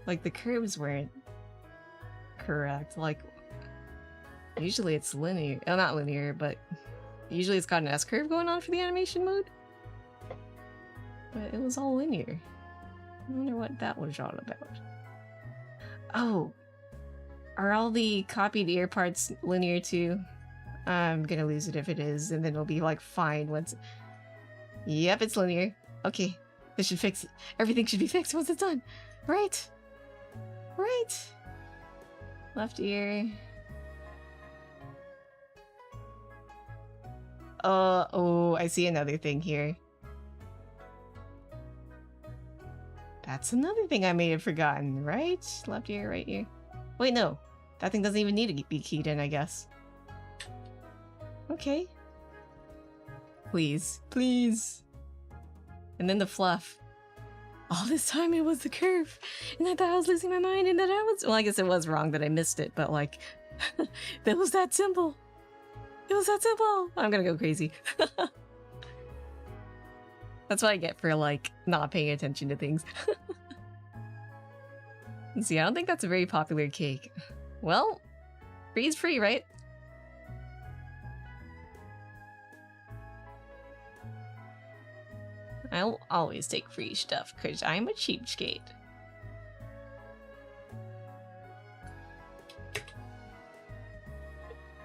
Like, the curves weren't correct. Like, usually it's linear. Oh, not linear, but usually it's got an S-curve going on for the animation mode. But it was all linear. I wonder what that was all about. Oh. Are all the copied ear parts linear too? I'm gonna lose it if it is, and then it'll be like fine once. Yep, it's linear. Okay, this should fix it. Everything should be fixed once it's done. Right. Right. Left ear. Oh, I see another thing here. That's another thing I may have forgotten, right? Left ear, right ear. Wait, no. That thing doesn't even need to be keyed in, I guess. Okay. Please. Please. And then the fluff. All this time it was the curve. And I thought I was losing my mind and that I was... Well, I guess it was wrong that I missed it, but like... it was that simple. It was that simple. I'm gonna go crazy. That's what I get for, like, not paying attention to things. See, I don't think that's a very popular cake. Well, free's free, right? I'll always take free stuff, because I'm a cheapskate.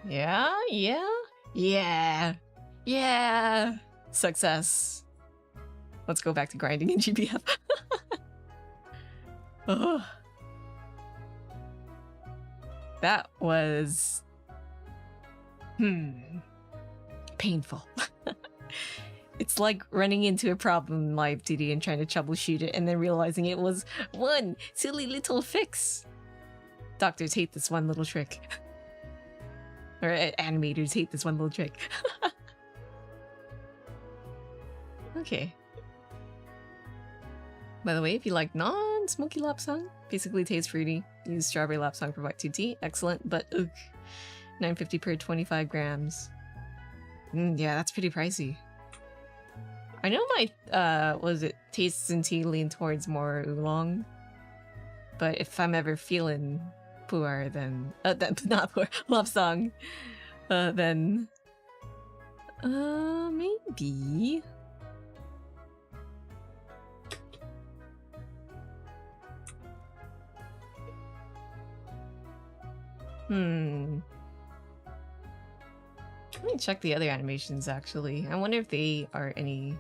Yeah, yeah, yeah, yeah! Success. Let's go back to grinding in GBF. Oh. That was... painful. It's like running into a problem in live DD and trying to troubleshoot it and then realizing it was one silly little fix. Doctors hate this one little trick. Or animators hate this one little trick. Okay. By the way, if you like non-smoky lapsang, basically tastes fruity. Use strawberry lapsang for white 2T. Excellent, but ugh. $9.50 per 25 grams. Yeah, that's pretty pricey. I know my, tastes and tea lean towards more oolong. But if I'm ever feeling poor, then... not poor, lapsang. Then... maybe... Let me check the other animations, actually. I wonder if they are any...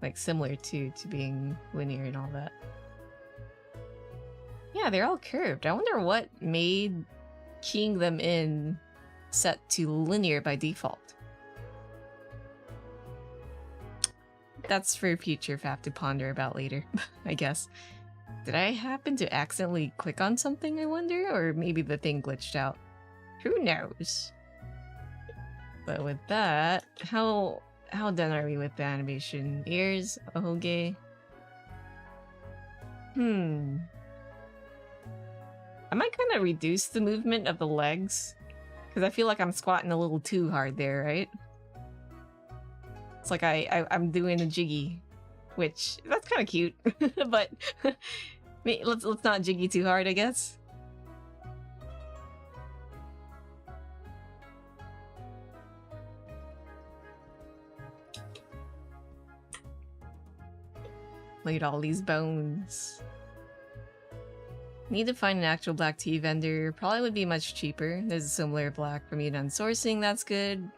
like, similar to being linear and all that. Yeah, they're all curved. I wonder what made keying them in set to linear by default. That's for future Faf to ponder about later, I guess. Did I happen to accidentally click on something, I wonder? Or maybe the thing glitched out. Who knows? But with that, how done are we with the animation? Ears? Oge? I might kind of reduce the movement of the legs. Because I feel like I'm squatting a little too hard there, right? It's like I'm doing a jiggy. Which, that's kind of cute. But let's not jiggy too hard, I guess. Look at all these bones. Need to find an actual black tea vendor. Probably would be much cheaper. There's a similar black from Yunnan sourcing, that's good.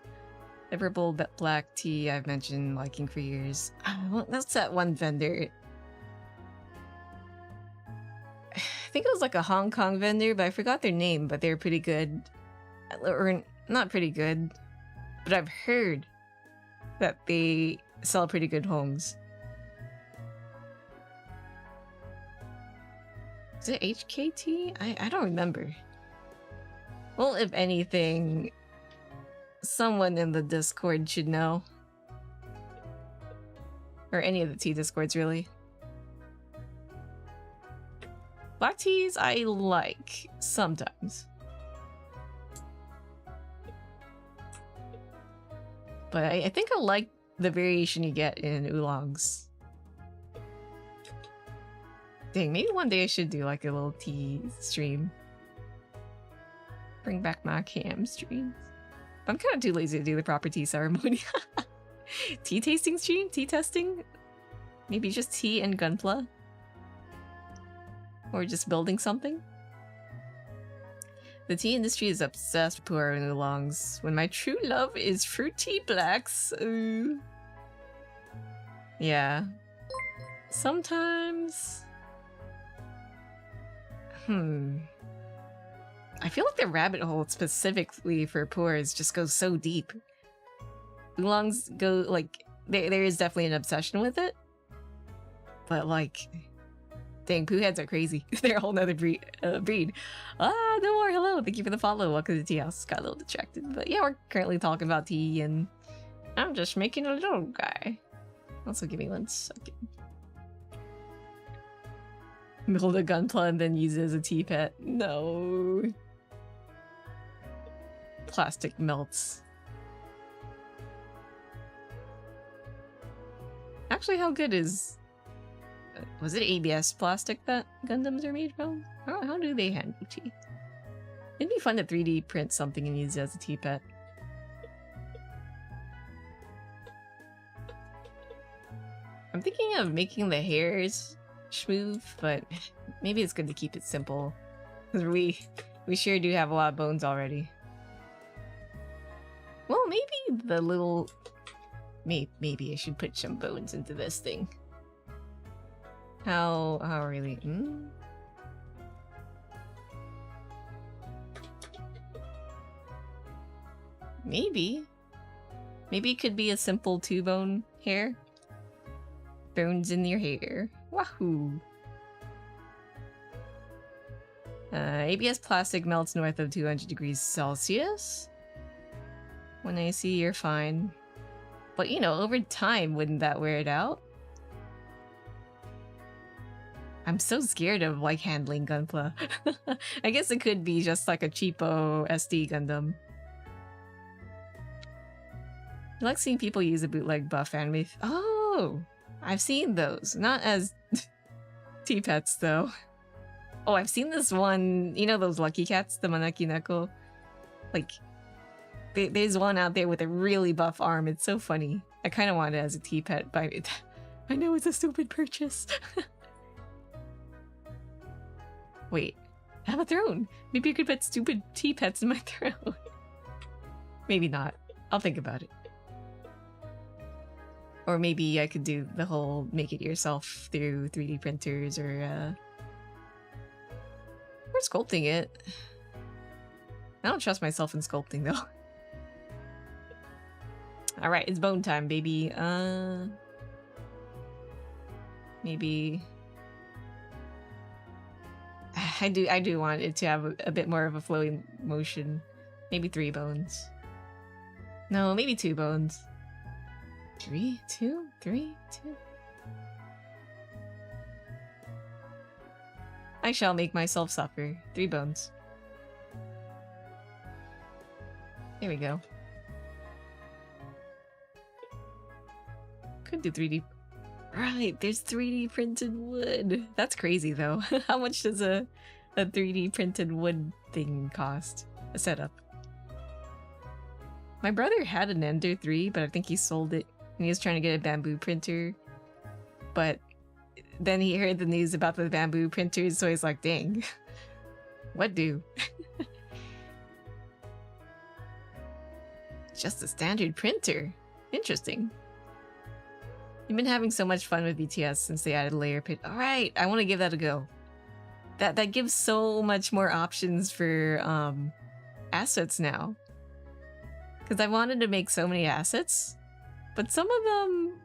The purple black tea I've mentioned liking for years. Well, that's that one vendor. I think it was like a Hong Kong vendor, but I forgot their name, but they're pretty good. Or not pretty good, but I've heard that they sell pretty good homes. Is it HKT? I don't remember. Well, if anything, someone in the Discord should know. Or any of the tea Discords, really. Black teas I like, sometimes. But I think I like the variation you get in oolongs. Dang, maybe one day I should do like a little tea stream. Bring back my cam streams. I'm kind of too lazy to do the proper tea ceremony. Tea tasting stream? Tea testing? Maybe just tea and gunpla? Or just building something? The tea industry is obsessed with pu'er and oolongs. When my true love is fruity blacks. Ooh. Yeah. Sometimes... I feel like the rabbit hole specifically for pu'ers just goes so deep. Oolongs go, like, there is definitely an obsession with it. But, like, dang, poo heads are crazy. They're a whole nother breed. No more, hello, thank you for the follow. Welcome to the tea house. Got a little distracted. But yeah, we're currently talking about tea, and I'm just making a little guy. Also, give me 1 second. Build a gunpla and then use it as a tea pet. No. Plastic melts. Actually, how good is... was it ABS plastic that Gundams are made from? How do they handle tea? It'd be fun to 3D print something and use it as a tea pet. I'm thinking of making the hairs smooth, but maybe it's good to keep it simple. Because we sure do have a lot of bones already. Well, maybe the little... Maybe I should put some bones into this thing. How really... Maybe. Maybe it could be a simple 2-bone hair. Bones in your hair. Wahoo! ABS plastic melts north of 200 degrees Celsius. When I see you're fine. But you know, over time, wouldn't that wear it out? I'm so scared of like handling Gunpla. I guess it could be just like a cheapo SD Gundam. I like seeing people use a bootleg buff anime. Oh! I've seen those. Not as tea pets, though. Oh, I've seen this one. You know those lucky cats? The Manaki Neko? Like, there's one out there with a really buff arm. It's so funny. I kind of want it as a tea pet, but I know it's a stupid purchase. Wait, I have a throne. Maybe you could put stupid tea pets in my throne. Maybe not. I'll think about it. Or maybe I could do the whole make it yourself through 3D printers or sculpting it. I don't trust myself in sculpting though. Alright, it's bone time, baby. Maybe I do want it to have a bit more of a flowy motion. Maybe 3 bones. No, maybe 2 bones. 3, 2, 3, 2. I shall make myself suffer. 3 bones. There we go. Could do 3D. Right, there's 3D printed wood. That's crazy though. How much does a 3D printed wood thing cost? A setup. My brother had an Ender 3, but I think he sold it. And he was trying to get a bamboo printer. But then he heard the news about the bamboo printers, so he's like, dang. What do? Just a standard printer. Interesting. You've been having so much fun with BTS since they added layer pit. Alright, I want to give that a go. That gives so much more options for assets now. Because I wanted to make so many assets, but some of them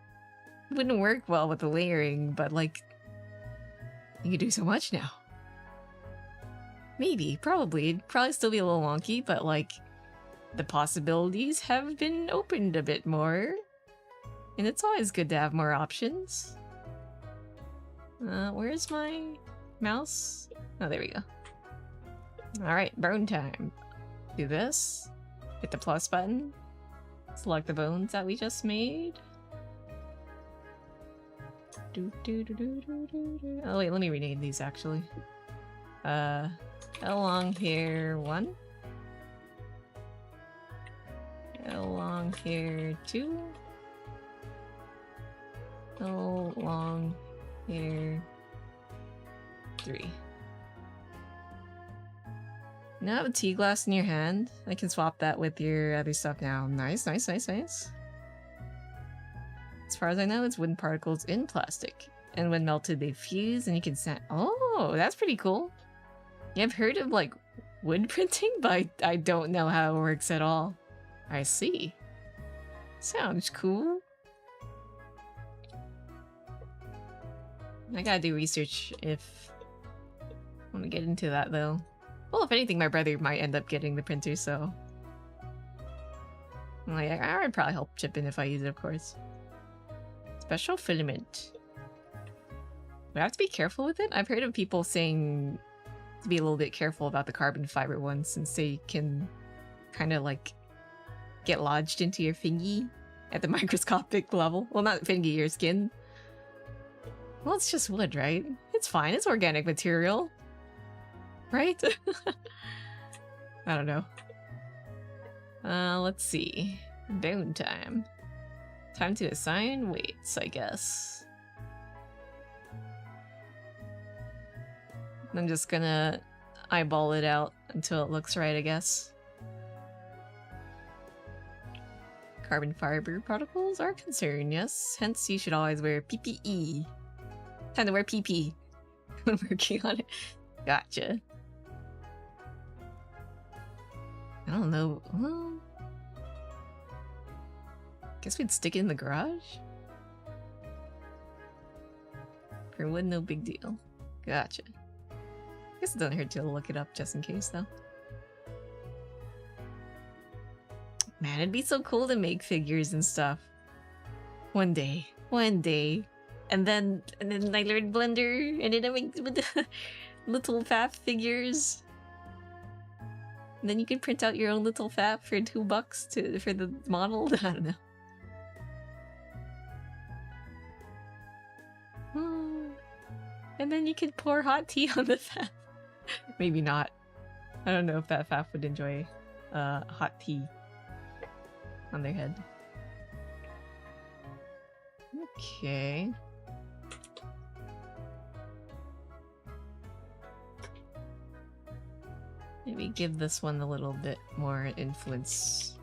wouldn't work well with the layering, but like, you could do so much now. Maybe, probably. It'd probably still be a little wonky, but like, the possibilities have been opened a bit more. And it's always good to have more options. Where's my mouse? Oh, there we go. Alright, bone time. Do this. Hit the plus button. Select the bones that we just made. Oh wait, let me rename these actually. Long hair 1. Long hair 2. Long hair 3. Now have a tea glass in your hand. I can swap that with your other stuff now. Nice, nice, nice, nice. As far as I know, it's wooden particles in plastic. And when melted, they fuse and you can sand. Oh, that's pretty cool. Yeah, I've heard of like wood printing, but I don't know how it works at all. I see. Sounds cool. I gotta do research if I want to get into that though. Well, if anything, my brother might end up getting the printer, so like, I would probably help chip in if I use it, of course. Special filament. Do I have to be careful with it? I've heard of people saying to be a little bit careful about the carbon fiber ones since they can kind of like get lodged into your fingy at the microscopic level. Well, not fingy, your skin. Well, it's just wood, right? It's fine. It's organic material. Right? I don't know. Let's see. Bone time. Time to assign weights, I guess. I'm just gonna eyeball it out until it looks right, I guess. Carbon fiber particles are concerned, yes. Hence, you should always wear PPE. Time to wear PP when working on it. Gotcha. I don't know. Well, guess we'd stick it in the garage? For wood, no big deal. Gotcha. Guess it doesn't hurt to look it up just in case, though. Man, it'd be so cool to make figures and stuff. One day. One day. And then I learned Blender, and then I make the little Faf figures. And then you can print out your own little Faf for $2 for the model. I don't know. And then you can pour hot tea on the Faf. Maybe not. I don't know if that Faf would enjoy hot tea on their head. Okay. Maybe give this one a little bit more influence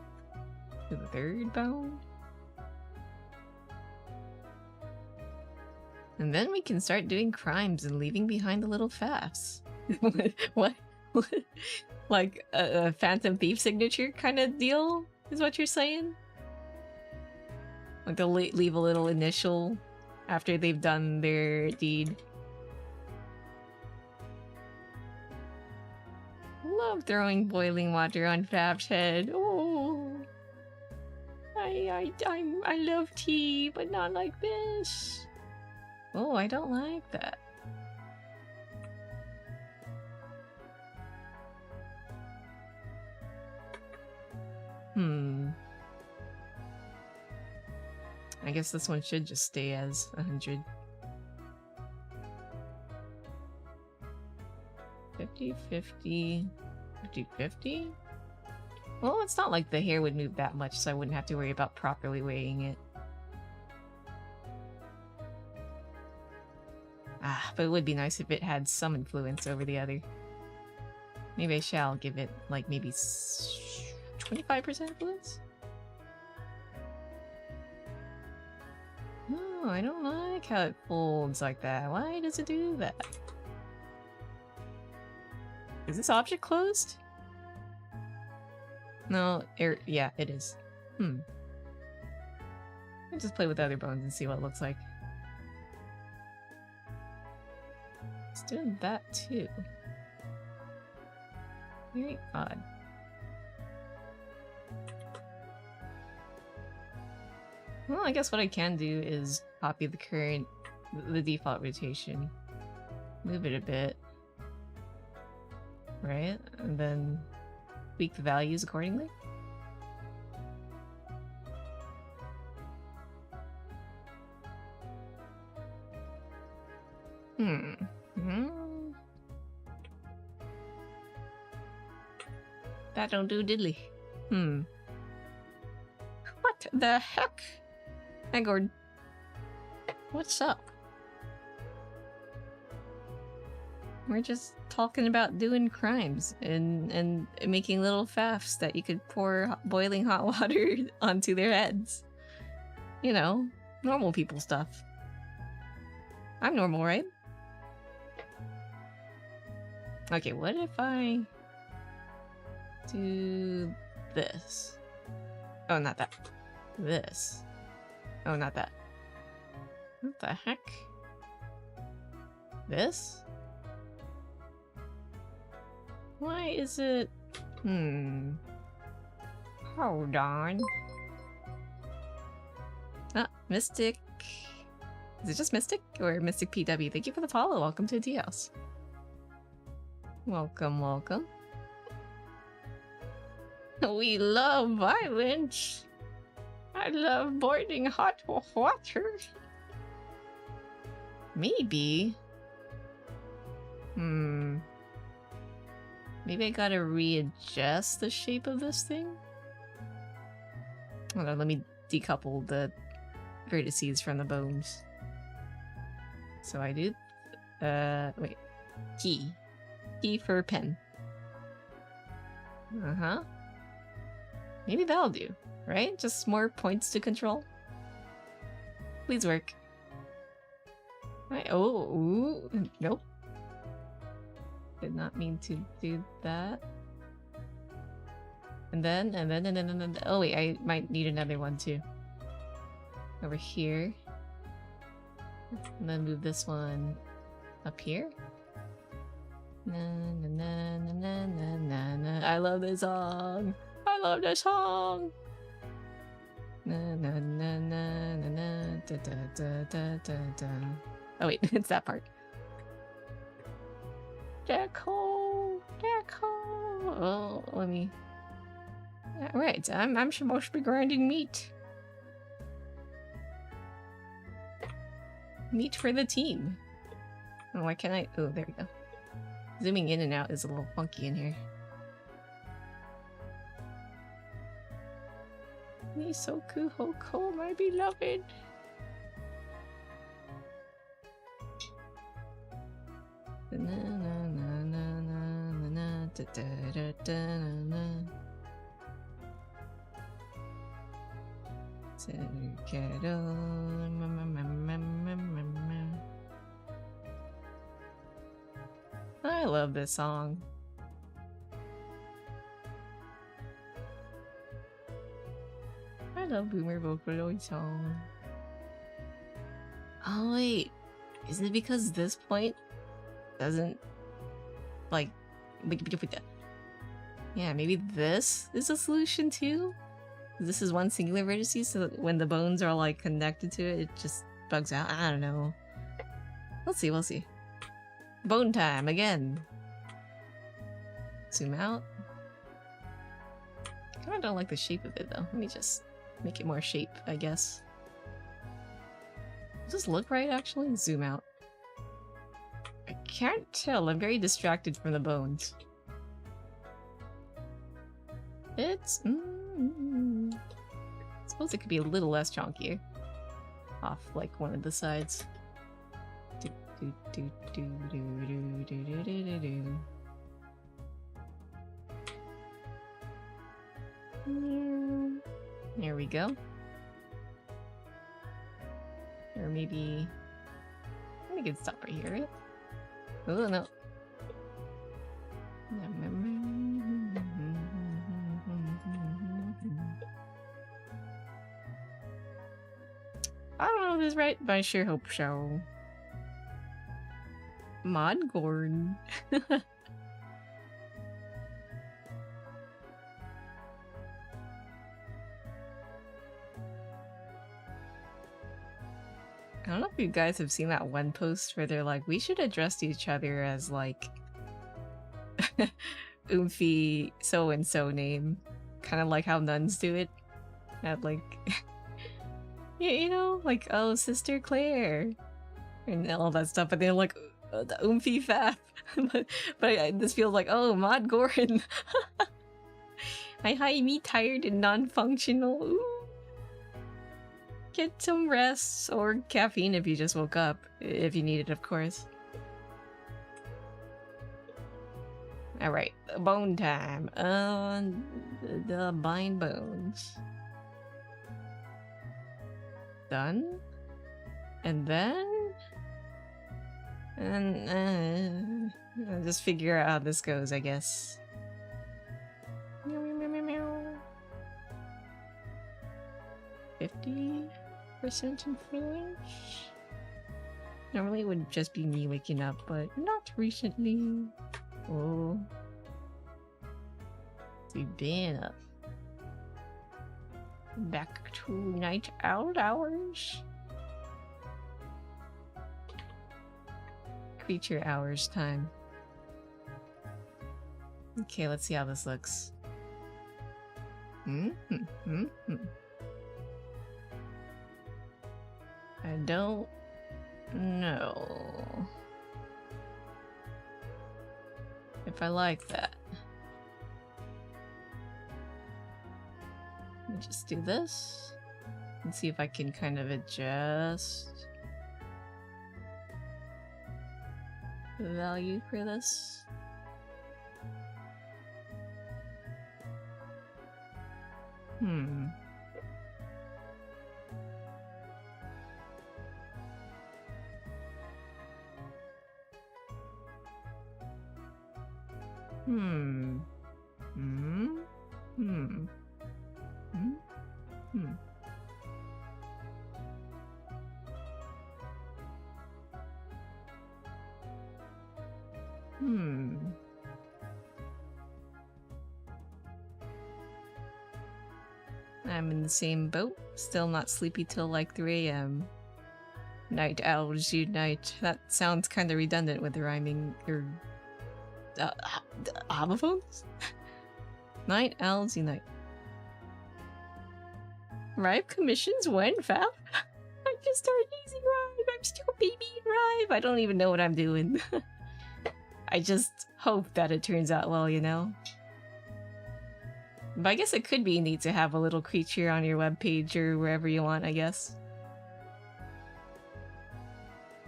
to the third bone. And then we can start doing crimes and leaving behind the little Fafs. What? Like a Phantom Thief signature kind of deal, is what you're saying? Like they'll leave a little initial after they've done their deed. Love throwing boiling water on Fab's head. Oh, I love tea, but not like this. Oh, I don't like that. I guess this one should just stay as 100. 50, 50, 50, 50? Well, it's not like the hair would move that much, so I wouldn't have to worry about properly weighing it. Ah, but it would be nice if it had some influence over the other. Maybe I shall give it, like, maybe 25% influence? No, I don't like how it folds like that. Why does it do that? Is this object closed? No, yeah, it is. I'll just play with other bones and see what it looks like. It's doing that too. Very odd. Well, I guess what I can do is copy the default rotation. Move it a bit. Right? And then tweak the values accordingly. That don't do diddly. What the heck? Hey, Gordon. What's up? We're just talking about doing crimes and making little faffs that you could pour boiling hot water onto their heads. You know, normal people stuff. I'm normal, right? Okay, what if I do this? Oh, not that. This. Oh, not that. What the heck? This? Why is it... Hold on. Ah, Mystic. Is it just Mystic? Or Mystic PW? Thank you for the follow. Welcome to the house. Welcome, welcome. We love violence. I love boiling hot water. Maybe. Maybe I gotta readjust the shape of this thing? Hold on, let me decouple the vertices from the bones. So I do... wait. Key. Key for pen. Uh-huh. Maybe that'll do, right? Just more points to control? Please work. Ooh, nope. Did not mean to do that. And then, oh wait, I might need another one too. Over here. And then move this one up here. Na na na na na na na na. I love this song. I love this song. Na na na na na na da da da da da da. Oh wait, it's that part. Deco. Oh, let me. Right, I'm supposed to be grinding meat. Meat for the team. Oh, why can't I? Oh, there we go. Zooming in and out is a little funky in here. Misoku Hoko, my beloved. Na na na na na na da da da da na na. I love this song. love boomer Vocaloid song. Oh wait, is it because this point doesn't like? Yeah, maybe this is a solution too. This is one singular vertice, so that when the bones are like connected to it, it just bugs out. I don't know. We'll see. We'll see. Bone time again. Zoom out. I kind of don't like the shape of it though. Let me just make it more shape, I guess. Does this look right actually? Zoom out. I can't tell. I'm very distracted from the bones. It's... I suppose it could be a little less chunky. Off like one of the sides. There we go. Or maybe... I think it's stop right here, right? Oh no. I don't know if this is right, but I sure hope so. Modgorn. I don't know if you guys have seen that one post where they're like, we should address each other as like oomphy so-and-so name. Kind of like how nuns do it. At like, yeah, you know, like, oh, Sister Claire. And all that stuff, but they're like, the oomphy Faf. but this feels like, oh, Mod Gorin. Hi, me tired and non-functional. Ooh. Get some rest or caffeine if you just woke up, if you need it, of course. Alright, bone time. The bind bones. Done? And then... And I'll just figure out how this goes, I guess. 50% influence? Normally it would just be me waking up, but not recently. Oh. We've been up. Back to night owl hours. Creature hours time. Okay, let's see how this looks. I don't know if I like that. Let me just do this and see if I can kind of adjust the value for this. I'm in the same boat, still not sleepy till like 3 AM. Night owls unite. That sounds kind of redundant with the rhyming, or... homophones? Night owls unite. Rive commissions when, Faf? I just started using Rive. I'm still baby in Rive. I don't even know what I'm doing. I just hope that it turns out well, you know? But I guess it could be neat to have a little creature on your webpage or wherever you want, I guess.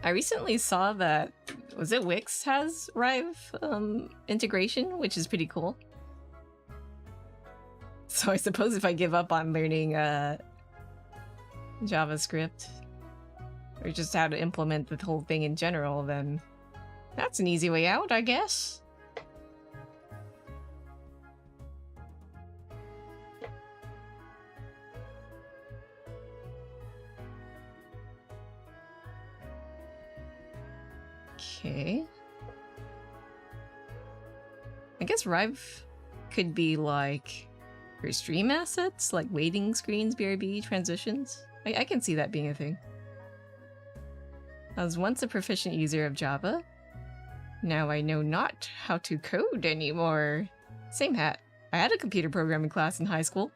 I recently saw that, was it Wix has Rive integration, which is pretty cool. So I suppose if I give up on learning JavaScript, or just how to implement the whole thing in general, then that's an easy way out, I guess. Okay. I guess Rive could be like for stream assets, like waiting screens, BRB, transitions. I can see that being a thing. I was once a proficient user of Java. Now I know not how to code anymore. Same hat. I had a computer programming class in high school.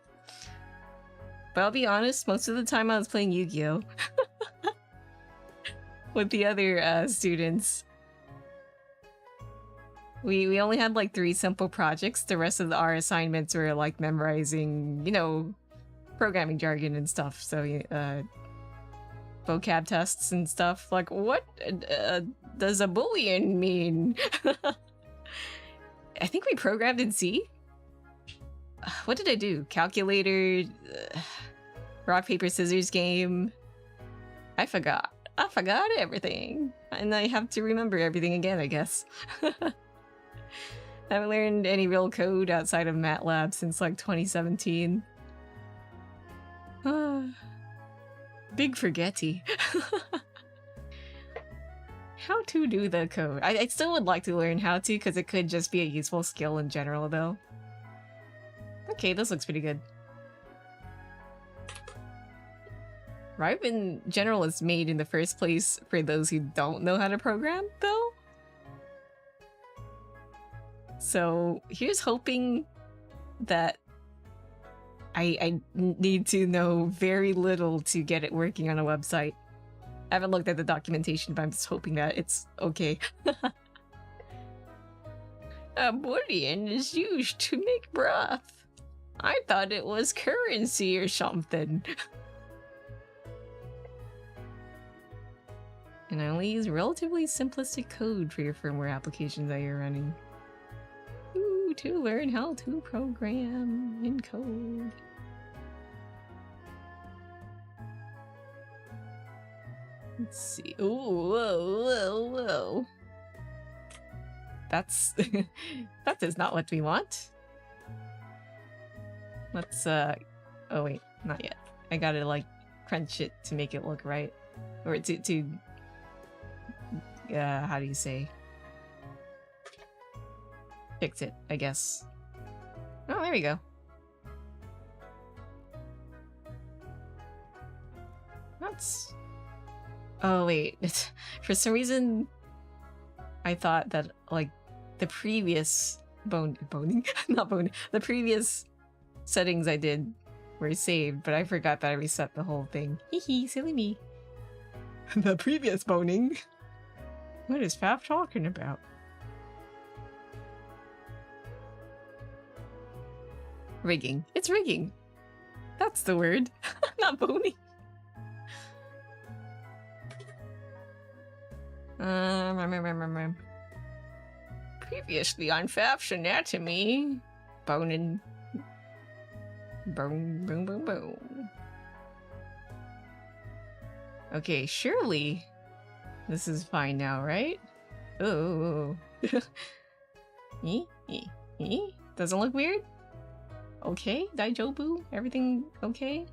But I'll be honest, most of the time I was playing Yu-Gi-Oh! With the other students. We only had like 3 simple projects. The rest of our assignments were like memorizing, you know, programming jargon and stuff. So, vocab tests and stuff. Like, what does a boolean mean? I think we programmed in C. What did I do? Calculator, rock, paper, scissors game. I forgot everything. And I have to remember everything again, I guess. I haven't learned any real code outside of MATLAB since like 2017. Big forgetty. How to do the code. I still would like to learn how to, because it could just be a useful skill in general, though. Okay, this looks pretty good. Rive in general is made in the first place for those who don't know how to program, though. So here's hoping that I need to know very little to get it working on a website. I haven't looked at the documentation, but I'm just hoping that it's okay. A boolean is used to make broth. I thought it was currency or something. And I only use relatively simplistic code for your firmware applications that you're running. Ooh, to learn how to program in code. Let's see. Ooh, whoa, whoa, whoa. That's... that is not what we want. Let's, oh wait, not yet. I gotta, like, crunch it to make it look right. Or to how do you say? Fix it, I guess. Oh, there we go. That's... Oh, wait. For some reason, I thought that, like, the previous the previous settings I did were saved, but I forgot that I reset the whole thing. Hehe, silly me. The previous boning? What is Faf talking about? Rigging. It's rigging. That's the word. Not boning. Previously on Faf's Anatomy. Boning. Boom, boom, boom, boom. Okay, surely this is fine now, right? Oh. Doesn't look weird? Okay, Daijobu? Everything okay?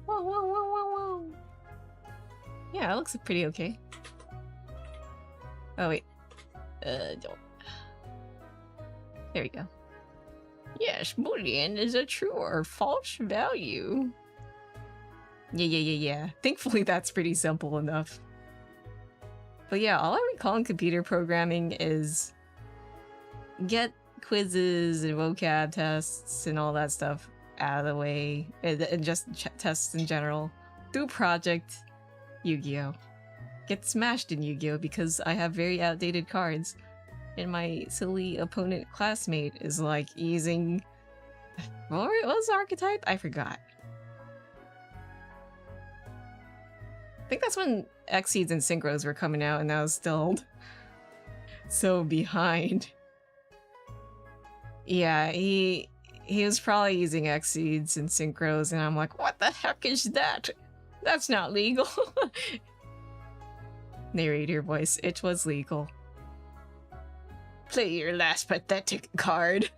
Whoa, whoa, whoa, whoa, whoa. Yeah, it looks pretty okay. Oh, wait. Don't. There we go. Yes, boolean is a true or false value. Yeah. Thankfully, that's pretty simple enough. But yeah, all I recall in computer programming is get quizzes and vocab tests and all that stuff out of the way, and just tests in general. Do project Yu-Gi-Oh! Get smashed in Yu-Gi-Oh! Because I have very outdated cards. And my silly opponent classmate is like using... What was the archetype? I forgot. I think that's when X-Seeds and Synchros were coming out and I was still so behind. Yeah, he was probably using X-Seeds and Synchros and I'm like, what the heck is that? That's not legal. Narrator voice, it was legal. Play your last pathetic card.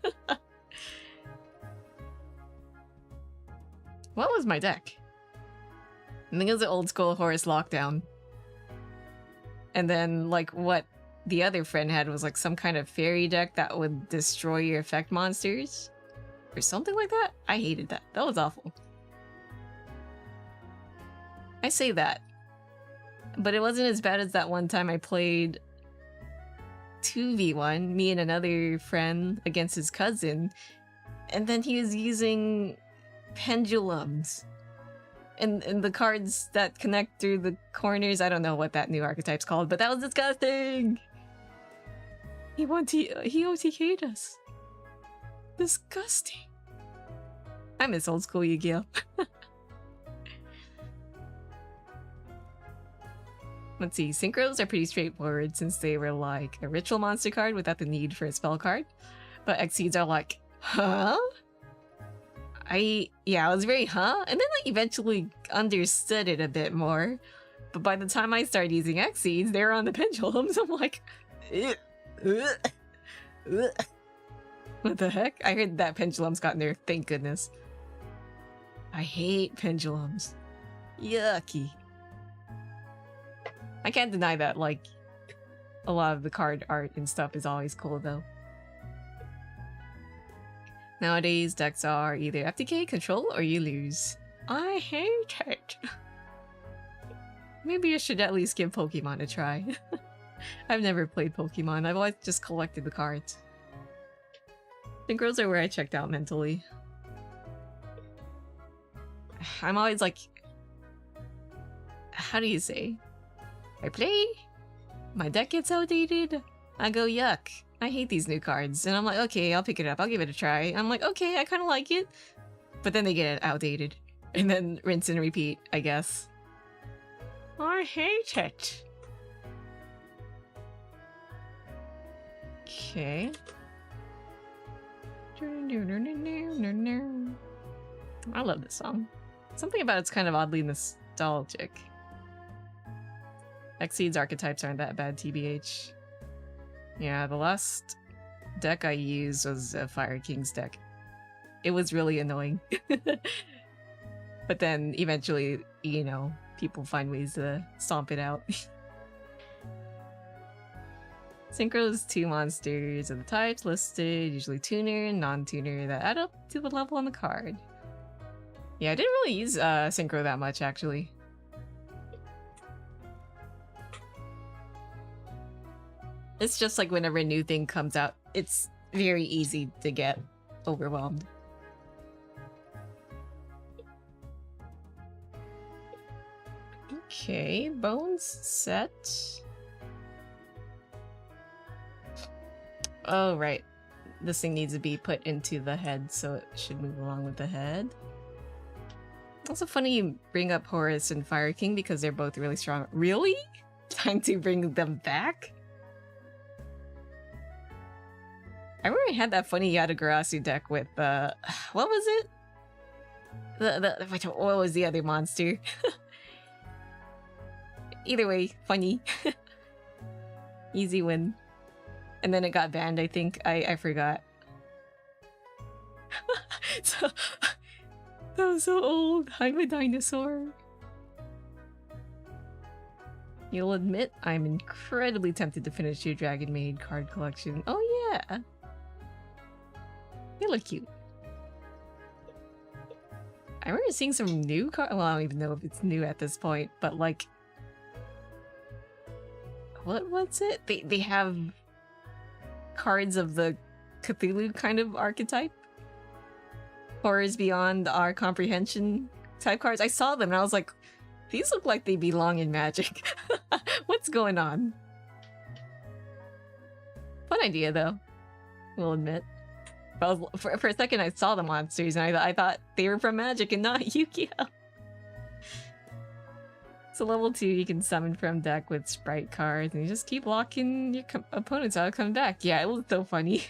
What was my deck? I think it was the old school Horus Lockdown. And then, like, what the other friend had was like some kind of fairy deck that would destroy your effect monsters. Or something like that? I hated that. That was awful. I say that. But it wasn't as bad as that one time I played 2v1, me and another friend against his cousin, and then he was using pendulums. And the cards that connect through the corners, I don't know what that new archetype's called, but that was disgusting! He OTK'd us. Disgusting. I miss old school Yu-Gi-Oh! Let's see, synchros are pretty straightforward since they were like a ritual monster card without the need for a spell card. But Exceeds are like, huh? I was very huh? And then I eventually understood it a bit more. But by the time I started using Exceeds, they were on the pendulums. I'm like, what the heck? I heard that pendulums got nerfed, thank goodness. I hate pendulums. Yucky. I can't deny that, like, a lot of the card art and stuff is always cool, though. Nowadays, decks are either FTK, control, or you lose. I hate it! Maybe I should at least give Pokemon a try. I've never played Pokemon, I've always just collected the cards. Synchros are where I checked out mentally. I'm always like... How do you say? I play, my deck gets outdated, I go yuck, I hate these new cards, and I'm like, okay, I'll pick it up, I'll give it a try. I'm like, okay, I kind of like it, but then they get outdated, and then rinse and repeat, I guess. I hate it. Okay. I love this song. Something about it's kind of oddly nostalgic. Exceeds archetypes aren't that bad, TBH. Yeah, the last deck I used was a Fire King's deck. It was really annoying. But then eventually, you know, people find ways to stomp it out. Synchros, 2 monsters of the types listed, usually tuner and non-tuner, that add up to the level on the card. Yeah, I didn't really use Synchro that much, actually. It's just like whenever a new thing comes out, it's very easy to get overwhelmed. Okay, bones set. Oh, right. This thing needs to be put into the head, so it should move along with the head. Also funny you bring up Horus and Fire King because they're both really strong. Really? Time to bring them back? I remember I had that funny Yatagarasu deck with, what was it? What was the other monster? Either way, funny. Easy win. And then it got banned, I think. I forgot. So, that was so old. I'm a dinosaur. You'll admit I'm incredibly tempted to finish your Dragon Maid card collection. Oh yeah. They look cute. I remember seeing some new cards. Well, I don't even know if it's new at this point, but like, what's it? They have cards of the Cthulhu kind of archetype. Horrors beyond our comprehension type cards. I saw them and I was like, these look like they belong in Magic. What's going on? Fun idea though, we'll admit. But for a second I saw the monsters and I thought they were from Magic and not Yu-Gi-Oh! So level 2 you can summon from deck with sprite cards and you just keep locking your opponents out to come back. Yeah, it was so funny.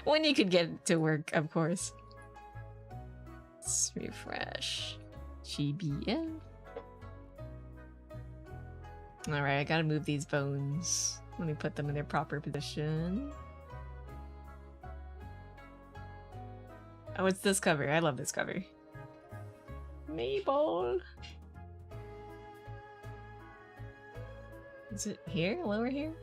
When you could get it to work, of course. Let's refresh. GBM. Alright, I gotta move these bones. Let me put them in their proper position. Oh, it's this cover. I love this cover. Mabel. Is it here? Lower here?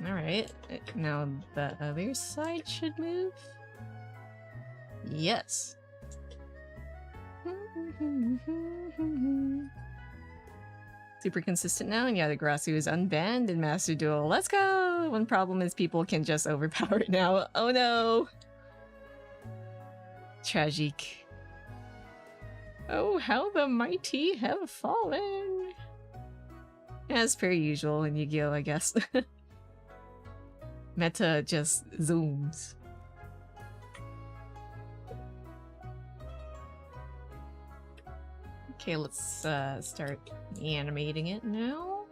Alright, now the other side should move? Yes. Super consistent now, and yeah, the Grasu is unbanned in Master Duel. Let's go! One problem is people can just overpower it now. Oh no! Tragic. Oh, how the mighty have fallen! As per usual in Yu-Gi-Oh, I guess. Meta just zooms. Okay, let's start animating it now.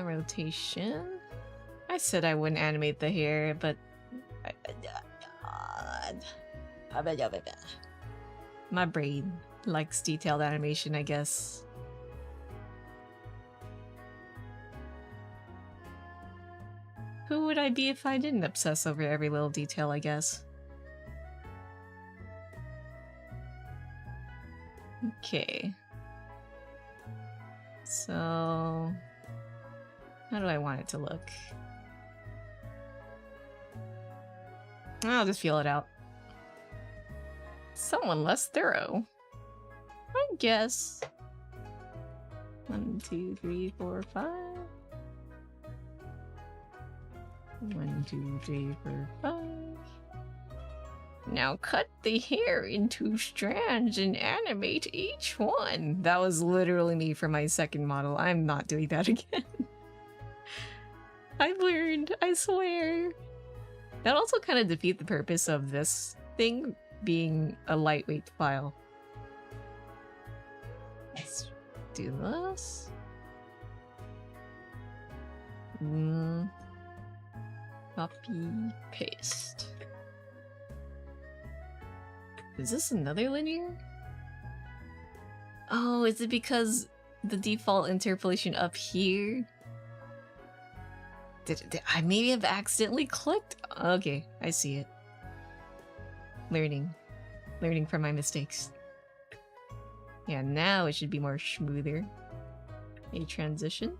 Rotation. I said I wouldn't animate the hair, but my brain likes detailed animation, I guess. Who would I be if I didn't obsess over every little detail, I guess? Okay. So... how do I want it to look? I'll just feel it out. Someone less thorough. I guess. 1, 2, 3, 4, 5. 1, 2, 3, 4, 5. Now cut the hair into strands and animate each one. That was literally me for my second model. I'm not doing that again. I learned, I swear. That also kind of defeats the purpose of this thing being a lightweight file. Let's do this. Copy, paste. Is this another linear? Oh, is it because the default interpolation up here? Did I maybe have accidentally clicked? Okay, I see it. Learning. Learning from my mistakes. Yeah, now it should be more smoother. A transition.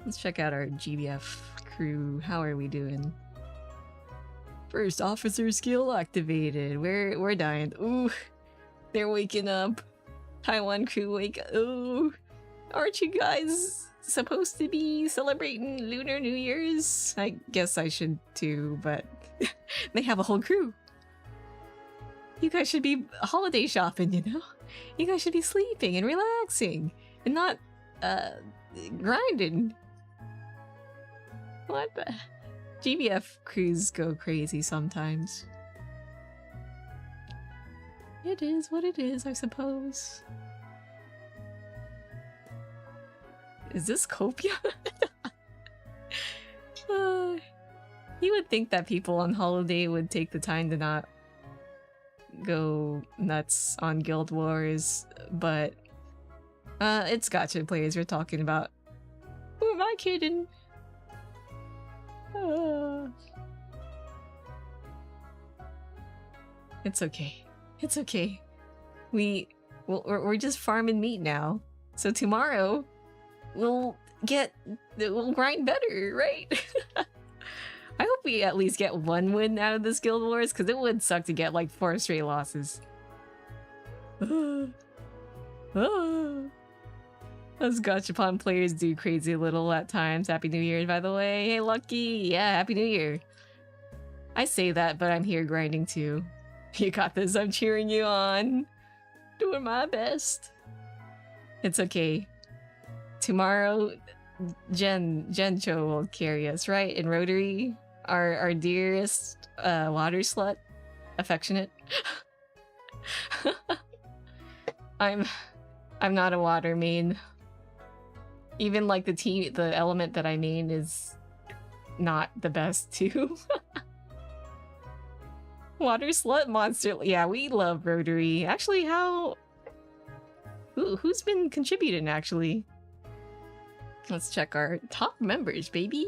Let's check out our GBF crew. How are we doing? First officer skill activated. We're dying. Ooh, they're waking up. Taiwan crew wake up. Ooh, aren't you guys supposed to be celebrating Lunar New Year's? I guess I should too, but they have a whole crew. You guys should be holiday shopping, you know? You guys should be sleeping and relaxing and not grinding. What the? GBF crews go crazy sometimes. It is what it is, I suppose. Is this Copia? You would think that people on holiday would take the time to not go nuts on Guild Wars, but it's gacha players we're talking about. Who am I kidding? It's okay. It's okay. We're just farming meat now. So tomorrow we'll grind better, right? I hope we at least get one win out of this Guild Wars, because it would suck to get like 4 straight losses. Us gachapon players do crazy little at times. Happy New Year, by the way. Hey, Lucky! Yeah, Happy New Year. I say that, but I'm here grinding too. You got this. I'm cheering you on. Doing my best. It's okay. Tomorrow, Gencho will carry us, right? In Rotary, our dearest water slut, affectionate. I'm not a water main. Even like the element that I main is not the best too. Water slut monster. Yeah, we love Rotary. Actually, who's been contributing actually? Let's check our top members, baby.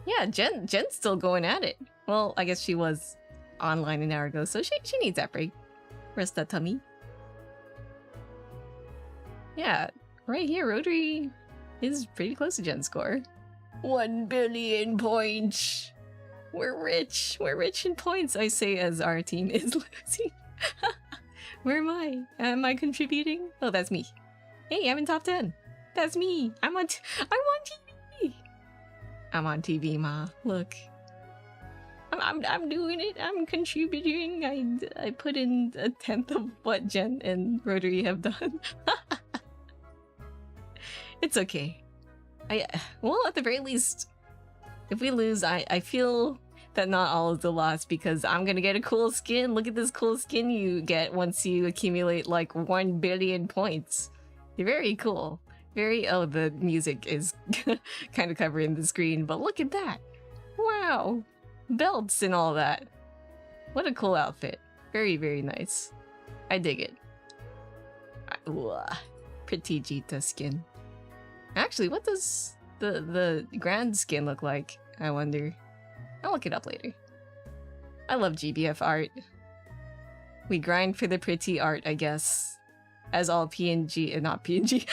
Yeah, Jen's still going at it. Well, I guess she was online an hour ago, so she needs that break. Rest that tummy. Yeah, right here, Rotary is pretty close to Jen's score. 1 billion points! We're rich! We're rich in points, I say as our team is losing. Where am I? Am I contributing? Oh, that's me. Hey, I'm in top 10. That's me. I'm on TV. I'm on TV, Ma. Look. I'm doing it. I'm contributing. I put in 1/10 of what Jen and Rotary have done. It's okay. Well, at the very least, if we lose, I feel that not all is the loss because I'm gonna get a cool skin. Look at this cool skin you get once you accumulate like 1 billion points. You're very cool. Oh, the music is kind of covering the screen, but look at that. Wow. Belts and all that. What a cool outfit. Very, very nice. I dig it. Ooh, pretty Jita skin. Actually, what does the grand skin look like? I wonder. I'll look it up later. I love GBF art. We grind for the pretty art, I guess. As all PNG, not PNG,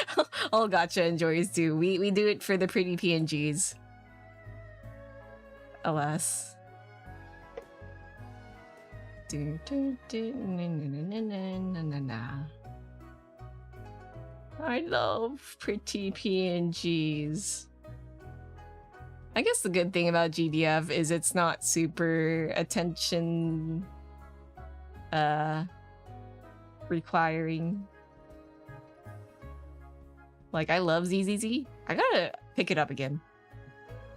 all gacha enjoyers do. We do it for the pretty PNGs. Alas. I love pretty PNGs. I guess the good thing about GBF is it's not super attention requiring. Like, I love ZZZ. I gotta pick it up again.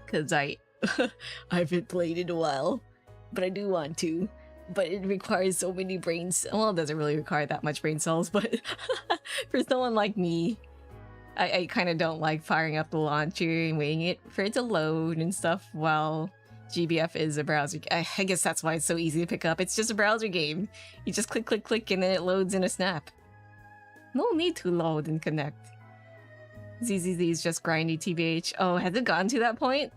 Cause I haven't played in a while. But I do want to. But it requires so many brain cells. Well, it doesn't really require that much brain cells, but for someone like me, I kind of don't like firing up the launcher and waiting it for it to load and stuff while GBF is a browser. I guess that's why it's so easy to pick up. It's just a browser game. You just click, click, click, and then it loads in a snap. No need to load and connect. ZZZ is just grindy TBH. Oh, has it gotten to that point?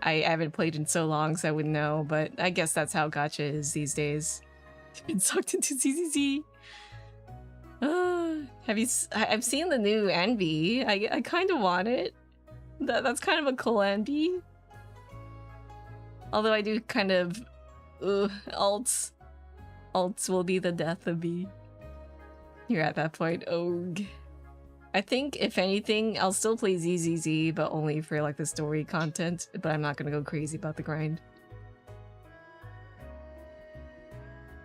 I haven't played in so long, so I wouldn't know, but I guess that's how gacha is these days. Been sucked into ZZZ. I've seen the new Anbi. I kind of want it. That's kind of a cool Anbi. Although I do kind of... alts. Alts will be the death of me. You're at that point, Ogre. I think, if anything, I'll still play ZZZ, but only for like the story content, but I'm not gonna go crazy about the grind.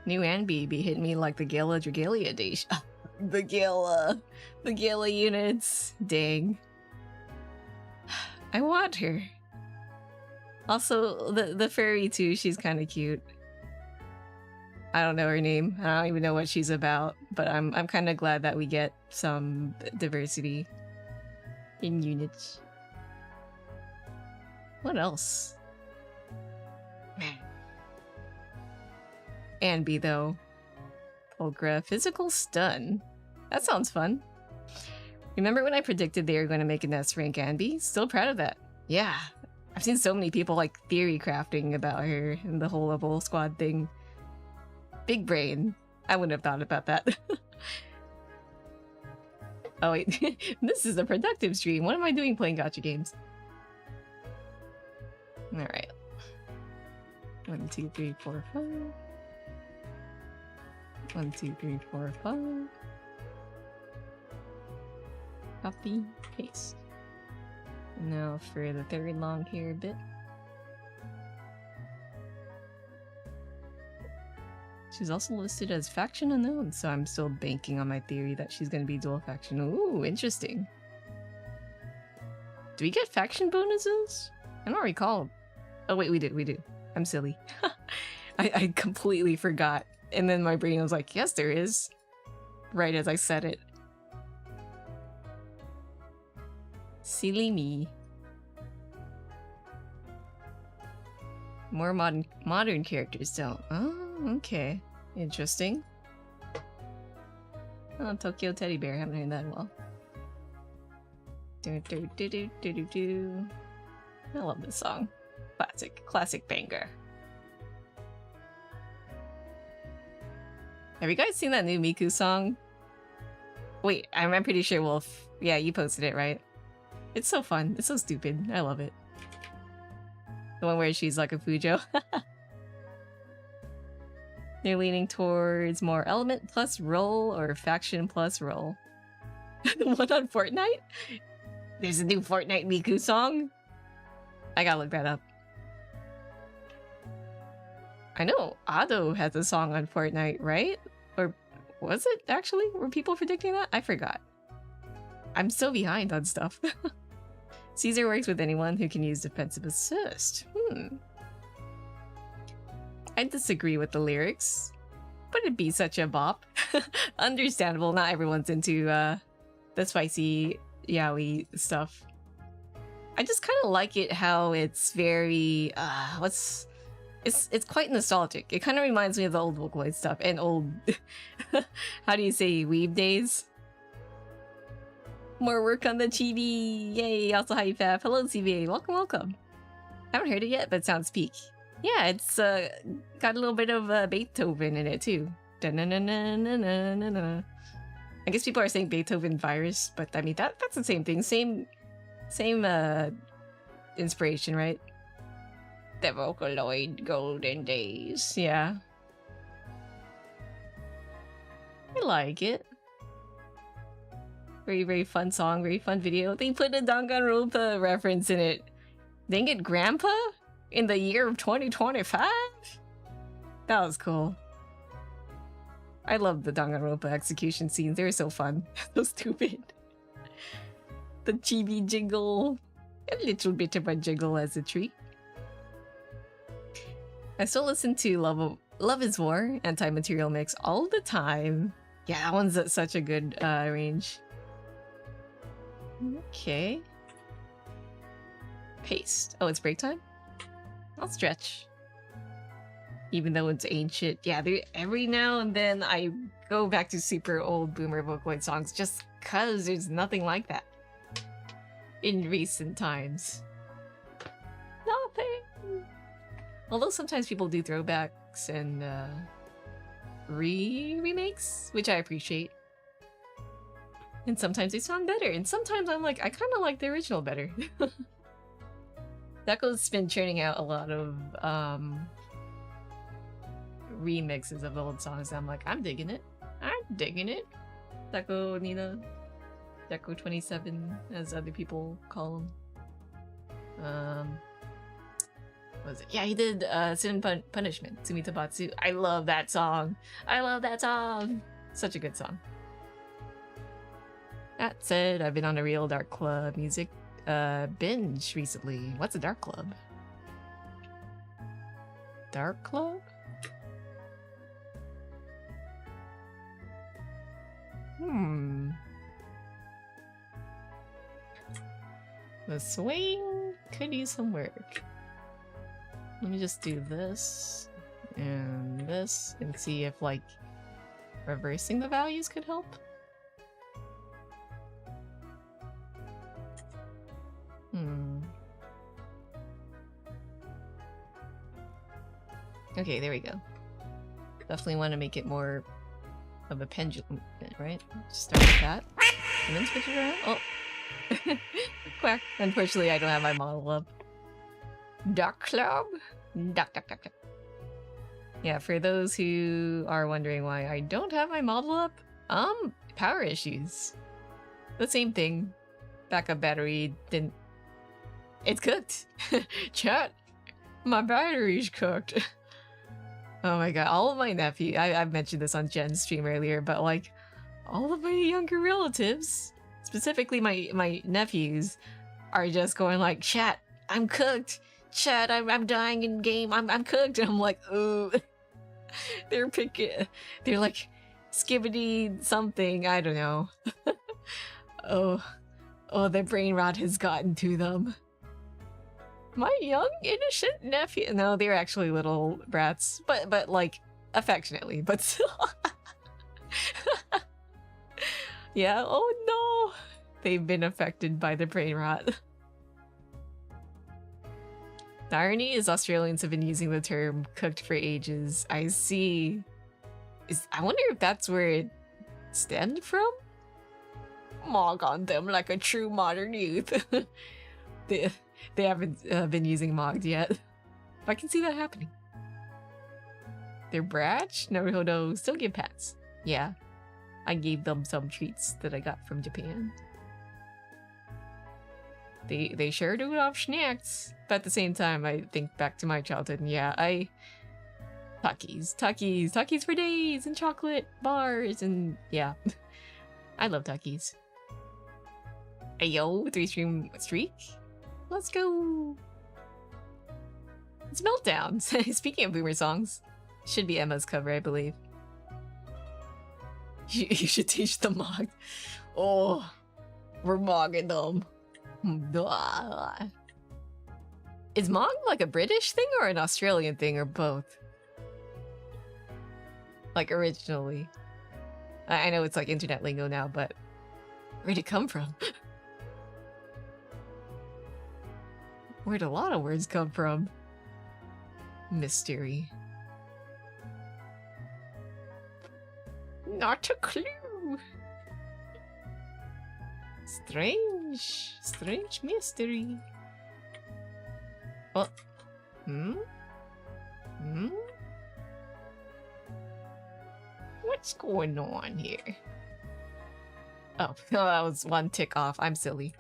New Anbi be hitting me like the Gala Dragalia days. The Gala units. Dang. I want her. Also, the fairy too, she's kind of cute. I don't know her name. I don't even know what she's about, but I'm kind of glad that we get some diversity in units. What else? Anbi though. Pulgra, physical stun. That sounds fun. Remember when I predicted they were going to make an S rank Anbi? Still proud of that. Yeah, I've seen so many people like theory crafting about her and the whole level squad thing. Big brain. I wouldn't have thought about that. Oh wait, this is a productive stream. What am I doing playing gacha games? Alright. 1, 2, 3, 4, 5. 1, 2, 3, 4, 5. Copy, paste. Now for the third long hair bit. She's also listed as faction unknown, so I'm still banking on my theory that she's gonna be dual faction. Ooh, interesting. Do we get faction bonuses? I don't recall. Oh wait, we do. I'm silly. I completely forgot. And then my brain was like, yes, there is. Right as I said it. Silly me. More modern characters don't. Oh, okay. Interesting. Oh, Tokyo Teddy Bear. Haven't heard that in a while. Do. I love this song. Classic banger. Have you guys seen that new Miku song? Wait, I'm pretty sure Wolf. Yeah, you posted it, right? It's so fun. It's so stupid. I love it. The one where she's like a Fujo. They're leaning towards more element plus roll or faction plus roll. The one on Fortnite? There's a new Fortnite Miku song? I gotta look that up. I know Ado has a song on Fortnite, right? Or was it actually? Were people predicting that? I forgot. I'm so behind on stuff. Caesar works with anyone who can use defensive assist. I disagree with the lyrics, but it'd be such a bop. Understandable, not everyone's into the spicy yaoi stuff. I just kind of like it how it's very it's quite nostalgic. It kind of reminds me of the old Vocaloid stuff and old how do you say, weeb days? More work on the chibi. Yay, also hi Faf. Hello CBA, welcome, welcome. Haven't heard it yet, but it sounds peak. Yeah, it's got a little bit of Beethoven in it too. Da-na-na-na-na-na-na-na. I guess people are saying Beethoven virus, but I mean that's the same thing. Same inspiration, right? The Vocaloid golden days. Yeah. I like it. Very, very fun song, very fun video. They put a Danganronpa reference in it. Dang it, Grandpa? In the year of 2025? That was cool. I love the Danganronpa execution scenes. They were so fun. So stupid. The chibi jiggle. A little bit of a jiggle as a treat. I still listen to Love is War, Anti-Material Mix all the time. Yeah, that one's at such a good range. Okay. Paste. Oh, it's break time? I'll stretch. Even though it's ancient. Yeah, every now and then I go back to super old boomer Vocaloid songs just cause there's nothing like that in recent times. Nothing. Although sometimes people do throwbacks and remakes, which I appreciate. And sometimes they sound better, and sometimes I'm like, I kind of like the original better. Deco's been churning out a lot of remixes of old songs, and I'm like, I'm digging it. I'm digging it. Deco Nina. Deco 27, as other people call him. What was it? Yeah, he did Sin and Punishment, Sumitabatsu. I love that song. I love that song. Such a good song. That said, I've been on a real Dark Club music binge recently. What's a Dark Club? Dark Club? The swing could use some work. Let me just do this and see if like reversing the values could help. Okay, there we go. Definitely want to make it more of a pendulum, right? Just start with that, and then switch it around. Oh, quack! Unfortunately, I don't have my model up. Dark Club, duck. Yeah, for those who are wondering why I don't have my model up, power issues. The same thing. Backup battery didn't. It's cooked. Chat. My battery's cooked. Oh my god, all of my nephews, I've mentioned this on Jen's stream earlier, but like, all of my younger relatives, specifically my nephews, are just going like, chat, I'm cooked. Chat, I'm dying in game. I'm cooked. And I'm like, ooh. They're like, skibbity something, I don't know. Oh, the brain rot has gotten to them. My young innocent nephew. No, they're actually little brats, but like affectionately, but still. Yeah. Oh no, they've been affected by the brain rot. The irony is Australians have been using the term "cooked" for ages. I see. I wonder if that's where it stemmed from. Mog on them like a true modern youth. they haven't been using mogged yet. But I can see that happening. They're Bratch? No, still give pats. Yeah. I gave them some treats that I got from Japan. They sure do love snacks. But at the same time, I think back to my childhood, and yeah, Takis for days, and chocolate bars, and yeah. I love Takis. Ayo, 3-stream streak? Let's go! It's Meltdown! Speaking of boomer songs, should be Emma's cover, I believe. You should teach them Mog. Oh, we're mogging them. Is Mog like a British thing or an Australian thing or both? Like originally. I know it's like internet lingo now, but where'd it come from? Where'd a lot of words come from? Mystery. Not a clue. Strange mystery. Oh. What's going on here? Oh, that was one tick off. I'm silly.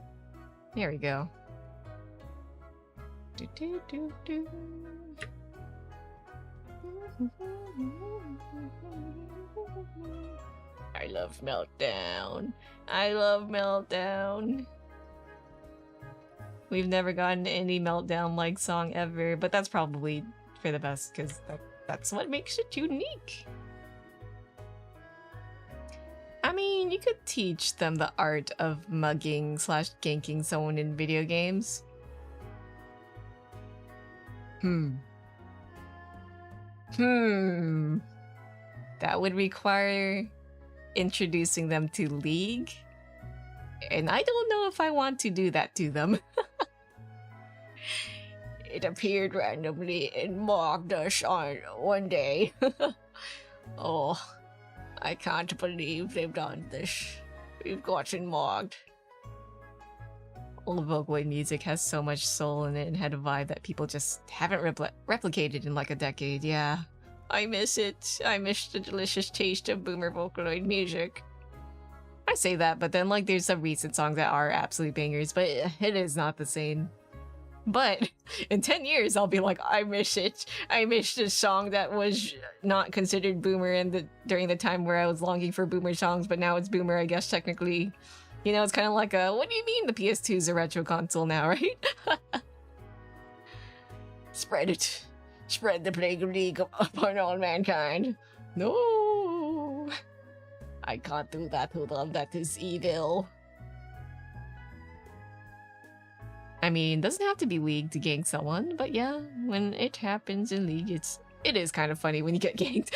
There we go. I love Meltdown. I love Meltdown. We've never gotten any Meltdown-like song ever, but that's probably for the best, because that's what makes it unique. I mean, you could teach them the art of mugging / ganking someone in video games. That would require introducing them to League, and I don't know if I want to do that to them. It appeared randomly and mocked us on one day. Oh, I can't believe they've done this. We've gotten mocked. Old Vocaloid music has so much soul in it and had a vibe that people just haven't replicated in like a decade, yeah. I miss it. I miss the delicious taste of boomer Vocaloid music. I say that, but then like there's some recent songs that are absolute bangers, but it is not the same. But in 10 years, I'll be like, I miss it. I miss this song that was not considered boomer during the time where I was longing for boomer songs, but now it's boomer, I guess, technically. You know, it's kind of like what do you mean the PS2 is a retro console now, right? Spread it. Spread the plague of League upon all mankind. No! I can't do that to them. That is evil. I mean, doesn't have to be League to gank someone, but yeah, when it happens in League, it is kind of funny when you get ganked.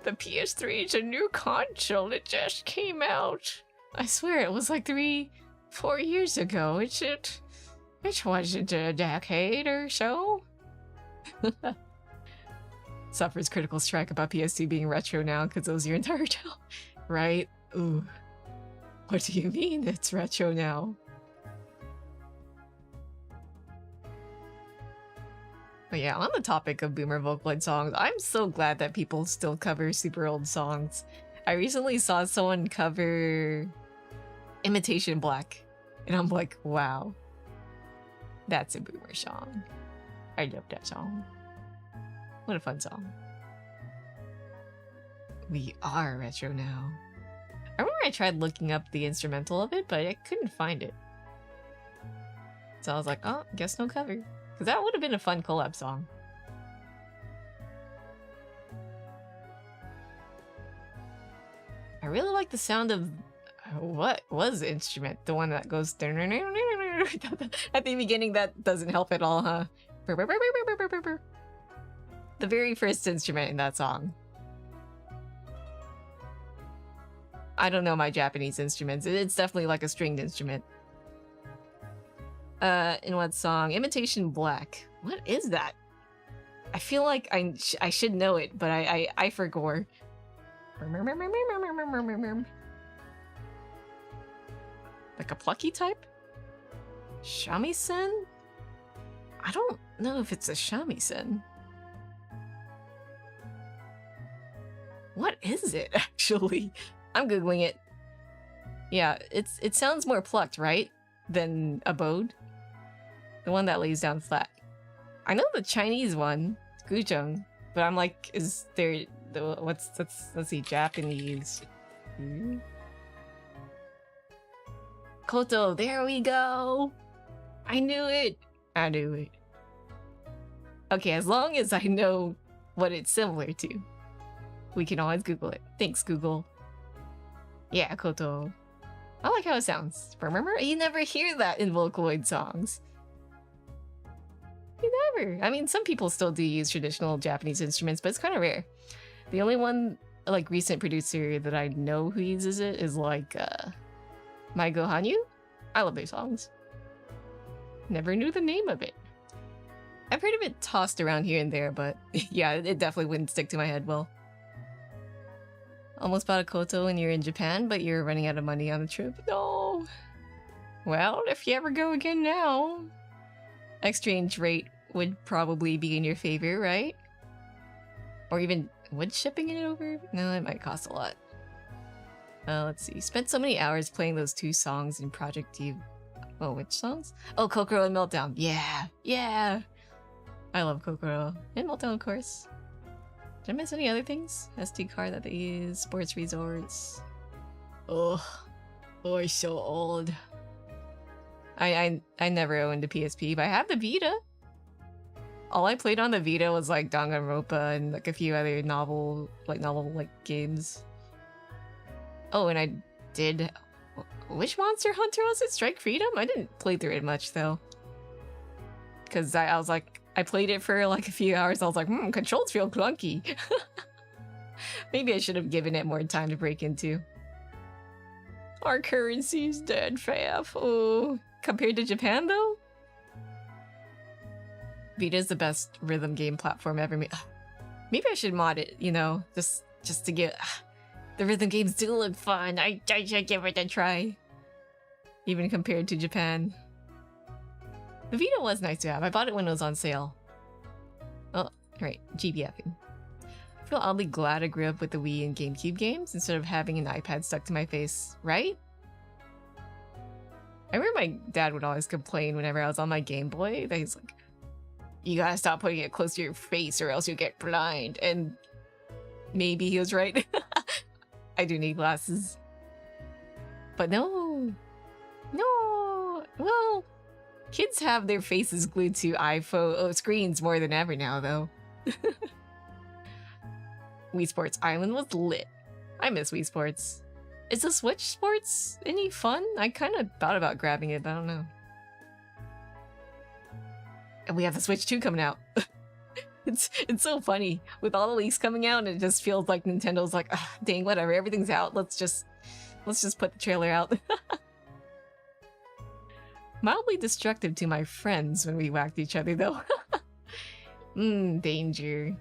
The PS3 is a new console. It just came out. I swear it was like 3-4 years ago. It wasn't a decade or so. Suffers critical strike about PS2 being retro now because it was your entire tale. Right? Ooh. What do you mean it's retro now? But yeah, on the topic of boomer Vocaloid songs, I'm so glad that people still cover super old songs. I recently saw someone cover Imitation Black, and I'm like, wow. That's a boomer song. I love that song. What a fun song. We are retro now. I remember I tried looking up the instrumental of it, but I couldn't find it. So I was like, oh, guess no cover. Because that would have been a fun collab song. I really like the sound of... what was the instrument? The one that goes... at the beginning, that doesn't help at all, huh? The very first instrument in that song. I don't know my Japanese instruments. It's definitely like a stringed instrument. In what song? Imitation Black. What is that? I feel like I should know it, but I forgot. Like a plucky type? Shamisen? I don't know if it's a shamisen. What is it, actually? I'm Googling it. Yeah, it sounds more plucked, right? Than abode. The one that lays down flat. I know the Chinese one, Guzheng, but I'm like, is there let's see, Japanese. Koto, there we go. I knew it. I knew it. Okay, as long as I know what it's similar to, we can always Google it. Thanks, Google. Yeah, Koto. I like how it sounds. Remember? You never hear that in Vocaloid songs. You never. I mean, some people still do use traditional Japanese instruments, but it's kind of rare. The only one, like, recent producer that I know who uses it is, like, Maigo Hanyu. I love their songs. Never knew the name of it. I've heard of it tossed around here and there, but yeah, it definitely wouldn't stick to my head well. Almost bought a Koto when you're in Japan, but you're running out of money on the trip. No. Well, if you ever go again now, exchange rate would probably be in your favor, right? Or even, would shipping it over? No, it might cost a lot. Let's see. Spent so many hours playing those 2 songs in Project Eve. Oh, which songs? Oh, Kokoro and Meltdown. Yeah, yeah. I love Kokoro. And Meltdown, of course. Did I miss any other things? SD card that they use, sports resorts. Oh, we're so old. I never owned a PSP, but I have the Vita. All I played on the Vita was like Danganronpa and like a few other novel games. Oh, and I did. Which Monster Hunter was it? Strike Freedom? I didn't play through it much though. Because I was like, I played it for like a few hours. I was like, controls feel clunky. Maybe I should have given it more time to break into. Our currency's dead, Faf. Oh, compared to Japan though? Vita's the best rhythm game platform ever made. Maybe I should mod it, you know, just to get... The rhythm games do look fun. I should give it a try. Even compared to Japan. The Vita was nice to have. I bought it when it was on sale. Oh, right. GBFing. I feel oddly glad I grew up with the Wii and GameCube games instead of having an iPad stuck to my face, right? I remember my dad would always complain whenever I was on my Game Boy that he's like, you gotta stop putting it close to your face or else you'll get blind. And maybe he was right. I do need glasses. But no. No. Well, kids have their faces glued to iPhone screens more than ever now, though. Wii Sports Island was lit. I miss Wii Sports. Is the Switch Sports any fun? I kind of thought about grabbing it, but I don't know. And we have the Switch 2 coming out. It's so funny. With all the leaks coming out, it just feels like Nintendo's like, dang, whatever, everything's out. Let's just put the trailer out. Mildly destructive to my friends when we whacked each other, though. Danger.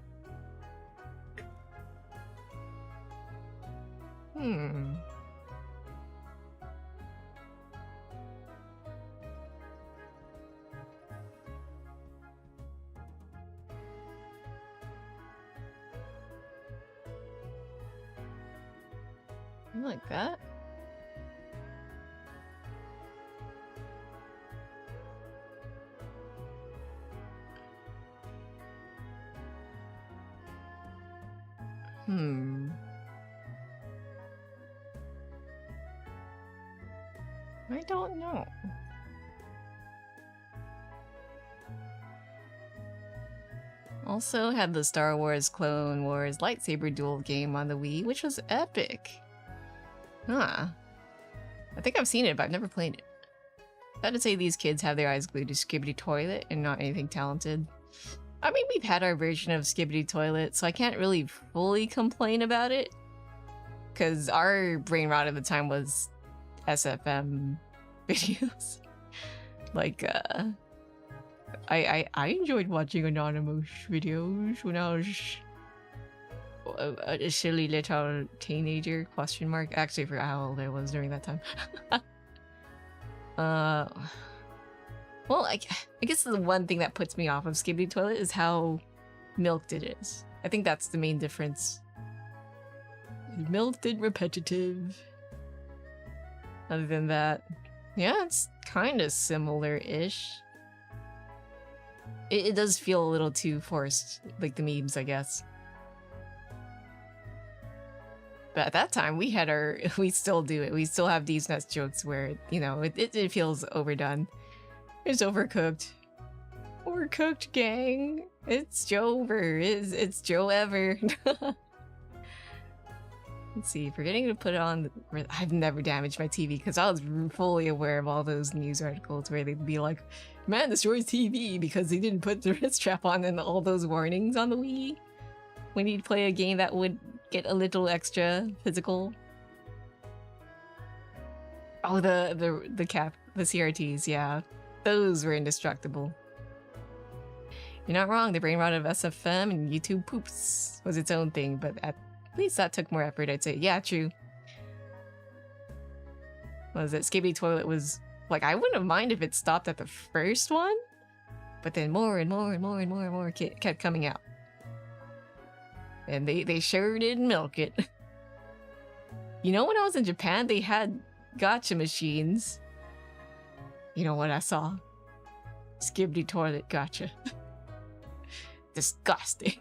Like that. I don't know. Also had the Star Wars Clone Wars lightsaber duel game on the Wii, which was epic. Huh. I think I've seen it, but I've never played it. Sad to say these kids have their eyes glued to Skibidi Toilet and not anything talented. I mean, we've had our version of Skibidi Toilet, so I can't really fully complain about it. Because our brain rot at the time was SFM videos. Like, I enjoyed watching anonymous videos when I was a silly little teenager, ? Actually, I forgot how old I was during that time. Uh, well, I guess the one thing that puts me off of Skibidi Toilet is how milked it is. I think that's the main difference. It's milked and repetitive. Other than that, yeah, it's kind of similar-ish. It does feel a little too forced, like the memes, I guess. But at that time, we still do it. We still have these nuts jokes where, you know, it feels overdone. It's overcooked. Overcooked, gang. It's Jover. It's Joe Ever. Let's see, forgetting to put it on. I've never damaged my TV because I was fully aware of all those news articles where they'd be like, man destroys TV because he didn't put the wrist strap on, and all those warnings on the Wii when you'd play a game that would get a little extra physical. Oh, the CRTs, yeah. Those were indestructible. You're not wrong, the brain rot of SFM and YouTube poops was its own thing, but at least that took more effort, I'd say. Yeah, true. What was it? Skibidi Toilet was... Like, I wouldn't mind if it stopped at the first one, but then more and more and more and more and more kept coming out. And they sure did milk it. You know, when I was in Japan, they had gacha machines. You know what I saw? Skibidi Toilet gacha. Disgusting.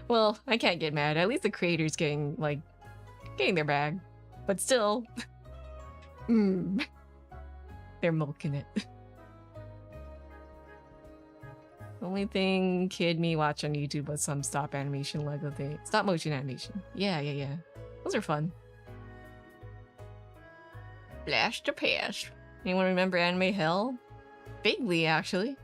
Well, I can't get mad. At least the creator's getting their bag. But still... They're milking it. The only thing kid me watch on YouTube was some stop animation Lego thing. Stop motion animation. Yeah. Those are fun. Blast to pass. Anyone remember Anime Hell? Vaguely, actually.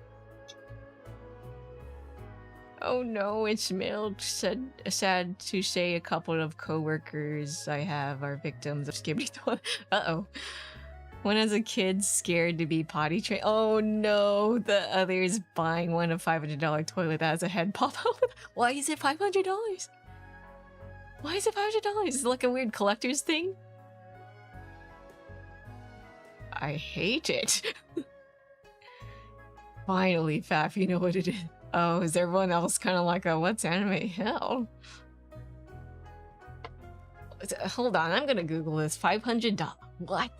Oh no, it's milk. Sad to say a couple of co-workers I have are victims of Skibidi Toilet. Uh-oh. When as a kid scared to be potty trained. Oh no, the others buying one a $500 toilet that has a head pop out. Why is it $500? Why is it $500? Is it like a weird collector's thing? I hate it. Finally, Faf, you know what it is. Oh, is everyone else kind of like a what's Anime Hell? Hold on, I'm gonna Google this. $500. What?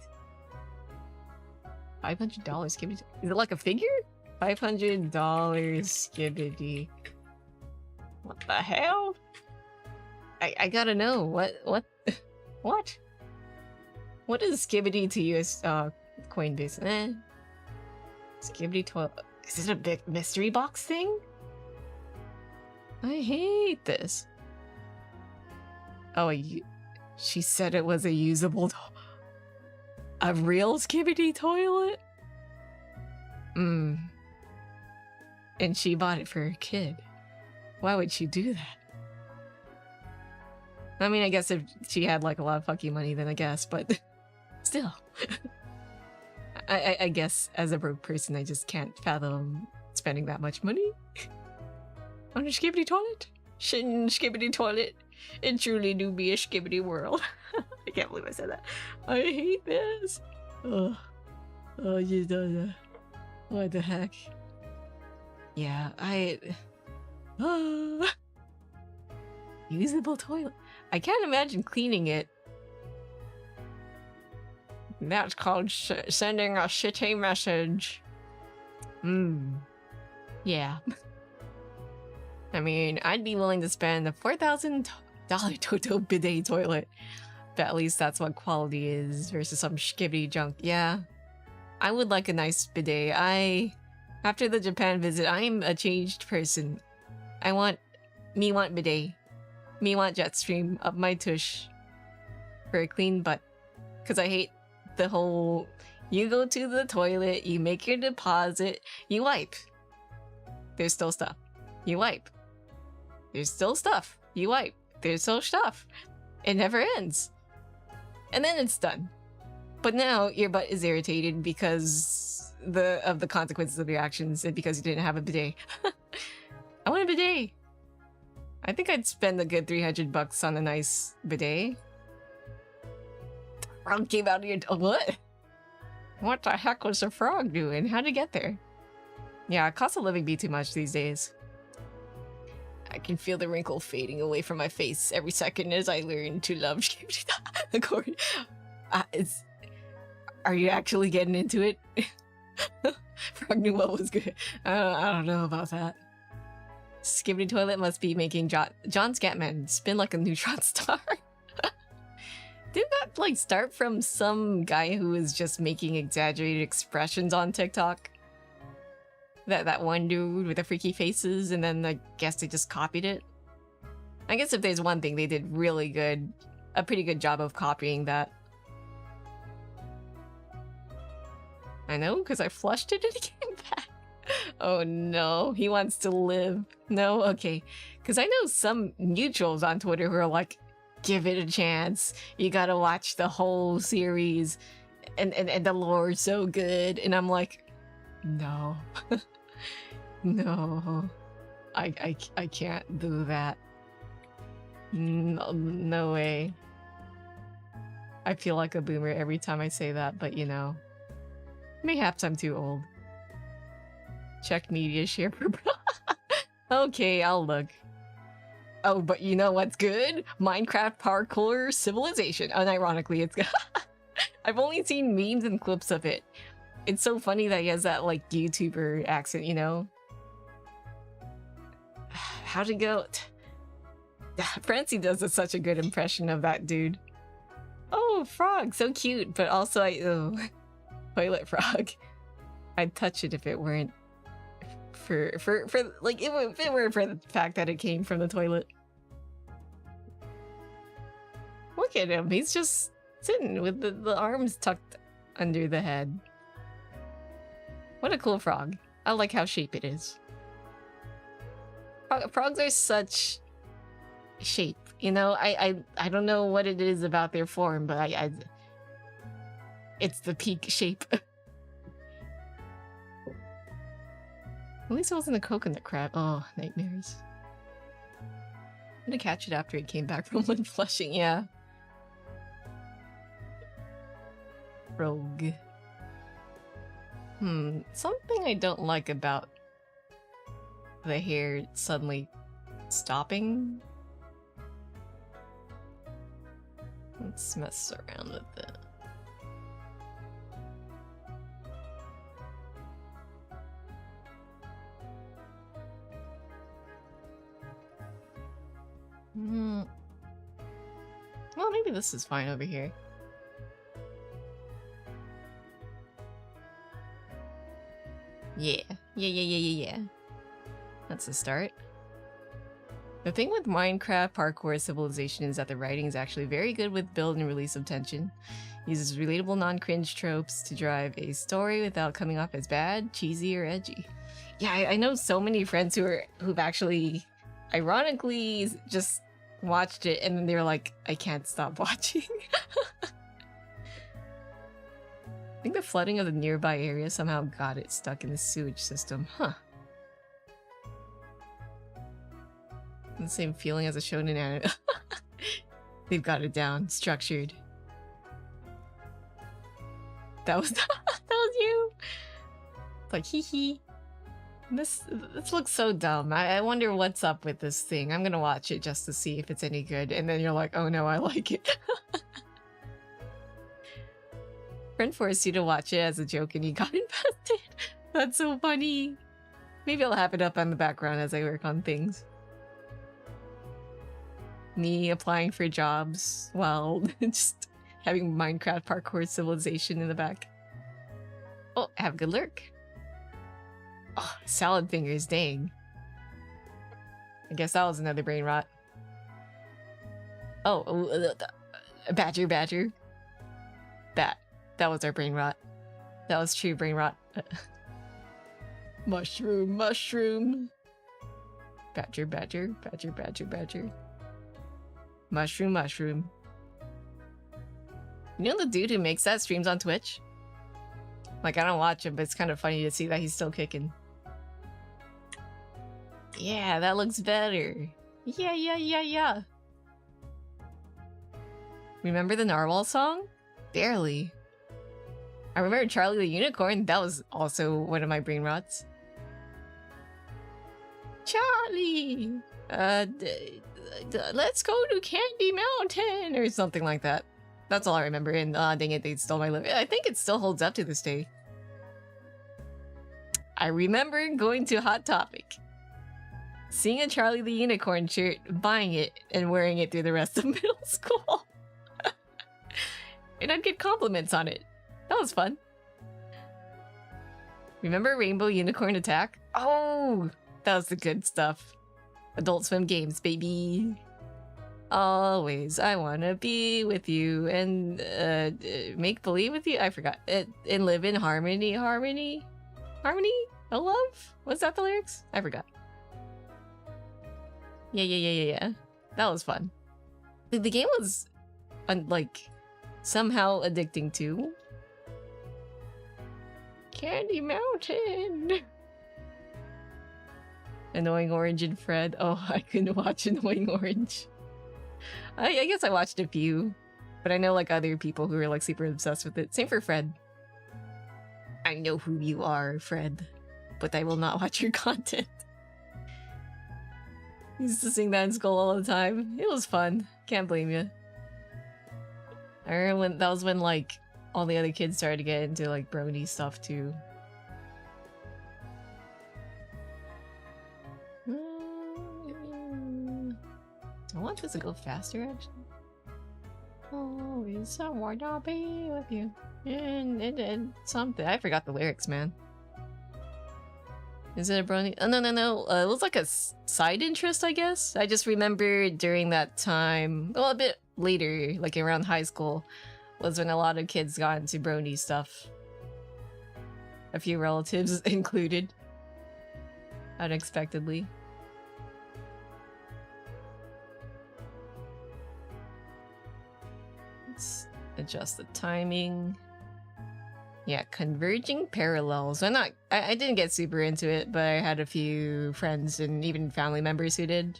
$500 Skibidi? Is it like a figure? $500 Skibidi. What the hell? I gotta know. What? What is Skibidi to US Coinbase? Skibidi Toilet. Is it a big mystery box thing? I hate this. Oh, she said it was a usable a real Skibidi toilet? And she bought it for her kid. Why would she do that? I mean, I guess if she had like a lot of fucking money, then I guess, but still. I guess as a broke person, I just can't fathom spending that much money on a Skibidi toilet. Shouldn't Skibidi toilet? It truly do be a Skibidi world. I can't believe I said that. I hate this. Oh, you don't. What the heck? Yeah, usable toilet. I can't imagine cleaning it. That's called sending a shitty message. Yeah. I mean, I'd be willing to spend a $4,000 Toto bidet toilet. But at least that's what quality is versus some Skibidi junk. Yeah. I would like a nice bidet. After the Japan visit, I'm a changed person. Want bidet. Me want jet stream up my tush. For a clean butt. Because I hate the whole, you go to the toilet, you make your deposit, you wipe. There's still stuff. You wipe. There's still stuff. You wipe. There's still stuff. It never ends. And then it's done. But now your butt is irritated because of the consequences of your actions and because you didn't have a bidet. I want a bidet. I think I'd spend a good $300 on a nice bidet. Came out of your what? What the heck was the frog doing? How'd it get there? Yeah, cost of living be too much these days. I can feel the wrinkle fading away from my face every second as I learn to love the chord. Are you actually getting into it? Frog knew what was good. I don't know about that. Skibbity Toilet must be making John Scatman spin like a neutron star. Didn't that like start from some guy who was just making exaggerated expressions on TikTok? That one dude with the freaky faces, and then I guess they just copied it. I guess if there's one thing they did really good, a pretty good job of copying that. I know, because I flushed it and it came back. Oh no, he wants to live. No, okay. Because I know some neutrals on Twitter who are like, give it a chance. You gotta watch the whole series. And the lore's so good. And I'm like, no. No. I can't do that. No way. I feel like a boomer every time I say that, but you know. Mayhaps I'm too old. Check media share for bro. Okay, I'll look. Oh, but you know what's good? Minecraft Parkour Civilization. Unironically, it's good. I've only seen memes and clips of it. It's so funny that he has that, like, YouTuber accent, you know? How'd it go? Francie does such a good impression of that dude. Oh, frog, so cute, but also toilet frog. I'd touch it if it weren't for like if it were for the fact that it came from the toilet. Look at him, he's just sitting with the arms tucked under the head. What a cool frog. I like how shape it is. Frogs are such shape, you know? I don't know what it is about their form, but it's the peak shape. At least it wasn't a coconut crab. Oh, nightmares. I'm gonna catch it after it came back from one flushing, yeah. Rogue. Something I don't like about the hair suddenly stopping. Let's mess around with it. Well, maybe this is fine over here. Yeah. That's a start. The thing with Minecraft Parkour Civilization is that the writing is actually very good with build and release of tension. Uses relatable non-cringe tropes to drive a story without coming off as bad, cheesy, or edgy. Yeah, I know so many friends who've actually, ironically, just watched it and then they were like, I can't stop watching. I think the flooding of the nearby area somehow got it stuck in the sewage system. Huh. The same feeling as a shonen anime. They've got it down, structured. That was that was you. It's like hee hee. This looks so dumb. I wonder what's up with this thing. I'm gonna watch it just to see if it's any good. And then you're like, oh no, I like it. Friend forced you to watch it as a joke and you got invested. That's so funny. Maybe I'll have it up on the background as I work on things. Me applying for jobs while just having Minecraft Parkour Civilization in the back. Oh, have a good lurk. Oh, salad fingers, dang. I guess that was another brain rot. Oh, badger. That was our brain rot. That was true brain rot. Mushroom. Badger. Mushroom. You know the dude who makes that streams on Twitch? Like, I don't watch him, but it's kind of funny to see that he's still kicking. Yeah, that looks better. Yeah. Remember the Narwhal song? Barely. I remember Charlie the Unicorn. That was also one of my brain rots. Charlie! Let's go to Candy Mountain! Or something like that. That's all I remember. And dang it, they stole my live. I think it still holds up to this day. I remember going to Hot Topic, seeing a Charlie the Unicorn shirt, buying it, and wearing it through the rest of middle school. And I'd get compliments on it. That was fun. Remember Rainbow Unicorn Attack? Oh, that was the good stuff. Adult Swim games, baby. Always, I wanna be with you and make believe with you. I forgot it and live in harmony. Harmony, no love. Was that the lyrics? I forgot. Yeah. That was fun. The game was, like, somehow addicting too. Candy Mountain. Annoying Orange and Fred. Oh, I couldn't watch Annoying Orange. I guess I watched a few, but I know like other people who are like super obsessed with it. Same for Fred. I know who you are, Fred, but I will not watch your content. I used to sing that in school all the time. It was fun. Can't blame you. I remember when that was when like all the other kids started to get into like brony stuff too. I want this to go faster actually. Always I wanna be with you. And something. I forgot the lyrics, man. Is it a brony? Oh, no. It was like a side interest, I guess. I just remember during that time, well, a bit later, like around high school, was when a lot of kids got into brony stuff. A few relatives included. Unexpectedly. Let's adjust the timing. Yeah, converging parallels. I didn't get super into it, but I had a few friends and even family members who did.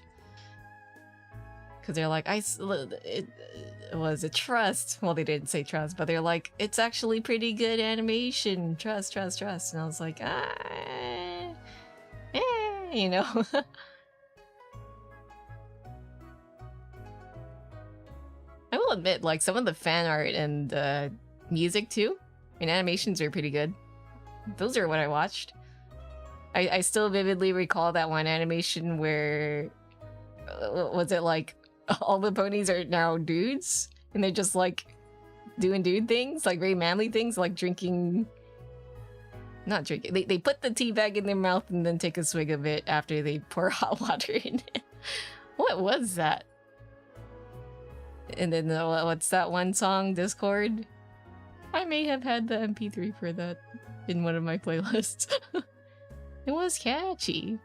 Because they're like, it was a trust. Well, they didn't say trust, but they're like, it's actually pretty good animation. Trust. And I was like, you know. I will admit, like, some of the fan art and music too, and animations are pretty good. Those are what I watched. I still vividly recall that one animation where was it like all the ponies are now dudes and they're just like doing dude things, like very manly things, like drinking. Not drinking. They put the tea bag in their mouth and then take a swig of it after they pour hot water in it. What was that? And then what's that one song, Discord? I may have had the MP3 for that in one of my playlists. It was catchy.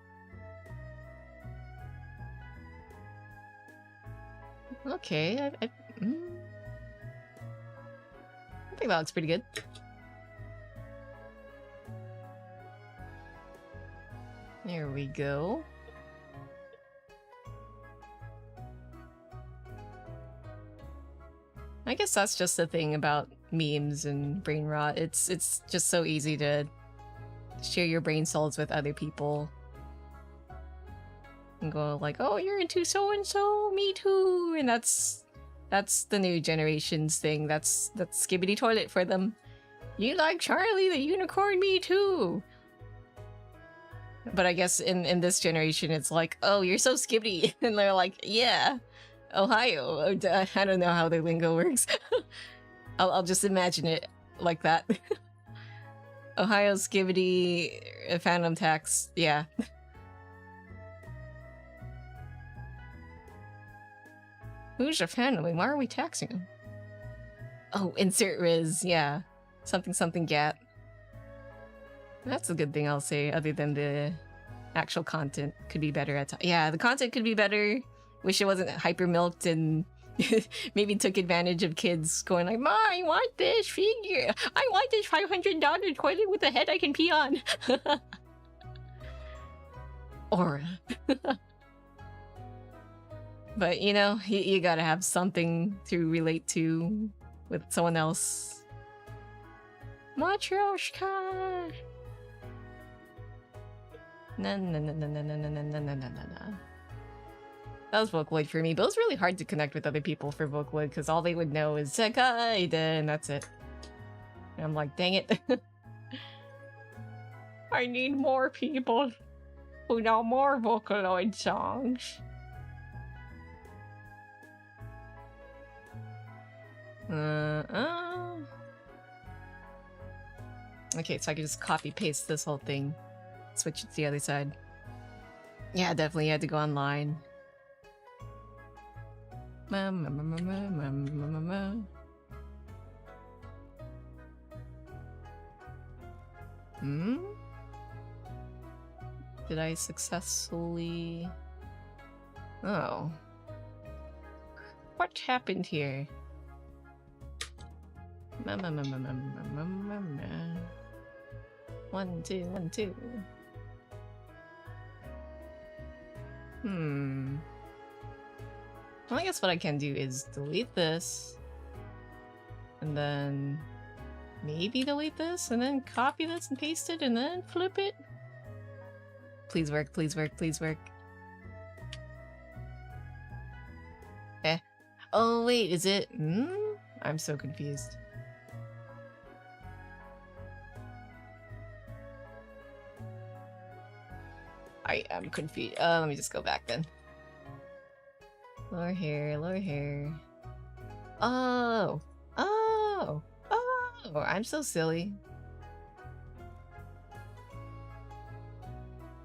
Okay, I think that looks pretty good. There we go. I guess that's just the thing about memes and brain rot. It's just so easy to share your brain cells with other people and go like, oh, you're into so and so, me too. And that's the new generation's thing. That's skibbity toilet for them. You like Charlie the Unicorn, me too. But I guess in this generation it's like, oh, you're so skibbity. And they're like, yeah, Ohio. I don't know how their lingo works. I'll just imagine it like that. Ohio skibbity, phantom tax, yeah. Who's a phantom? Why are we taxing him? Oh, insert Riz, yeah. Something gat. That's a good thing I'll say, other than the actual content could be better at times. Yeah, the content could be better. Wish it wasn't hyper milked and maybe took advantage of kids going like, "Ma, I want this figure. I want this $500 toilet with a head I can pee on." Aura. But you know, you gotta have something to relate to with someone else. Matryoshka! Na na na na na na na na na na na na. That was Vocaloid for me, but it was really hard to connect with other people for Vocaloid because all they would know is Sekaide and that's it. And I'm like, dang it. I need more people who know more Vocaloid songs. Okay, so I can just copy paste this whole thing. Switch it to the other side. Yeah, definitely had to go online. Hmm? Did I successfully... Oh. What happened here? 1, 2, 1, 2. Well, I guess what I can do is delete this. And then... maybe delete this, and then copy this and paste it, and then flip it. Please work, please work, please work. Eh. Oh, wait, is it... I'm so confused. I am confused. Let me just go back then. Lower hair, lower hair. Oh! Oh! Oh! I'm so silly.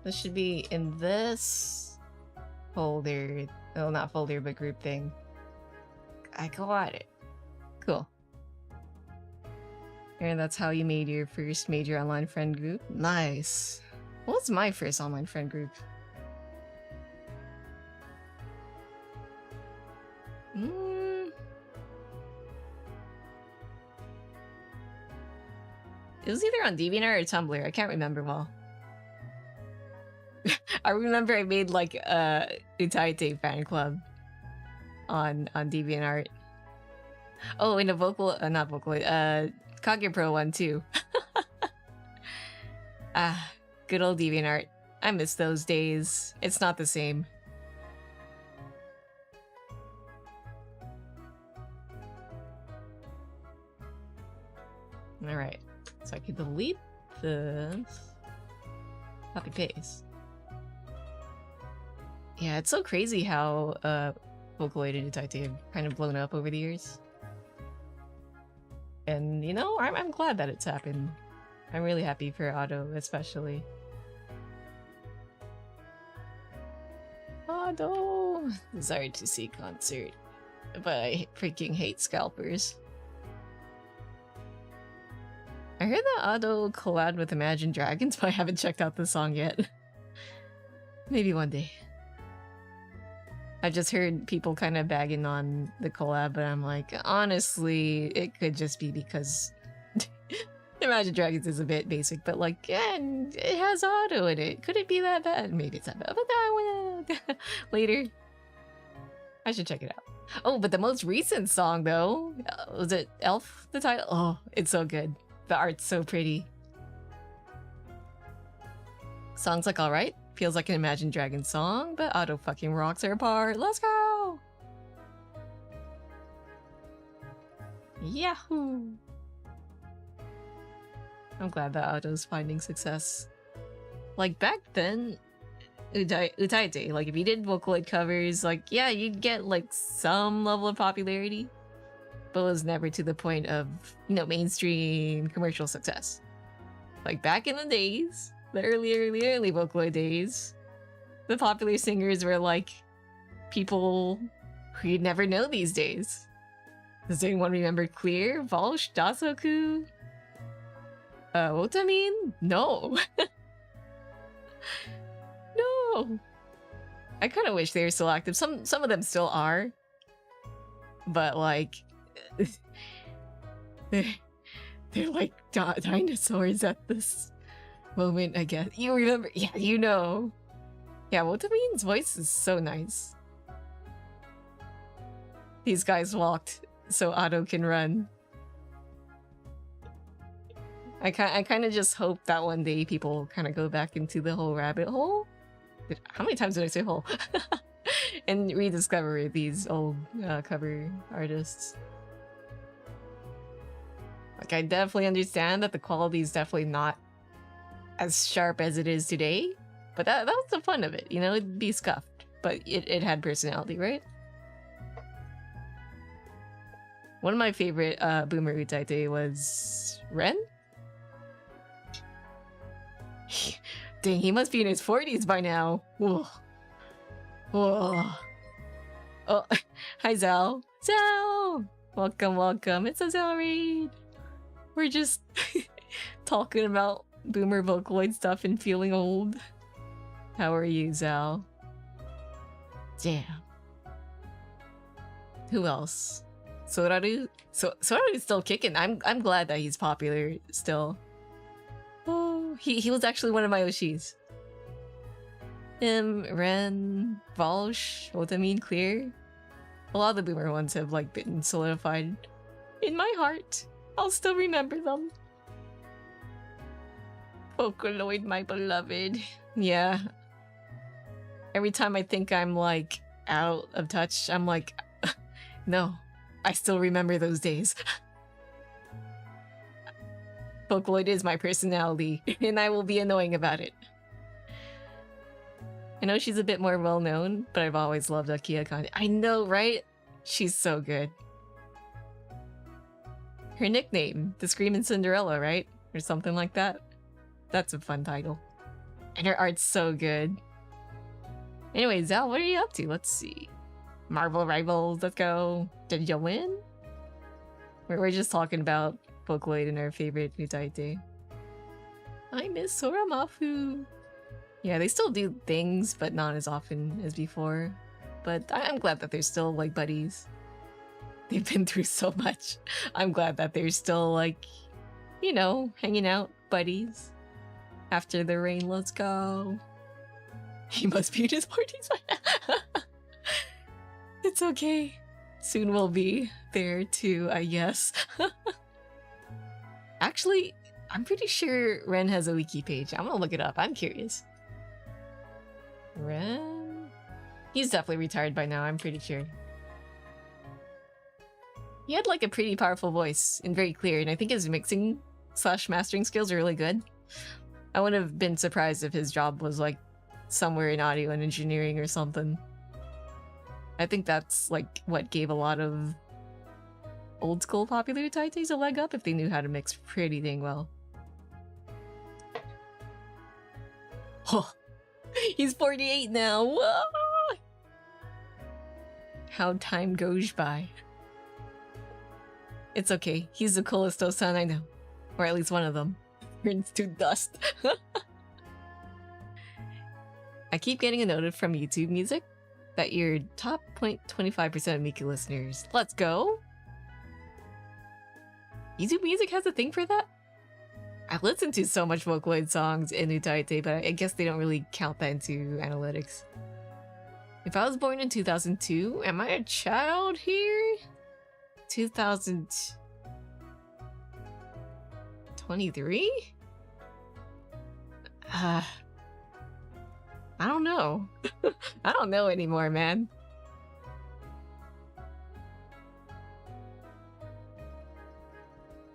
This should be in this folder. Oh, not folder, but group thing. I got it. Cool. And that's how you made your first major online friend group? Nice. What was my first online friend group? It was either on DeviantArt or Tumblr. I can't remember well. I remember I made like a Etiquette fan club on DeviantArt. Oh, in a not Vocaloid, Kage Pro one too. Ah, good old DeviantArt. I miss those days. It's not the same. Alright, so I can delete this. Copy paste. Yeah, it's so crazy how Vocaloid and Etiquette have kind of blown up over the years. And you know, I'm glad that it's happened. I'm really happy for Otto, especially. Otto! Desire to see concert. But I freaking hate scalpers. I heard that Otto collabed with Imagine Dragons, but I haven't checked out the song yet. Maybe one day. I've just heard people kind of bagging on the collab, but I'm like, honestly, it could just be because Imagine Dragons is a bit basic, but like, yeah, it has Otto in it. Could it be that bad? Maybe it's that bad, but I will later. I should check it out. Oh, but the most recent song though, was it Elf, the title? Oh, it's so good. The art's so pretty. Song's like alright. Feels like an Imagine Dragons song, but Otto fucking rocks her apart. Let's go! Yahoo! I'm glad that Otto's finding success. Like back then, Etiquette, like if you did Vocaloid covers, like yeah, you'd get like some level of popularity, but it was never to the point of, you know, mainstream commercial success. Like back in the days, the early Vocaloid days, the popular singers were like people who you'd never know these days. Does anyone remember Clear, Volsh, Dasoku? Otamin? No. No. I kind of wish they were still active. Some of them still are, but like they're like dinosaurs at this moment, I guess. You remember? Yeah, you know. Yeah, Wotamin's voice is so nice. These guys walked so Otto can run. I kind of just hope that one day people kind of go back into the whole rabbit hole. How many times did I say hole? And rediscover these old cover artists. Like, I definitely understand that the quality is definitely not as sharp as it is today, but that was the fun of it, you know? It'd be scuffed, but it had personality, right? One of my favorite Boomer Utaite was Ren? Dang, he must be in his 40s by now. Whoa. Whoa. Oh, hi Zal. Zal! Welcome, welcome. It's a Zal raid. We're just talking about Boomer Vocaloid stuff and feeling old. How are you, Zal? Damn. Who else? Soraru? Soraru's still kicking. I'm glad that he's popular still. Oh, he was actually one of my Oshis. Him, Ren, Valsh, Otamin, Clear. A lot of the Boomer ones have like been solidified in my heart. I'll still remember them. Vocaloid, my beloved. Yeah. Every time I think I'm like out of touch, I'm like, no, I still remember those days. Vocaloid is my personality, and I will be annoying about it. I know she's a bit more well-known, but I've always loved Akia Kane. I know, right? She's so good. Her nickname, the Screamin' Cinderella, right? Or something like that. That's a fun title. And her art's so good. Anyway, Zal, what are you up to? Let's see. Marvel Rivals, let's go. Did you win? We're just talking about Vocaloid and our favorite Utaite. I miss Soramafu. Yeah, they still do things, but not as often as before. But I'm glad that they're still, like, buddies. They've been through so much. I'm glad that they're still, like, you know, hanging out, buddies. After the rain, let's go. He must be in his 40s right now. It's okay. Soon we'll be there too, I guess. Actually, I'm pretty sure Ren has a wiki page. I'm gonna look it up. I'm curious. Ren? He's definitely retired by now, I'm pretty sure. He had like a pretty powerful voice and very clear, and I think his mixing / mastering skills are really good. I wouldn't have been surprised if his job was like somewhere in audio and engineering or something. I think that's like what gave a lot of old school popular Utaites a leg up if they knew how to mix pretty dang well. Oh, he's 48 now. Whoa! How time goes by. It's okay. He's the coolest Osan I know. Or at least one of them. Turns to dust. I keep getting a note from YouTube Music that you're top 0.25% of Miku listeners. Let's go! YouTube Music has a thing for that? I listen to so much Vocaloid songs in Utaite, but I guess they don't really count that into analytics. If I was born in 2002, am I a child here? 2023? I don't know. I don't know anymore, man.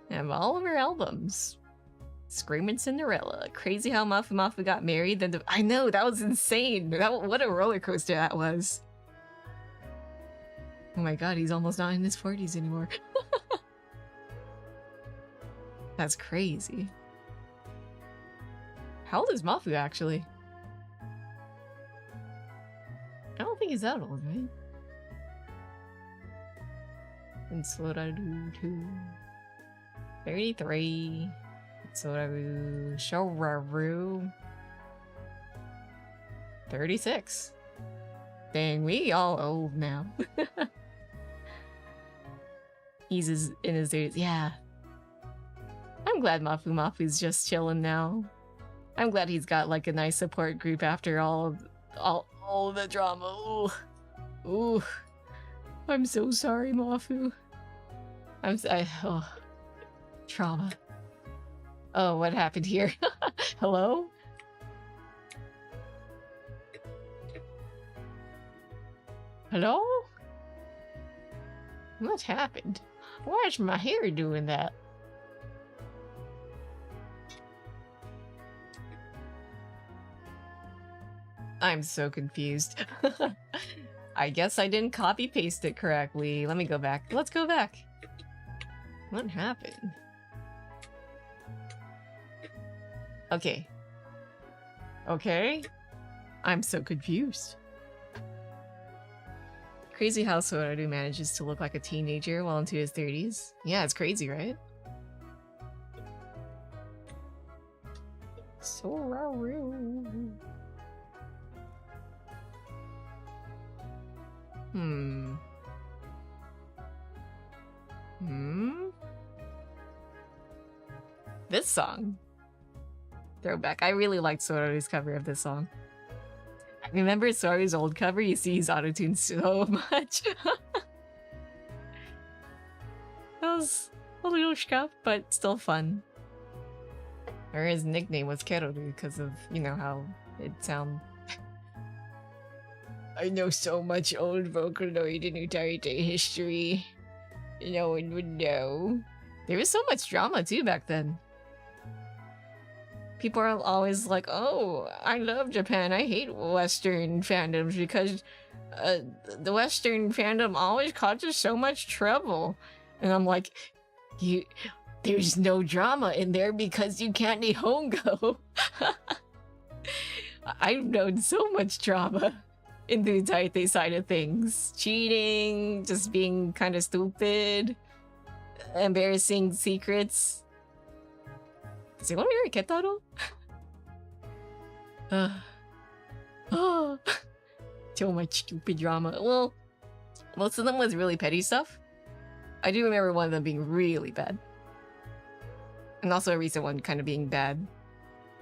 I have all of her albums. Screamin' Cinderella. Crazy how Mafu Mafu got married. Then I know, that was insane. What a roller coaster that was. Oh my god, he's almost not in his 40s anymore. That's crazy. How old is Mafu actually? I don't think he's that old, right? And Soraru 2. 33. Soraru. Shoraru. 36. Dang, we all old now. He's in his 30s. Yeah. I'm glad Mafu Mafu's just chilling now. I'm glad he's got like a nice support group after all the drama. Ooh. Ooh. I'm so sorry, Mafu. Oh. Trauma. Oh, what happened here? Hello? Hello? What happened? Why is my hair doing that? I'm so confused. I guess I didn't copy paste it correctly. Let me go back. Let's go back. What happened? Okay. Okay. I'm so confused. Crazy how Soraru manages to look like a teenager while into his 30s. Yeah, it's crazy, right? Soraru. This song. Throwback. I really liked Soraru's cover of this song. Remember Soraru's old cover? You see he's auto-tuned so much. That was a little scuff, but still fun. Or his nickname was Keroru because of, you know, how it sound. I know so much old Vocaloid and Utarite history. No one would know. There was so much drama too back then. People are always like, oh, I love Japan. I hate Western fandoms because the Western fandom always causes so much trouble. And I'm like, there's no drama in there because you can't Nihongo. I've known so much drama in the Taite side of things. Cheating, just being kind of stupid, embarrassing secrets. Say, what are you, Ketaro? So much stupid drama. Well, most of them was really petty stuff. I do remember one of them being really bad. And also a recent one kind of being bad,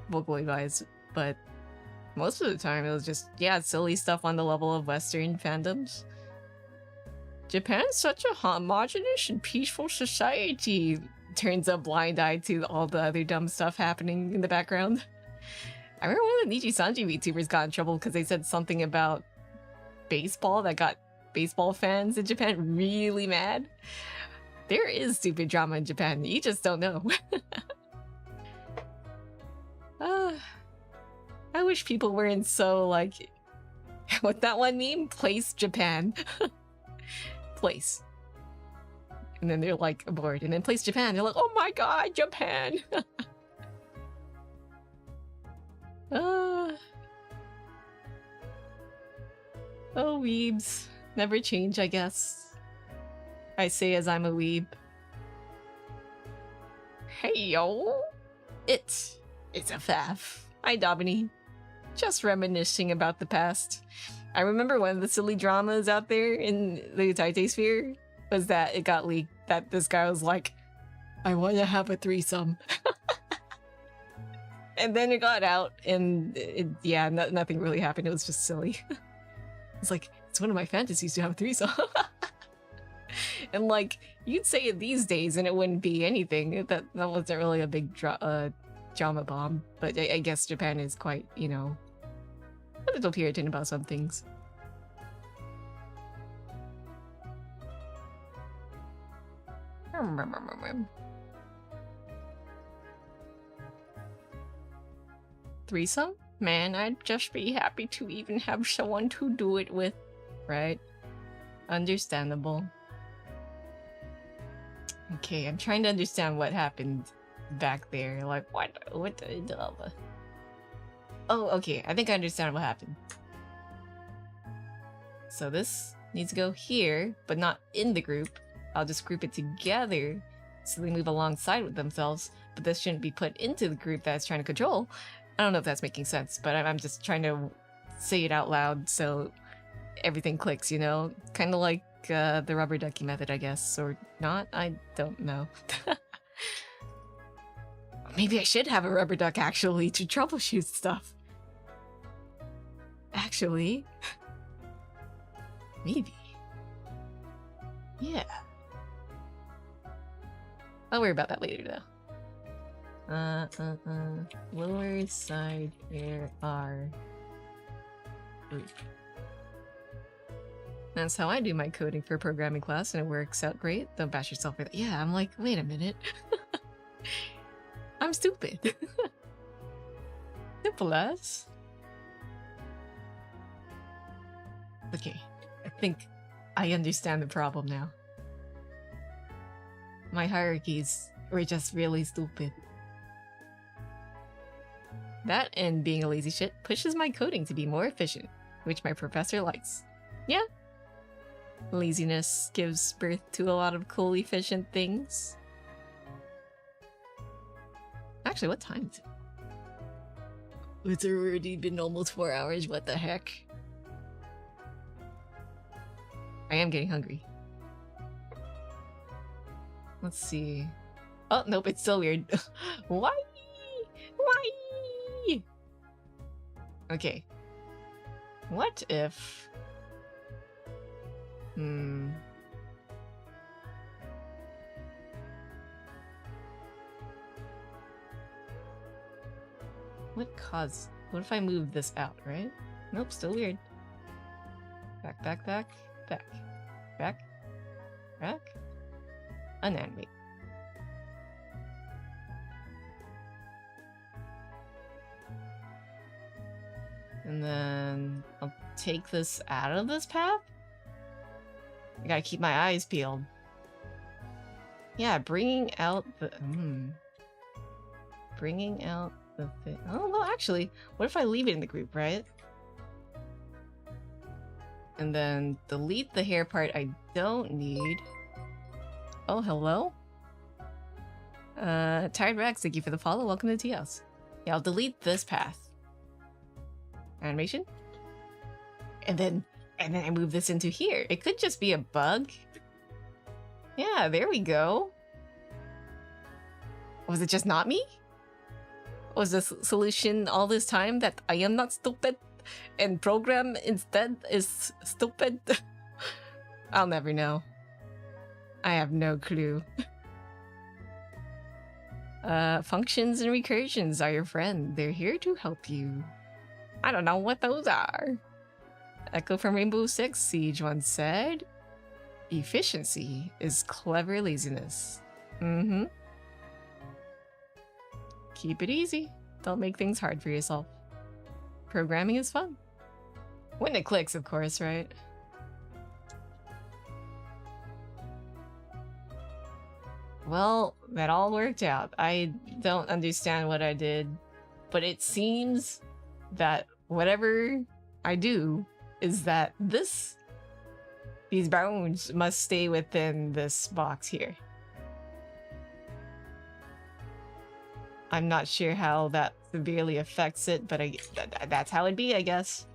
vocally wise, but most of the time it was just, yeah, silly stuff on the level of Western fandoms. Japan's such a homogenous and peaceful society. Turns a blind eye to all the other dumb stuff happening in the background. I remember one of the Niji Sanji VTubers got in trouble because they said something about baseball that got baseball fans in Japan really mad. There is stupid drama in Japan, you just don't know. I wish people weren't so like, what that one meme? Place Japan. Place. And then they're like bored, and then place Japan. They're like, oh my god, Japan! Oh, weebs. Never change, I guess. I say as I'm a weeb. Hey yo! It's a Faf. Hi Dobiny. Just reminiscing about the past. I remember one of the silly dramas out there in the Taite sphere was that it got leaked that this guy was like, I want to have a threesome. And then it got out and nothing really happened. It was just silly. It's like, it's one of my fantasies to have a threesome. And like, you'd say it these days and it wouldn't be anything. That wasn't really a big drama bomb. But I guess Japan is quite, you know, a little Puritan about some things. Threesome? Man, I'd just be happy to even have someone to do it with. Right? Understandable. Okay, I'm trying to understand what happened back there. Like, what the... Oh, okay, I think I understand what happened. So this needs to go here, but not in the group. I'll just group it together so they move alongside with themselves, but this shouldn't be put into the group that it's trying to control. I don't know if that's making sense, but I'm just trying to say it out loud so everything clicks, you know? Kind of like the rubber ducky method, I guess, or not? I don't know. Maybe I should have a rubber duck, actually, to troubleshoot stuff. Actually. Maybe. Yeah. I'll worry about that later, though. Lower side here are group. That's how I do my coding for programming class, and it works out great. Don't bash yourself for that. Yeah, I'm like, wait a minute. I'm stupid. Simple as. Okay, I think I understand the problem now. My hierarchies were just really stupid. That and being a lazy shit pushes my coding to be more efficient, which my professor likes. Yeah. Laziness gives birth to a lot of cool, efficient things. Actually, what time is it? It's already been almost 4 hours, what the heck? I am getting hungry. Let's see. Oh, nope, it's still weird. Why? Why? Okay. What if... What caused... What if I move this out, right? Nope, still weird. Back, back, back, back. Back. Back. Unanimate. And then I'll take this out of this path? I gotta keep my eyes peeled. Yeah, bringing out the... Bringing out the thing... Oh, well, actually, what if I leave it in the group, right? And then delete the hair part I don't need. Oh, hello? Tired Rex, thank you for the follow. Welcome to Tea House. Yeah, I'll delete this path. Animation. And then I move this into here. It could just be a bug. Yeah, there we go. Was it just not me? Was the solution all this time that I am not stupid and program instead is stupid? I'll never know. I have no clue. Functions and recursions are your friend. They're here to help you. I don't know what those are. Echo from Rainbow Six Siege once said, efficiency is clever laziness. Keep it easy. Don't make things hard for yourself. Programming is fun. When it clicks, of course, right? Well, that all worked out. I don't understand what I did, but it seems that whatever I do is that these bones must stay within this box here. I'm not sure how that severely affects it, but that's how it be, I guess.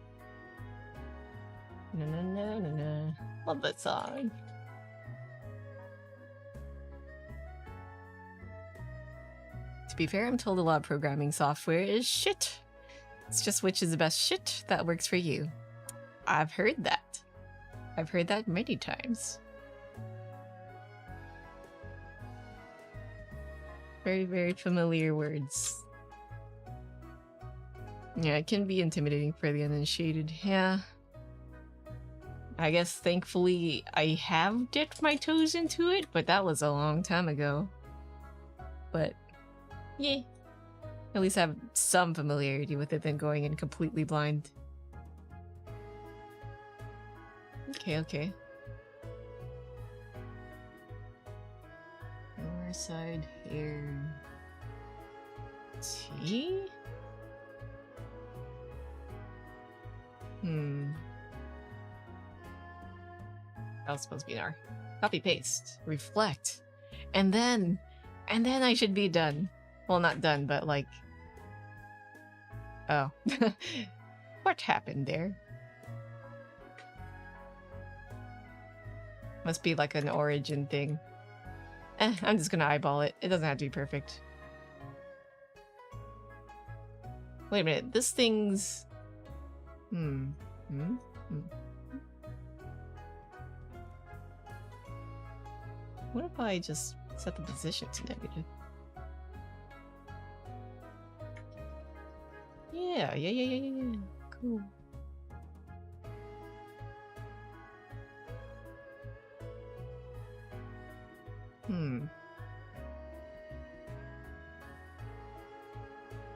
No, no, no, no, no. Love that song. To be fair, I'm told a lot of programming software is shit. It's just which is the best shit that works for you. I've heard that. I've heard that many times. Very, very familiar words. Yeah, it can be intimidating for the uninitiated. Yeah. I guess thankfully I have dipped my toes into it, but that was a long time ago. But, yeah. At least I have some familiarity with it than going in completely blind. Okay, okay. Lower side here. T? That was supposed to be an R. Copy paste. Reflect. And then I should be done. Well, not done, but like... Oh. What happened there? Must be like an origin thing. I'm just gonna eyeball it. It doesn't have to be perfect. Wait a minute, this thing's... What if I just set the position to negative? Yeah. Cool.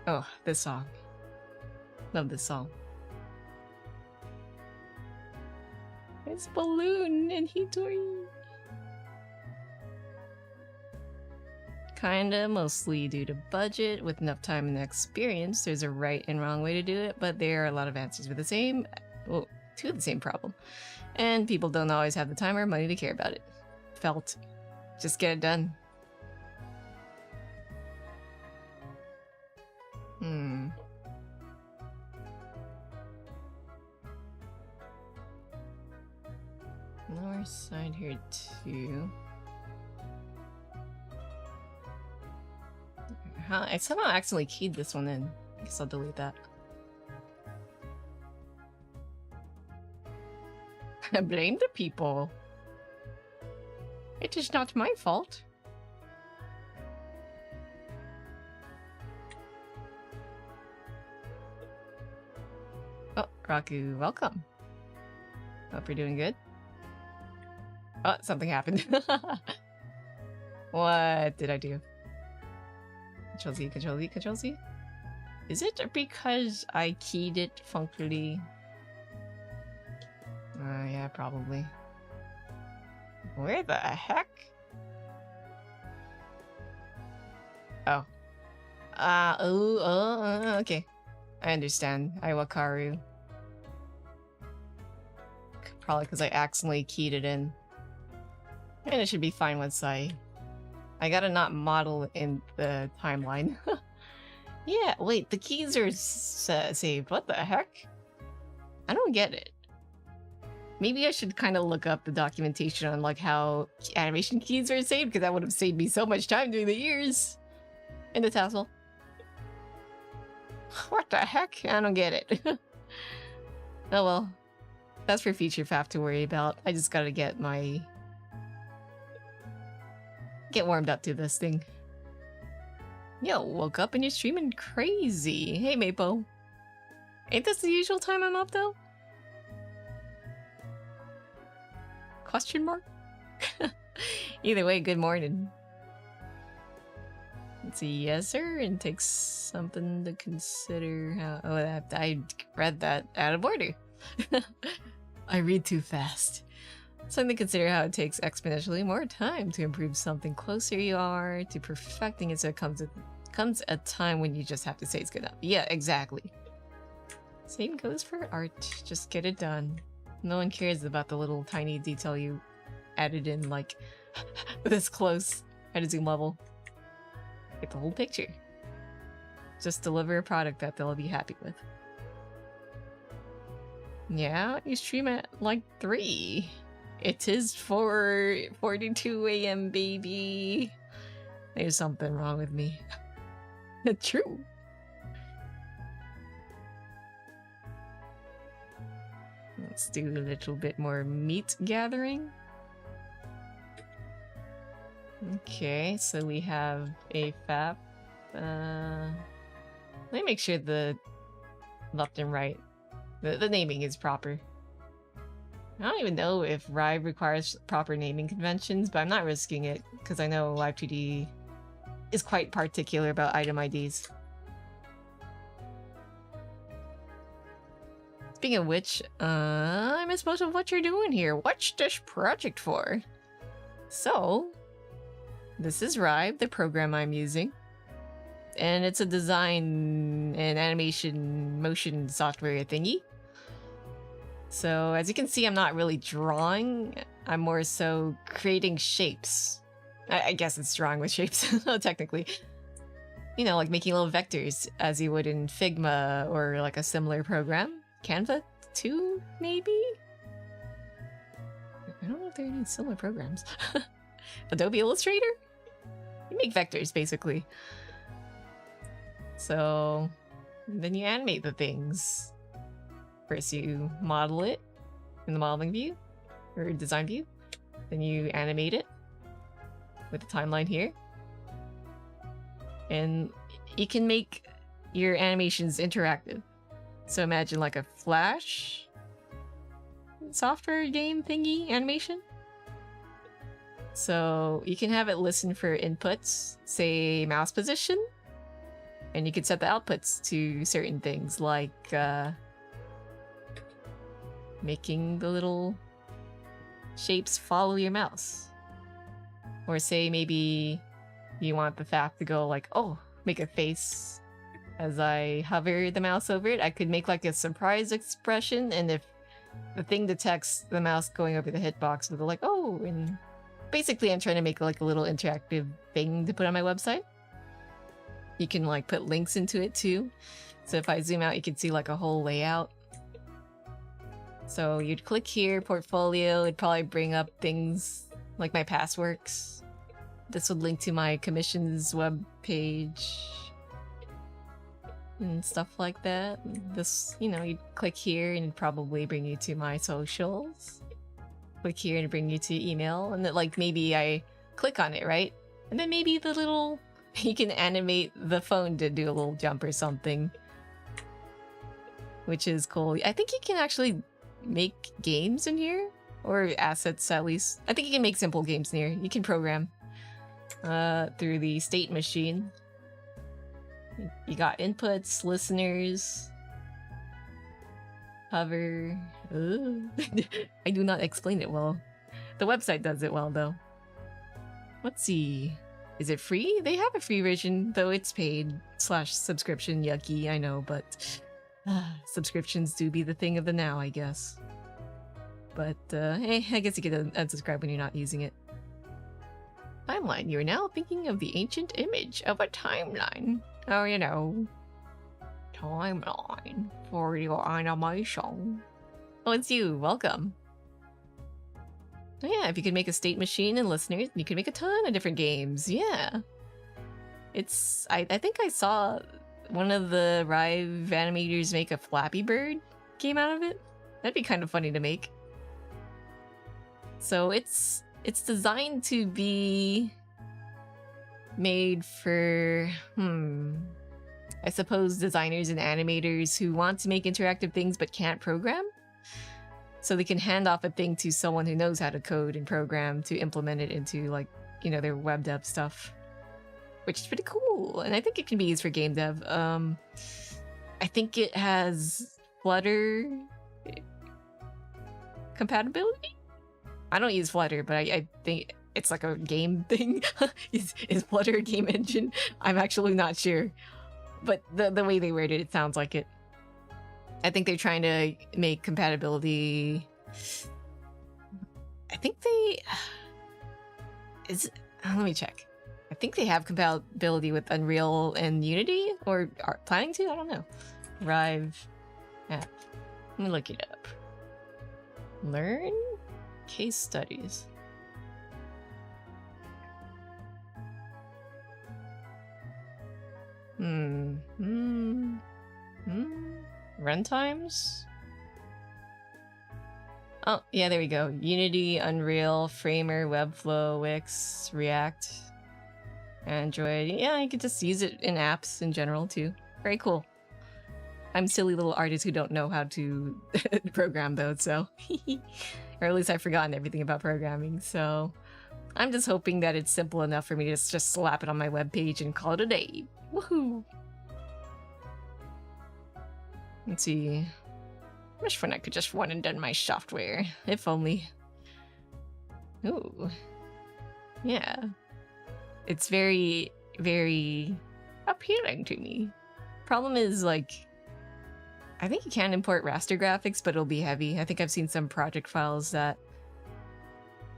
Oh, this song. Love this song. It's Balloon and Hitori. Kinda, mostly due to budget. With enough time and experience, there's a right and wrong way to do it, but there are a lot of answers to the same problem. And people don't always have the time or money to care about it. Felt. Just get it done. Lower side here too. I somehow accidentally keyed this one in. I guess I'll delete that. I blame the people. It is not my fault. Oh, Raku, welcome. Hope you're doing good. Oh, something happened. What did I do? Control Z. Is it because I keyed it functionally? Yeah, probably. Where the heck? Oh. Okay. I understand. Iwakaru. Probably because I accidentally keyed it in. And it should be fine once I gotta not model in the timeline. Yeah, wait, the keys are saved. What the heck? I don't get it. Maybe I should kind of look up the documentation on like how animation keys are saved, because that would have saved me so much time during the years in the tassel. What the heck? I don't get it. Oh well. That's for future Faf to worry about. I just gotta get warmed up to this thing. Yo, woke up and you're streaming crazy. Hey, Mapo. Ain't this the usual time I'm up, though? Question mark? Either way, good morning. Let's see, yes, sir, and takes something to consider how... Oh, I read that out of order. I read too fast. Something to consider how it takes exponentially more time to improve something closer you are to perfecting it, so it comes a time when you just have to say it's good enough. Yeah, exactly. Same goes for art. Just get it done. No one cares about the little tiny detail you added in, like, this close at a zoom level. Get the whole picture. Just deliver a product that they'll be happy with. Yeah, you stream at like 3. It is 4:42 a.m. baby. There's something wrong with me. True. Let's do a little bit more meat gathering. Okay, so we have a FAP. Let me make sure the left and right, the naming is proper. I don't even know if Rive requires proper naming conventions, but I'm not risking it because I know Live 2D is quite particular about item IDs. Speaking of which, I missed most of what you're doing here. What's this project for? So, this is Rive, the program I'm using. And it's a design and animation motion software thingy. So, as you can see, I'm not really drawing. I'm more so creating shapes. I guess it's drawing with shapes, technically. You know, like making little vectors, as you would in Figma or like a similar program. Canva too, maybe? I don't know if there are any similar programs. Adobe Illustrator? You make vectors, basically. So, then you animate the things. First you model it in the modeling view, or design view. Then you animate it with the timeline here. And you can make your animation's interactive. So imagine like a Flash software game thingy animation. So you can have it listen for inputs, say mouse position, and you can set the outputs to certain things like making the little shapes follow your mouse. Or say maybe you want the Faf to go like, oh, make a face as I hover the mouse over it. I could make like a surprise expression, and if the thing detects the mouse going over the hitbox, it'll go like, oh, and basically I'm trying to make like a little interactive thing to put on my website. You can like put links into it too. So if I zoom out, you can see like a whole layout. So you'd click here, portfolio, it'd probably bring up things like my past works. This would link to my commissions web page and stuff like that. This, you know, you'd click here and it'd probably bring you to my socials. Click here and bring you to email, and then like maybe I click on it, right? And then maybe the little, you can animate the phone to do a little jump or something, which is cool. I think you can actually make games in here, or assets at least. I think you can make simple games in here. You can program through the state machine. You got inputs, listeners, hover. I do not explain it well. The website does it well though. Let's see. Is it free? They have a free version, though it's paid / subscription. Yucky, I know, but subscriptions do be the thing of the now, I guess. But hey, I guess you can unsubscribe when you're not using it. Timeline. You're now thinking of the ancient image of a timeline. Oh, you know. Timeline for your animation. Oh, it's you. Welcome. Oh, yeah, if you could make a state machine and listeners, you could make a ton of different games. Yeah. It's... I think I saw one of the Rive animators make a Flappy Bird game out of it. That'd be kind of funny to make. So it's designed to be made for, I suppose designers and animators who want to make interactive things but can't program. So they can hand off a thing to someone who knows how to code and program to implement it into, like, you know, their web dev stuff. Which is pretty cool. And I think it can be used for game dev. I think it has Flutter compatibility? I don't use Flutter, but I think it's like a game thing. Is Flutter a game engine? I'm actually not sure. But the way they worded it sounds like it. I think they're trying to make compatibility. I think they... let me check. I think they have compatibility with Unreal and Unity, or are planning to? I don't know. Rive app. Let me look it up. Learn case studies. Runtimes? Oh, yeah, there we go. Unity, Unreal, Framer, Webflow, Wix, React, Android. Yeah, you could just use it in apps in general too. Very cool. I'm silly little artist who don't know how to program though, so... or at least I've forgotten everything about programming, so... I'm just hoping that it's simple enough for me to just slap it on my webpage and call it a day. Woohoo! Let's see. I wish when I could just run and done my software. If only. Ooh. Yeah. It's very, very appealing to me. Problem is, like, I think you can import raster graphics, but it'll be heavy. I think I've seen some project files that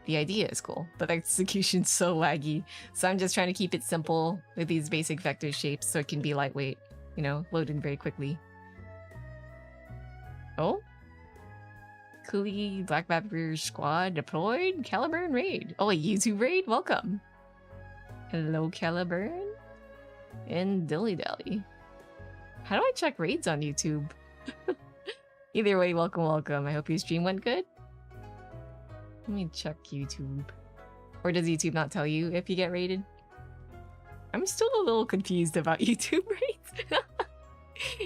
the idea is cool, but the execution's so laggy. So I'm just trying to keep it simple with these basic vector shapes so it can be lightweight, you know, loading very quickly. Oh? Cooley, Black Pepper Squad deployed? Caliburn raid. Oh, a YouTube raid? Welcome. Hello, Caliburn. And Dilly Dally. How do I check raids on YouTube? Either way, welcome, welcome. I hope your stream went good. Let me check YouTube. Or does YouTube not tell you if you get raided? I'm still a little confused about YouTube raids.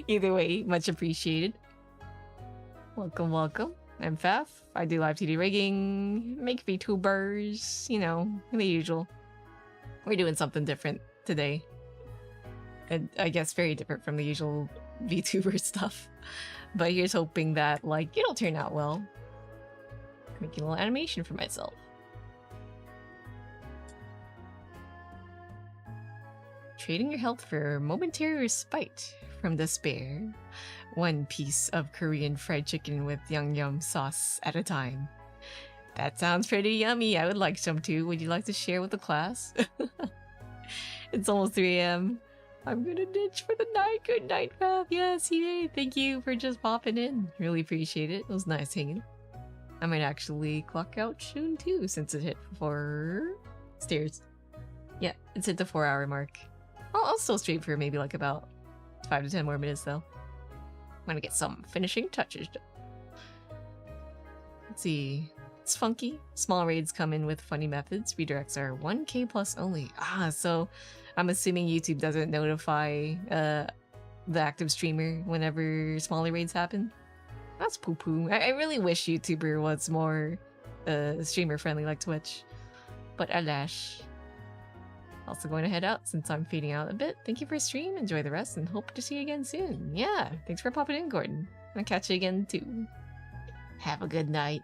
Either way, much appreciated. Welcome, welcome. I'm Faf. I do live TD rigging, make VTubers, you know, the usual. We're doing something different today. And I guess very different from the usual VTuber stuff. But here's hoping that, like, it'll turn out well. Making a little animation for myself. Trading your health for momentary respite from despair. One piece of Korean fried chicken with yum sauce at a time. That sounds pretty yummy. I would like some too. Would you like to share with the class? It's almost 3 a.m. I'm gonna ditch for the night. Good night, Fab. Yes, yay. Thank you for just popping in. Really appreciate it. It was nice hanging. I might actually clock out soon too, since it hit 4 stairs. Yeah, it's hit the 4-hour mark. I'll still stream for maybe like about 5 to 10 more minutes though. I'm gonna get some finishing touches done. Let's see. It's funky. Small raids come in with funny methods. Redirects are 1k plus only. So I'm assuming YouTube doesn't notify the active streamer whenever smaller raids happen. That's poo-poo. I really wish YouTuber was more streamer friendly like Twitch. But alas. Also going to head out since I'm fading out a bit. Thank you for stream. Enjoy the rest and hope to see you again soon. Yeah, thanks for popping in, Gordon. I'll catch you again too. Have a good night.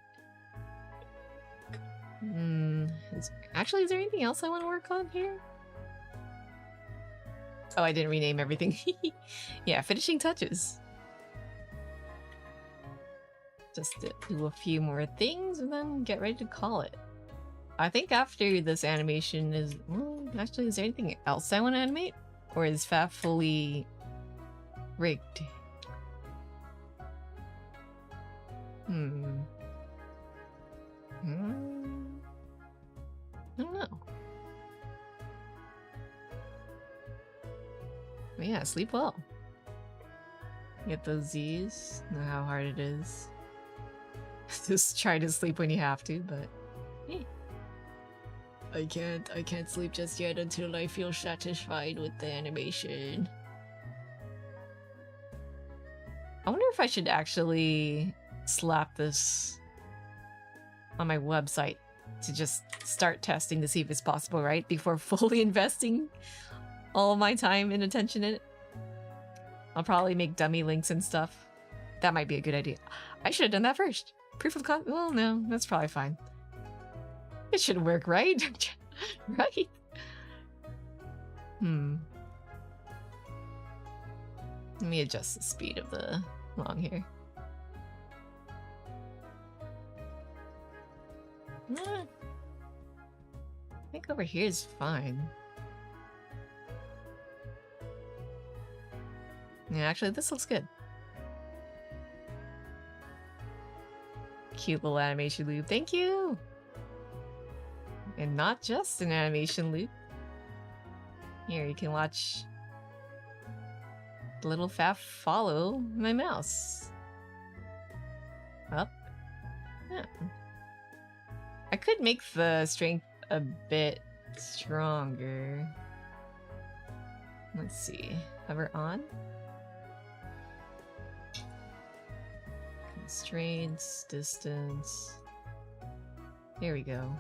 Actually, is there anything else I want to work on here? Oh, I didn't rename everything. Yeah, finishing touches. Just to do a few more things and then get ready to call it. I think after this animation is... Well, actually, is there anything else I want to animate? Or is Faf fully rigged? I don't know. But yeah, sleep well. Get those Z's. Know how hard it is. Just try to sleep when you have to, but... Yeah. I can't sleep just yet until I feel satisfied with the animation. I wonder if I should actually slap this on my website to just start testing to see if it's possible, right? Before fully investing all my time and attention in it. I'll probably make dummy links and stuff. That might be a good idea. I should have done that first. Proof of concept? Well, no, that's probably fine. It should work, right? Right? Let me adjust the speed of the long hair. I think over here is fine. Yeah, actually, this looks good. Cute little animation loop. Thank you! And not just an animation loop. Here, you can watch the little Faf follow my mouse. Up. Yeah. I could make the strength a bit stronger. Let's see. Hover on. Constraints, distance. Here we go.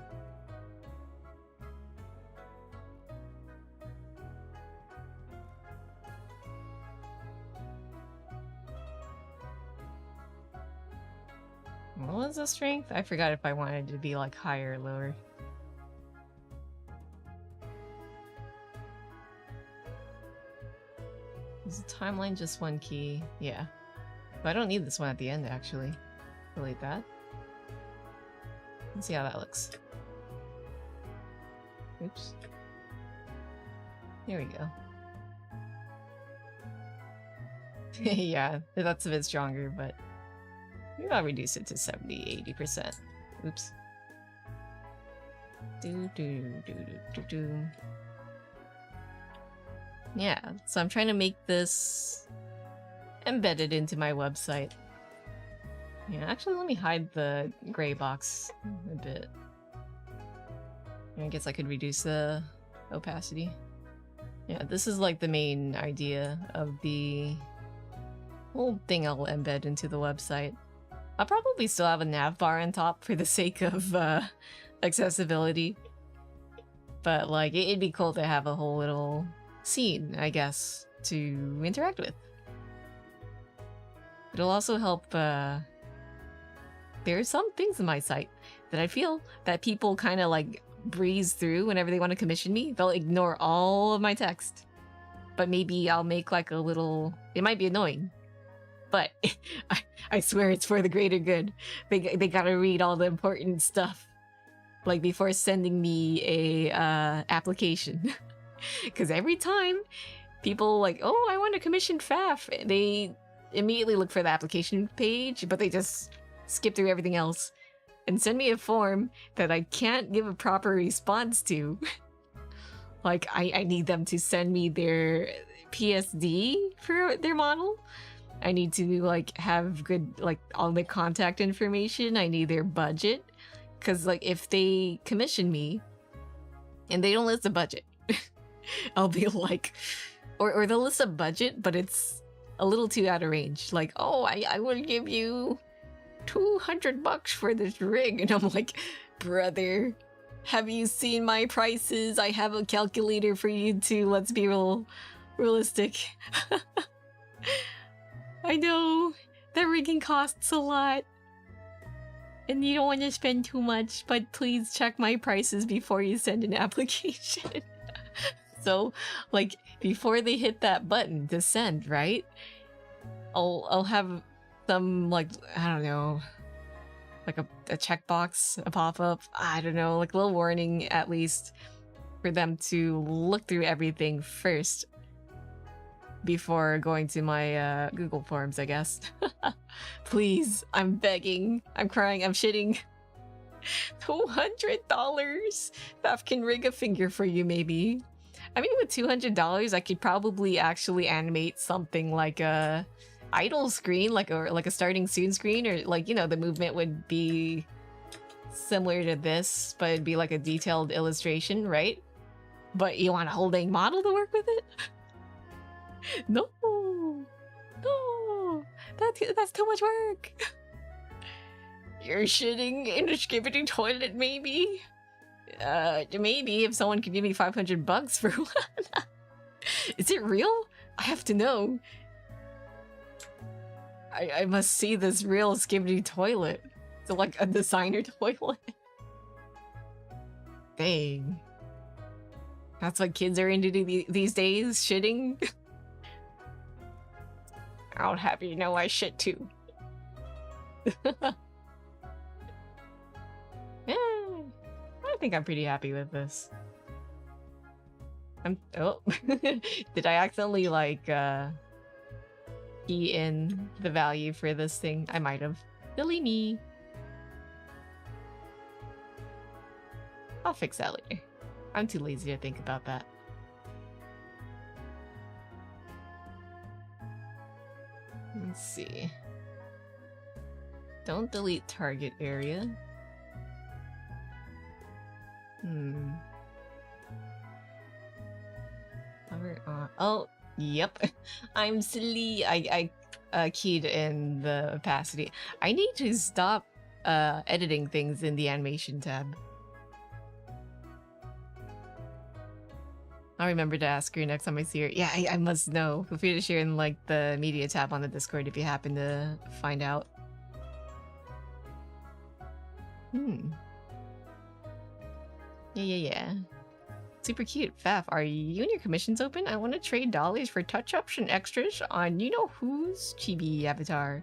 What was the strength? I forgot if I wanted to be like higher or lower. Is the timeline just one key? Yeah. But I don't need this one at the end actually. Delete that. Let's see how that looks. Oops. There we go. Yeah, that's a bit stronger, but maybe I'll reduce it to 70-80%. Oops. Yeah, so I'm trying to make this embedded into my website. Yeah, actually let me hide the gray box a bit. I guess I could reduce the opacity. Yeah, this is like the main idea of the whole thing I'll embed into the website. I'll probably still have a nav bar on top for the sake of accessibility. But like, it'd be cool to have a whole little scene, I guess, to interact with. It'll also help, there are some things in my site that I feel that people kind of like breeze through whenever they want to commission me. They'll ignore all of my text. But maybe I'll make like a little... It might be annoying. But I swear it's for the greater good. They gotta read all the important stuff. Like before sending me a application. Because every time people like, oh, I want to commission Faf, they immediately look for the application page, but they just skip through everything else and send me a form that I can't give a proper response to. Like, I need them to send me their PSD for their model. I need to, like, have good, like, all the contact information. I need their budget. Because, like, if they commission me and they don't list a budget, I'll be like... Or they'll list a budget, but it's a little too out of range. Like, oh, I will give you $200 for this rig. And I'm like, brother, have you seen my prices? I have a calculator for you too. Let's be realistic. I know that rigging costs a lot. And you don't want to spend too much, but please check my prices before you send an application. So, like, before they hit that button to send, right? I'll have some, like, I don't know, like a checkbox, a pop-up, I don't know, like a little warning at least for them to look through everything first before going to my Google Forms, I guess. Please, I'm begging, I'm crying, I'm shitting. $200? Faf can rig a finger for you, maybe. I mean, with $200, I could probably actually animate something like a idle screen, like a starting soon screen, or like, you know, the movement would be similar to this, but it'd be like a detailed illustration, right? But you want a whole dang model to work with it? No, that's too much work. You're shitting in a skibbity toilet, maybe? Maybe if someone could give me $500 for one. Is it real? I have to know. I must see this real skibbity toilet. So like a designer toilet. Dang. That's what kids are into these days, shitting. I'll have you know I shit too. Yeah, I think I'm pretty happy with this. Oh, did I accidentally like key in the value for this thing? I might have. Silly me. I'll fix that later. I'm too lazy to think about that. Let's see. Don't delete target area. Power on. Oh, yep. I'm silly. I keyed in the opacity. I need to stop editing things in the animation tab. I'll remember to ask her next time I see her. Yeah, I must know. Feel free to share in like the media tab on the Discord if you happen to find out. Yeah. Super cute. Faf, are you and your commissions open? I want to trade dollies for touch-ups and extras on you-know-who's chibi avatar.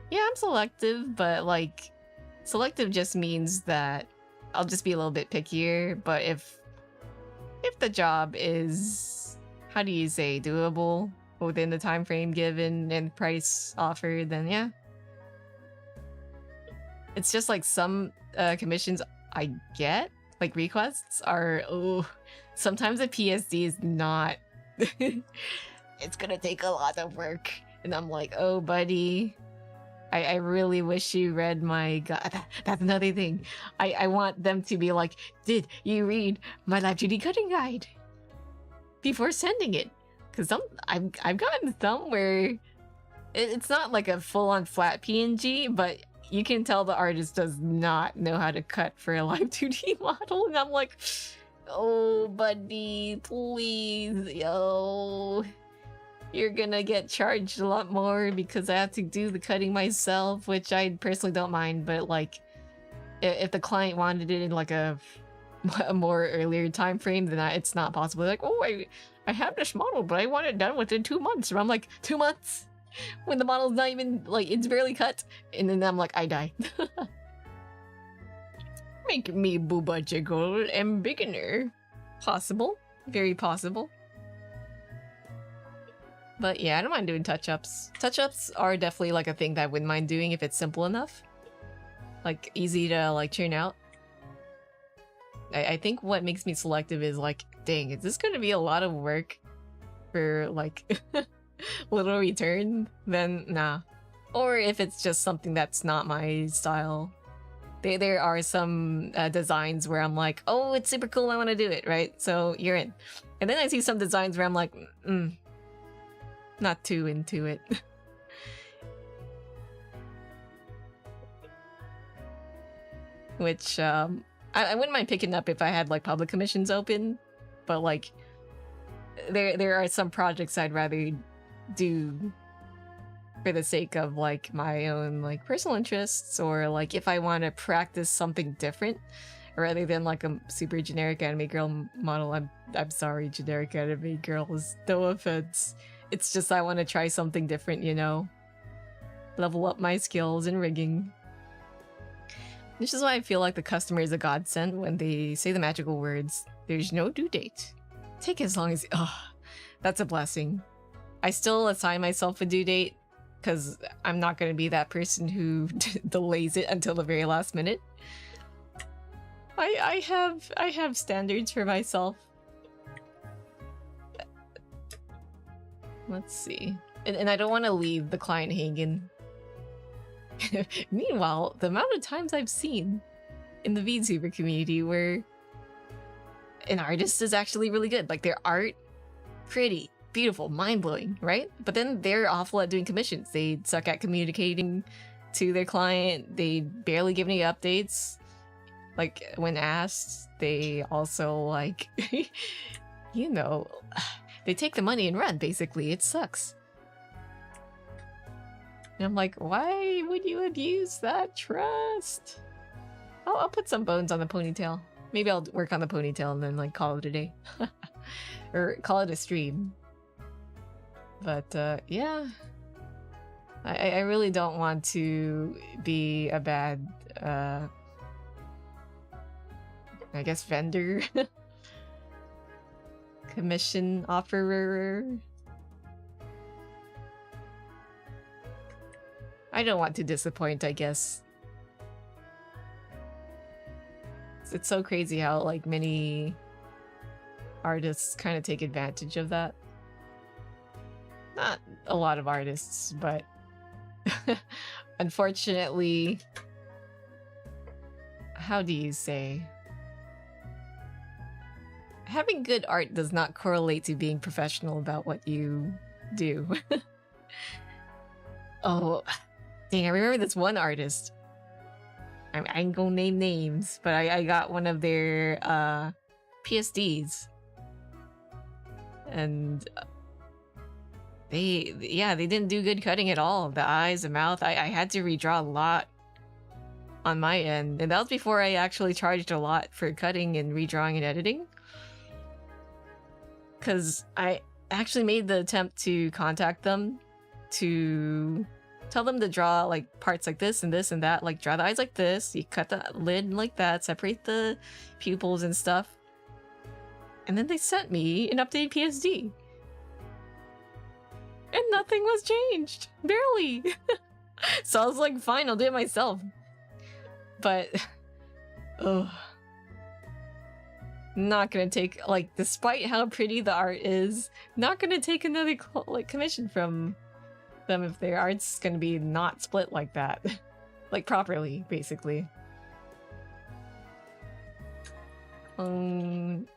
Yeah, I'm selective, but like... Selective just means that I'll just be a little bit pickier, but if the job is, how do you say, doable within the time frame given and price offered, then yeah. It's just like some commissions I get, like requests, are, oh, sometimes a PSD is not, it's gonna take a lot of work. And I'm like, oh, buddy, I really wish you read my that's another thing. I want them to be like, did you read my live 2D cutting guide before sending it? Because I've gotten some where It's not like a full-on flat PNG, but you can tell the artist does not know how to cut for a live 2D model, and I'm like, oh, buddy, please, yo. You're gonna get charged a lot more because I have to do the cutting myself, which I personally don't mind, but like, if the client wanted it in like a more earlier time frame, then it's not possible. Like, oh, I have this model, but I want it done within 2 months. And I'm like, 2 months? When the model's not even, like, it's barely cut. And then I'm like, I die. Make me booba jiggle and beginner. Possible. Very possible. But yeah, I don't mind doing touch-ups. Touch-ups are definitely like a thing that I wouldn't mind doing if it's simple enough. Like, easy to like churn out. I think what makes me selective is like, dang, is this gonna be a lot of work for like little return? Then nah. Or if it's just something that's not my style. There are some designs where I'm like, oh, it's super cool, I want to do it, right? So you're in. And then I see some designs where I'm like, not too into it. Which, I wouldn't mind picking up if I had like public commissions open, but like, there are some projects I'd rather do for the sake of like my own like personal interests, or like if I want to practice something different rather than like a super generic anime girl model. I'm sorry, generic anime girls, no offense. It's just I want to try something different, you know? Level up my skills in rigging. This is why I feel like the customer is a godsend when they say the magical words, there's no due date. Take as long as... Oh, that's a blessing. I still assign myself a due date because I'm not going to be that person who delays it until the very last minute. I have standards for myself. Let's see. And I don't want to leave the client hanging. Meanwhile, the amount of times I've seen in the VTuber community where an artist is actually really good. Like their art, pretty, beautiful, mind-blowing, right? But then they're awful at doing commissions. They suck at communicating to their client. They barely give any updates. Like when asked, they also like, you know, they take the money and run, basically. It sucks. And I'm like, why would you abuse that trust? I'll put some bones on the ponytail. Maybe I'll work on the ponytail and then like call it a day. Or call it a stream. But yeah. I really don't want to be a bad, I guess vendor. Commission offerer. I don't want to disappoint, I guess. It's so crazy how, like, many artists kind of take advantage of that. Not a lot of artists, but unfortunately, how do you say? Having good art does not correlate to being professional about what you do. Oh, dang, I remember this one artist. I ain't gonna name names, but I got one of their PSDs. And they didn't do good cutting at all. The eyes, the mouth, I had to redraw a lot on my end. And that was before I actually charged a lot for cutting and redrawing and editing. Because I actually made the attempt to contact them to tell them to draw like parts like this and this and that, like draw the eyes like this, you cut the lid like that, separate the pupils and stuff. And then they sent me an updated PSD. And nothing was changed. Barely. So I was like, fine, I'll do it myself. But, ugh. Not gonna take, like, despite how pretty the art is, not gonna take another like commission from them if their art's gonna be not split like that. Like properly, basically. Like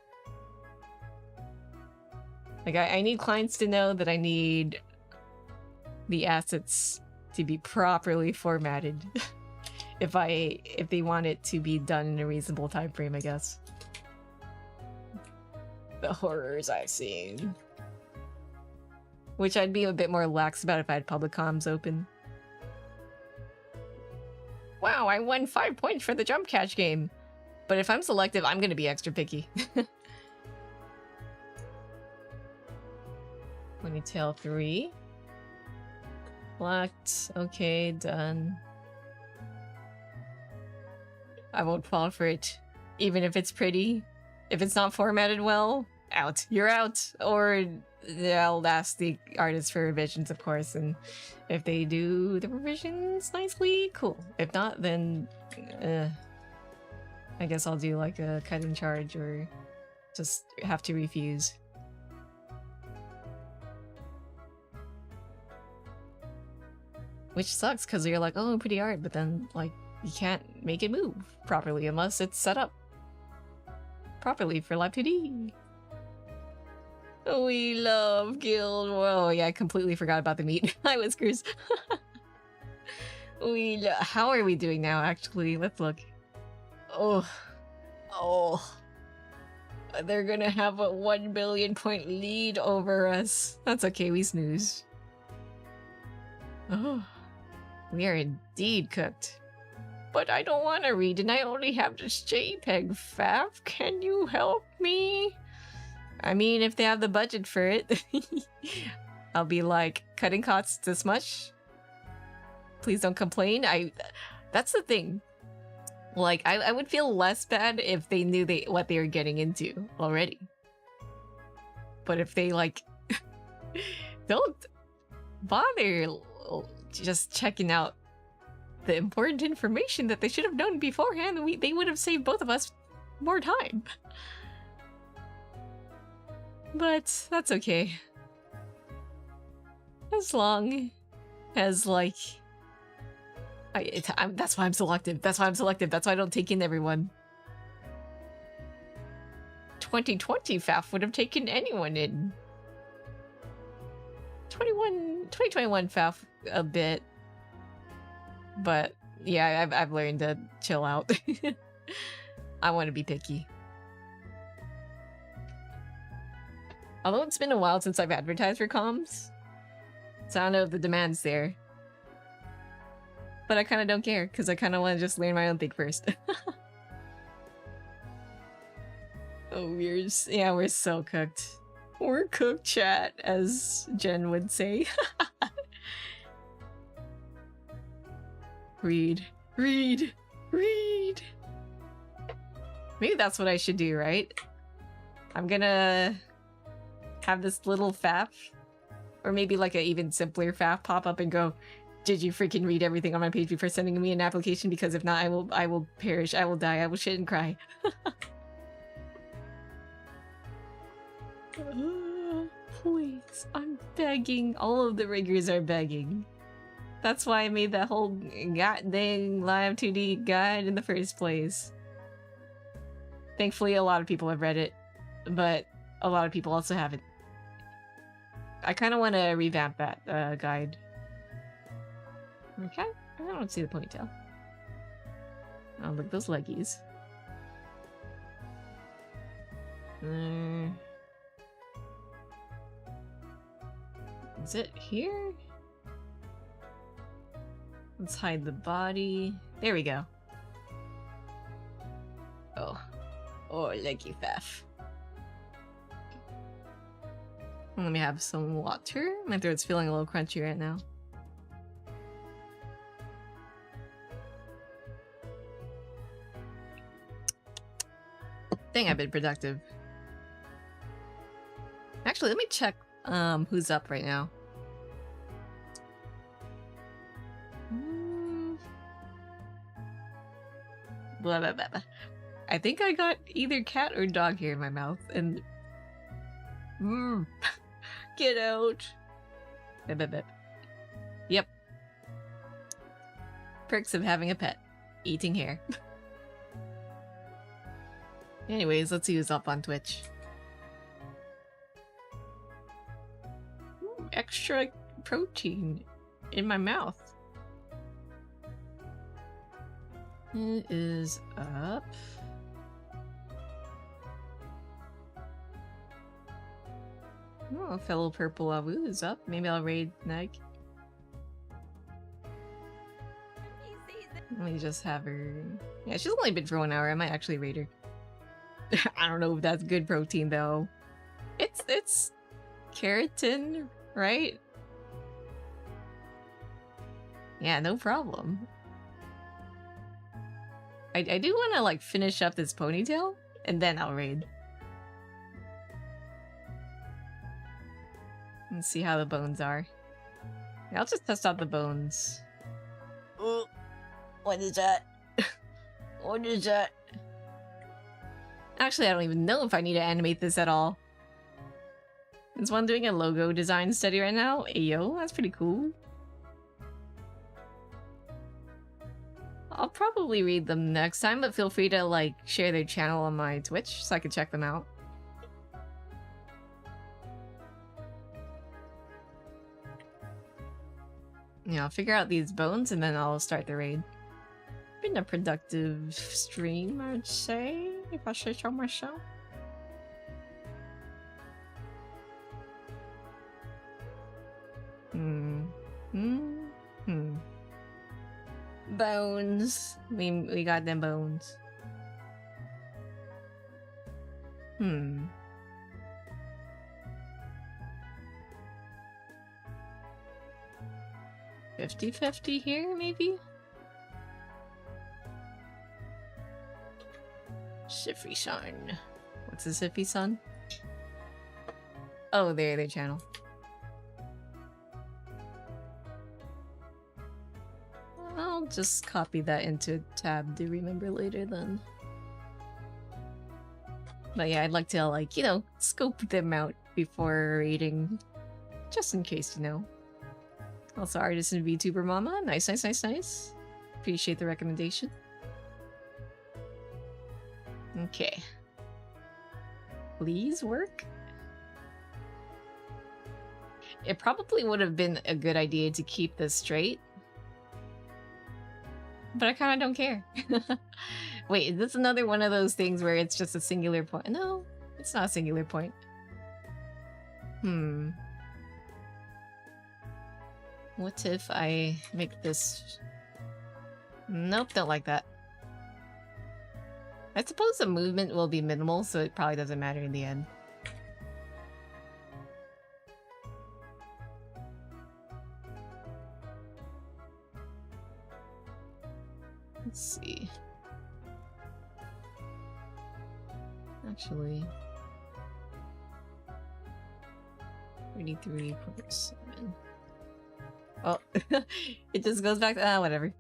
I need clients to know that I need the assets to be properly formatted. if they want it to be done in a reasonable time frame, I guess. The horrors I've seen. Which I'd be a bit more lax about if I had public comms open. Wow, I won 5 points for the jump catch game. But if I'm selective, I'm gonna be extra picky. Ponytail 3. Blacked. Okay, done. I won't fall for it. Even if it's pretty. If it's not formatted well, out. You're out. Or I'll ask the artist for revisions, of course, and if they do the revisions nicely, cool. If not, then I guess I'll do like a cut in charge or just have to refuse. Which sucks because you're like, oh, pretty art, but then like you can't make it move properly unless it's set up properly for Live 2D. We love Guild. Whoa, yeah, I completely forgot about the meat. Hi, Whiskers. How are we doing now, actually? Let's look. Oh. They're gonna have a 1 billion point lead over us. That's okay, we snooze. Oh. We are indeed cooked. But I don't want to read, and I only have this JPEG, Faf. Can you help me? I mean, if they have the budget for it, I'll be like, cutting costs this much? Please don't complain. That's the thing. Like, I would feel less bad if they knew what they were getting into already. But if they, like, don't bother just checking out the important information that they should have known beforehand, they would have saved both of us more time. But that's okay. As long as, like... that's why I'm selective. That's why I'm selective. That's why I don't take in everyone. 2020 Faf would have taken anyone in. 2021 Faf a bit. But yeah, I've learned to chill out. I want to be picky. Although it's been a while since I've advertised for comms, so I don't know if the demand's there. But I kind of don't care, because I kind of want to just learn my own thing first. Oh, we're so cooked. We're cooked, chat, as Jen would say. Read. Maybe that's what I should do, right? I'm gonna have this little Faf, or maybe like an even simpler Faf pop up and go, did you freaking read everything on my page before sending me an application? Because if not, I will perish, I will die, I will shit and cry. Please, I'm begging. All of the riggers are begging. That's why I made that whole goddamn Live 2D guide in the first place. Thankfully, a lot of people have read it, but a lot of people also haven't. I kind of want to revamp that guide. Okay, I don't see the ponytail. Oh, look at those leggies. Is it here? Let's hide the body. There we go. Oh, leggy Faf. Let me have some water. My throat's feeling a little crunchy right now. Dang, I've been productive. Actually, let me check who's up right now. Blah, blah, blah, blah. I think I got either cat or dog hair in my mouth, and get out. Yep. Perks of having a pet. Eating hair. Anyways, let's see who's up on Twitch. Ooh, extra protein. in my mouth. It is up. Oh, fellow purple Awu is up. Maybe I'll raid Neg. Let me just have her. Yeah, she's only been for 1 hour. I might actually raid her. I don't know if that's good protein though. It's keratin, right? Yeah, no problem. I do want to like finish up this ponytail and then I'll raid. And see how the bones are. Yeah, I'll just test out the bones. Oh, what is that? What is that? Actually, I don't even know if I need to animate this at all. There's one doing a logo design study right now. Ayo, that's pretty cool. I'll probably read them next time, but feel free to like share their channel on my Twitch so I can check them out. Yeah, I'll figure out these bones and then I'll start the raid. Been a productive stream, I'd say, if I say so myself. Bones. We got them bones. 50-50 here, maybe? Siffy Sun. What's a Siffy Sun? Oh, their channel. I'll just copy that into a tab to remember later then. But yeah, I'd like to, like, you know, scope them out before rating. Just in case, you know. Also, Artisan VTuber Mama. Nice, nice, nice, nice. Appreciate the recommendation. Okay. Please work. It probably would have been a good idea to keep this straight. But I kind of don't care. Wait, is this another one of those things where it's just a singular point? No, it's not a singular point. What if I make this... Nope, don't like that. I suppose the movement will be minimal, so it probably doesn't matter in the end. Let's see. Actually... 33.7. Oh, it just goes back to whatever.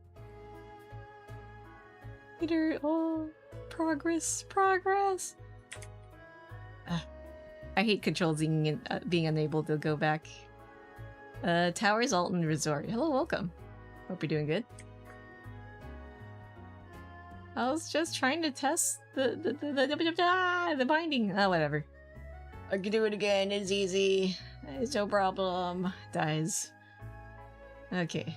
Peter, oh, progress. I hate controls being unable to go back. Towers Alton Resort. Hello, welcome. Hope you're doing good. I was just trying to test the binding. Whatever. I can do it again. It's easy. It's no problem. Dies. Okay.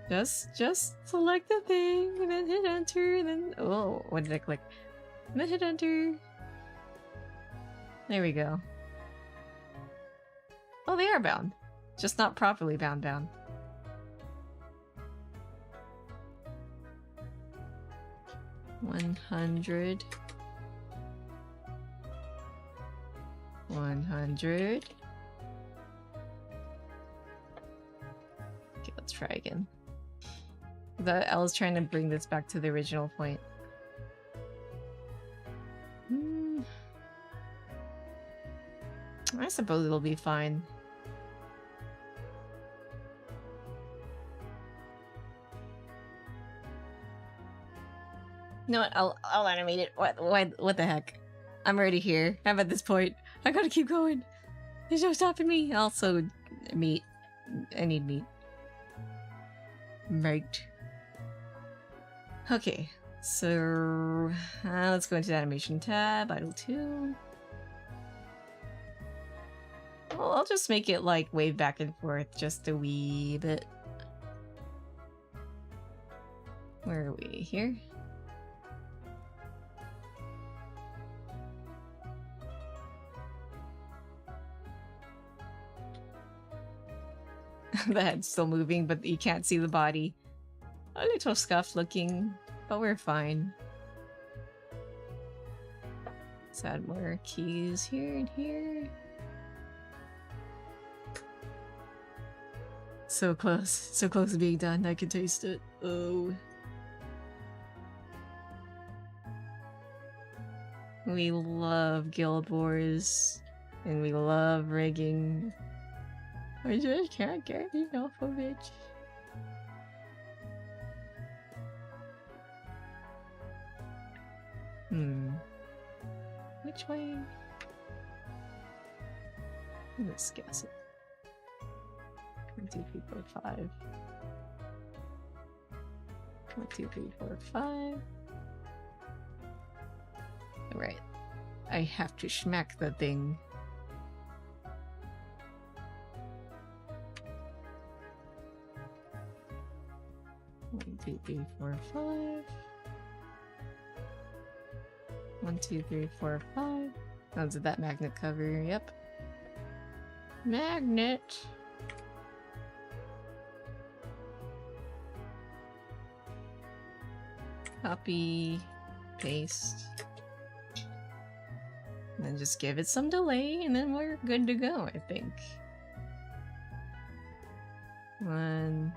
Just select the thing and then hit enter and then oh, what did I click? And then hit enter. There we go. Oh, they are bound. Just not properly bound. 100. 100. Okay, let's try again. I was trying to bring this back to the original point. I suppose it'll be fine. You know what? I'll animate it. What the heck? I'm already here. I'm at this point. I gotta keep going. There's no stopping me. Also, meat. I need meat. Right. Okay. So let's go into the animation tab. Idle 2. Well, I'll just make it like wave back and forth just a wee bit. Where are we? Here? The head's still moving, but you can't see the body. A little scuffed looking, but we're fine. Let's add more keys here and here. So close to being done. I can taste it. Oh. We love Guild Wars, and we love rigging. I just can't get enough of it. Which way? Let's guess it. 1, 2, 3, 4, 5. 1, 2, 3, 4, 5. Alright. I have to smack the thing. One, 2, 3, 4, 5. 1, 2, 3, 4, 5. Oh, did that magnet cover? Yep. Magnet! Copy. Paste. And then just give it some delay, and then we're good to go, I think. 1,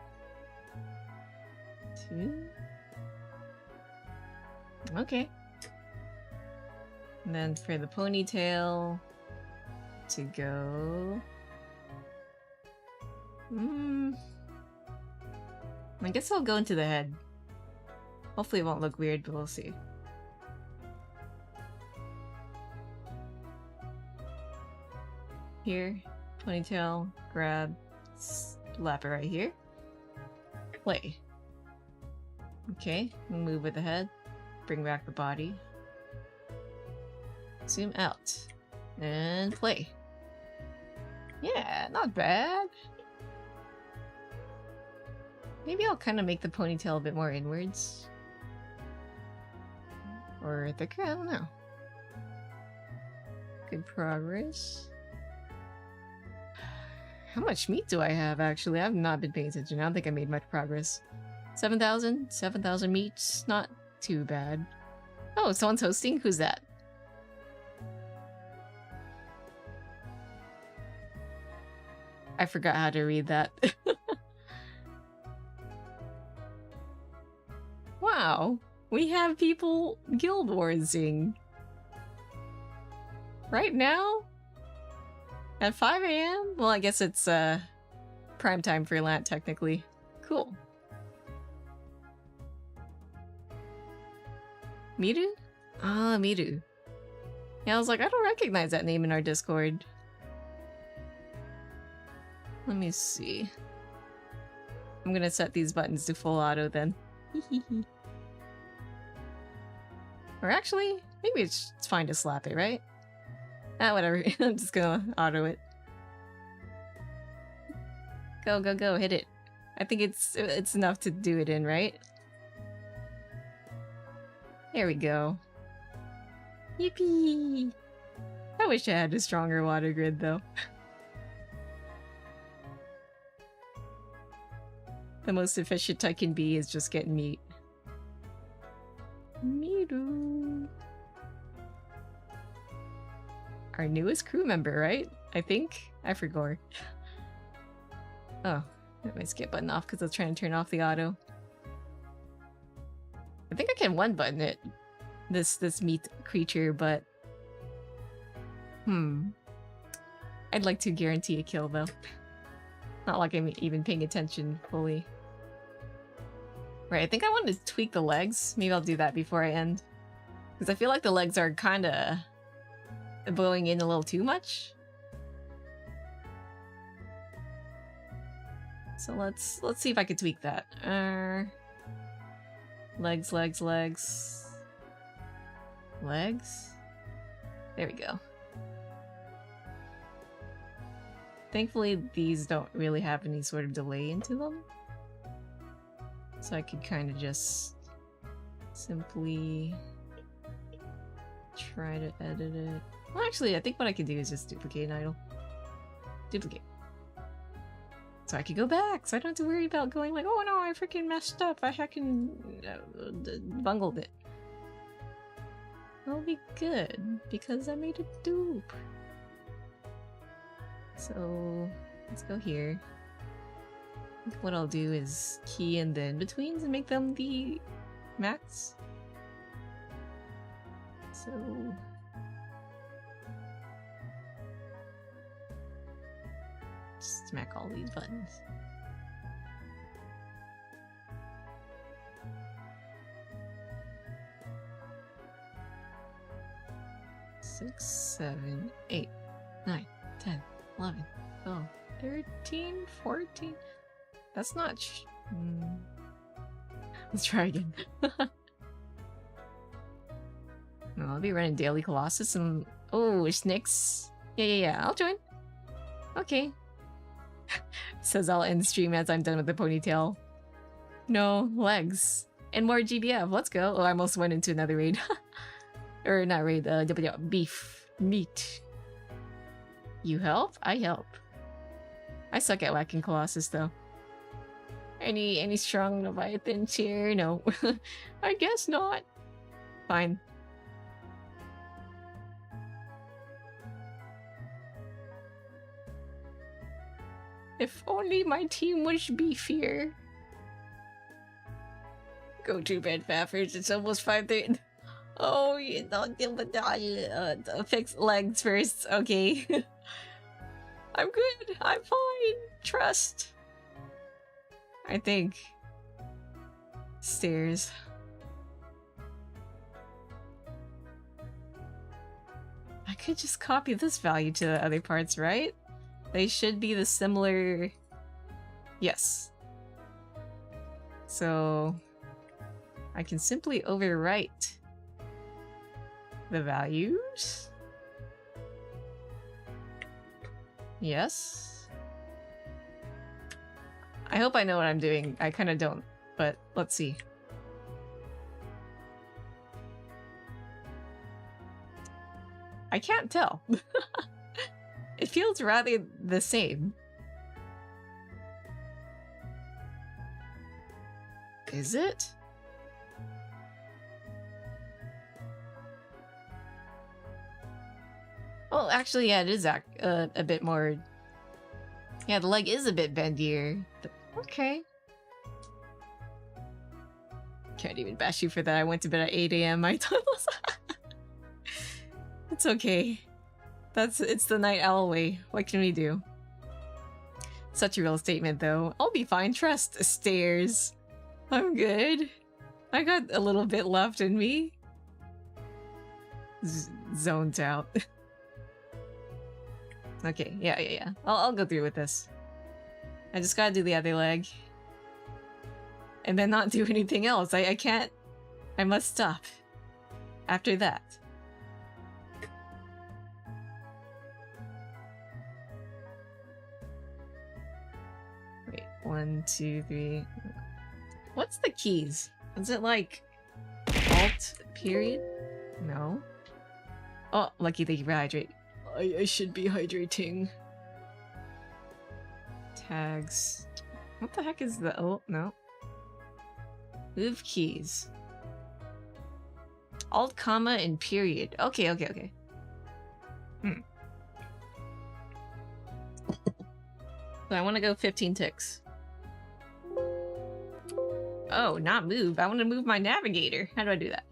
2. Okay. And then for the ponytail to go. I guess I'll go into the head. Hopefully it won't look weird, but we'll see. Here, ponytail, grab, slap it right here. Play. Okay, move with the head, bring back the body. Zoom out. And play. Yeah, not bad. Maybe I'll kind of make the ponytail a bit more inwards. Or thicker, I don't know. Good progress. How much meat do I have, actually? I've not been paying attention. I don't think I made much progress. 7,000? 7,000 meats? Not too bad. Oh, someone's hosting? Who's that? I forgot how to read that. Wow, we have people Guild Warsing. Right now? At 5 AM? Well, I guess it's prime time for Lant, technically. Cool. Miru? Ah, Miru. Yeah, I was like, I don't recognize that name in our Discord. Let me see. I'm gonna set these buttons to full auto then. Or actually, maybe it's fine to slap it, right? Ah, whatever. I'm just gonna auto it. Go, go, go, hit it. I think it's enough to do it in, right? There we go. Yippee! I wish I had a stronger water grid, though. The most efficient I can be is just getting meat. Miru. Our newest crew member, right? I think? I forgot. Oh, I got my skip button off because I was trying to turn off the auto. I think I can one button it. This meat creature, but I'd like to guarantee a kill though. Not like I'm even paying attention fully. Right, I think I wanted to tweak the legs. Maybe I'll do that before I end. Because I feel like the legs are kinda blowing in a little too much. So let's see if I can tweak that. Legs, legs, legs. Legs? There we go. Thankfully, these don't really have any sort of delay into them. So I could kind of just simply try to edit it. Well, actually, I think what I could do is just duplicate an idle. Duplicate. So I could go back, so I don't have to worry about going like, oh no, I freaking messed up. I heckin' bungled it. That'll be good, because I made a dupe. So, let's go here. I think what I'll do is key in the in-betweens and make them the max. So... smack all these buttons. Six, 7, 8, 9, 10, 11, 12, 13, 14. That's not Let's try again. No, I'll be running Daily Colossus and... oh, Snicks. Yeah, I'll join. Okay. Says I'll end stream as I'm done with the ponytail. No, legs. And more GBF, let's go. Oh, I almost went into another raid. Or not raid, beef. Meat. You help? I help. I suck at whacking Colossus though. Any strong Leviathan cheer? No. I guess not. Fine. If only my team was beefier. Go to bed, Faffers. It's almost 5:30. Oh, you don't deal with fix legs first. Okay. I'm good. I'm fine. Trust. I think. Stairs. I could just copy this value to the other parts, right? They should be the similar... yes. So... I can simply overwrite the values. Yes. I hope I know what I'm doing. I kind of don't, but let's see. I can't tell. It feels rather the same. Is it? Well, actually, yeah, it is a bit more... yeah, the leg is a bit bendier. But okay. Can't even bash you for that. I went to bed at 8 AM. My time was... It's okay. It's the night owl way. What can we do? Such a real statement, though. I'll be fine. Trust. Stairs. I'm good. I got a little bit left in me. Zoned out. Okay, yeah. I'll go through with this. I just gotta do the other leg. And then not do anything else. I can't... I must stop. After that. Wait, 1, 2, 3... What's the keys? Is it like... Alt period? No. Oh, lucky thank you for hydrate. I should be hydrating. Tags. What the heck is the... oh, no. Move keys. Alt, comma, and period. Okay. So I want to go 15 ticks. Oh, not move. I want to move my navigator. How do I do that?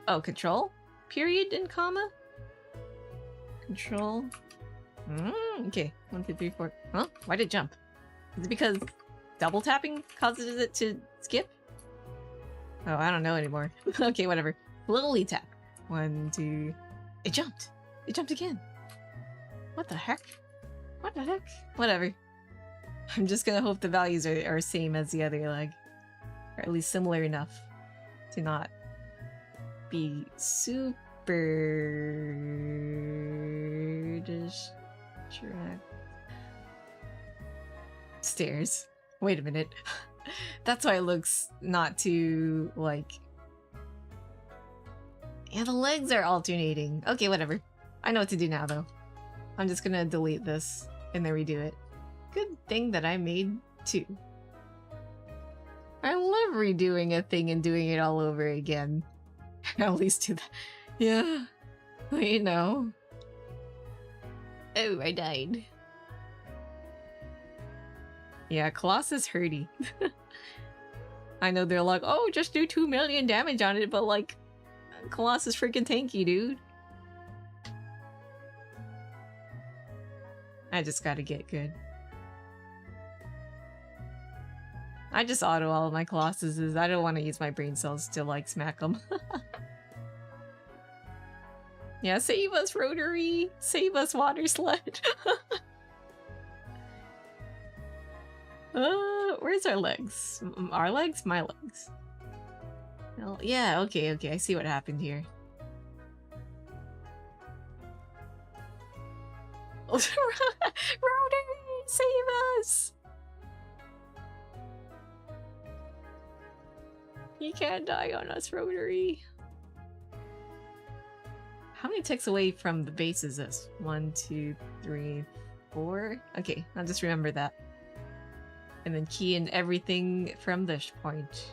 Oh, control? Period and comma? Control. Okay. 1, 2, 3, 4. Huh? Why did it jump? Is it because double tapping causes it to skip? Oh, I don't know anymore. Okay, whatever. Slowly tap. 1, 2. It jumped. It jumped again. What the heck? What the heck? Whatever. I'm just gonna hope the values are same as the other leg. Or at least similar enough to not be super Track. Stairs. Wait a minute. That's why it looks not too, like... Yeah, the legs are alternating. Okay, whatever. I know what to do now, though. I'm just gonna delete this and then redo it. Good thing that I made two. I love redoing a thing and doing it all over again. At least do that. Yeah. You know. Oh, I died. Yeah, Colossus hurty. I know they're like, oh, just do 2 million damage on it, but like, Colossus freaking tanky, dude. I just gotta get good. I just auto all of my Colossuses. I don't want to use my brain cells to like smack them. Yeah, save us, Rotary! Save us, Water Sled! Where's our legs? Our legs? My legs. Well, yeah, okay, I see what happened here. Rotary! Save us! You can't die on us, Rotary. How many ticks away from the base is this? 1, 2, 3, 4? Okay, I'll just remember that. And then key in everything from this point.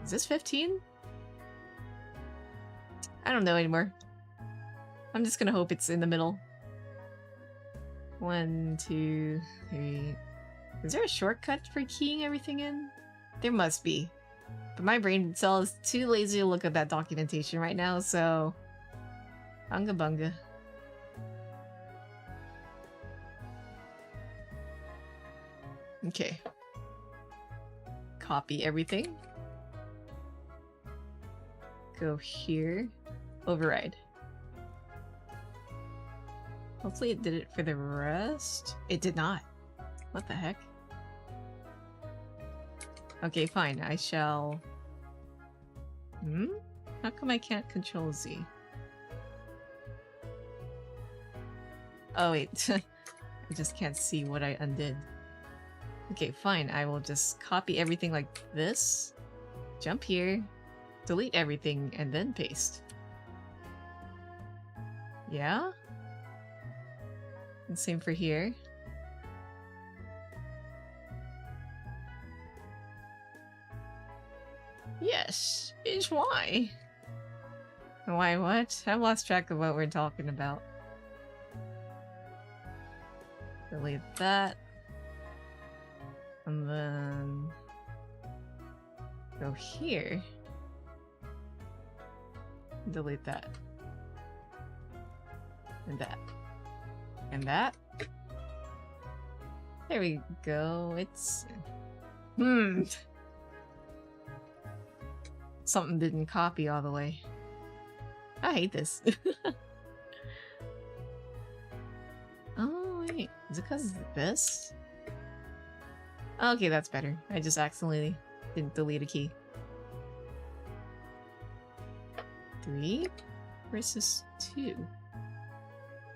Is this 15? I don't know anymore. I'm just gonna hope it's in the middle. 1, 2, 3. Is there a shortcut for keying everything in? There must be. But my brain cell is too lazy to look at that documentation right now, so... Bunga bunga. Okay. Copy everything. Go here. Override. Hopefully it did it for the rest. It did not. What the heck? Okay, fine. I shall... How come I can't control Z? Oh wait, I just can't see what I undid. Okay, fine. I will just copy everything like this. Jump here. Delete everything, and then paste. Yeah? And same for here. Yes, is why. Why what? I've lost track of what we're talking about. Delete that. And then... go here. Delete that. And that. And that. There we go. It's... Something didn't copy all the way. I hate this. Oh, wait. Is it because of this? Okay, that's better. I just accidentally didn't delete a key. 3 versus 2.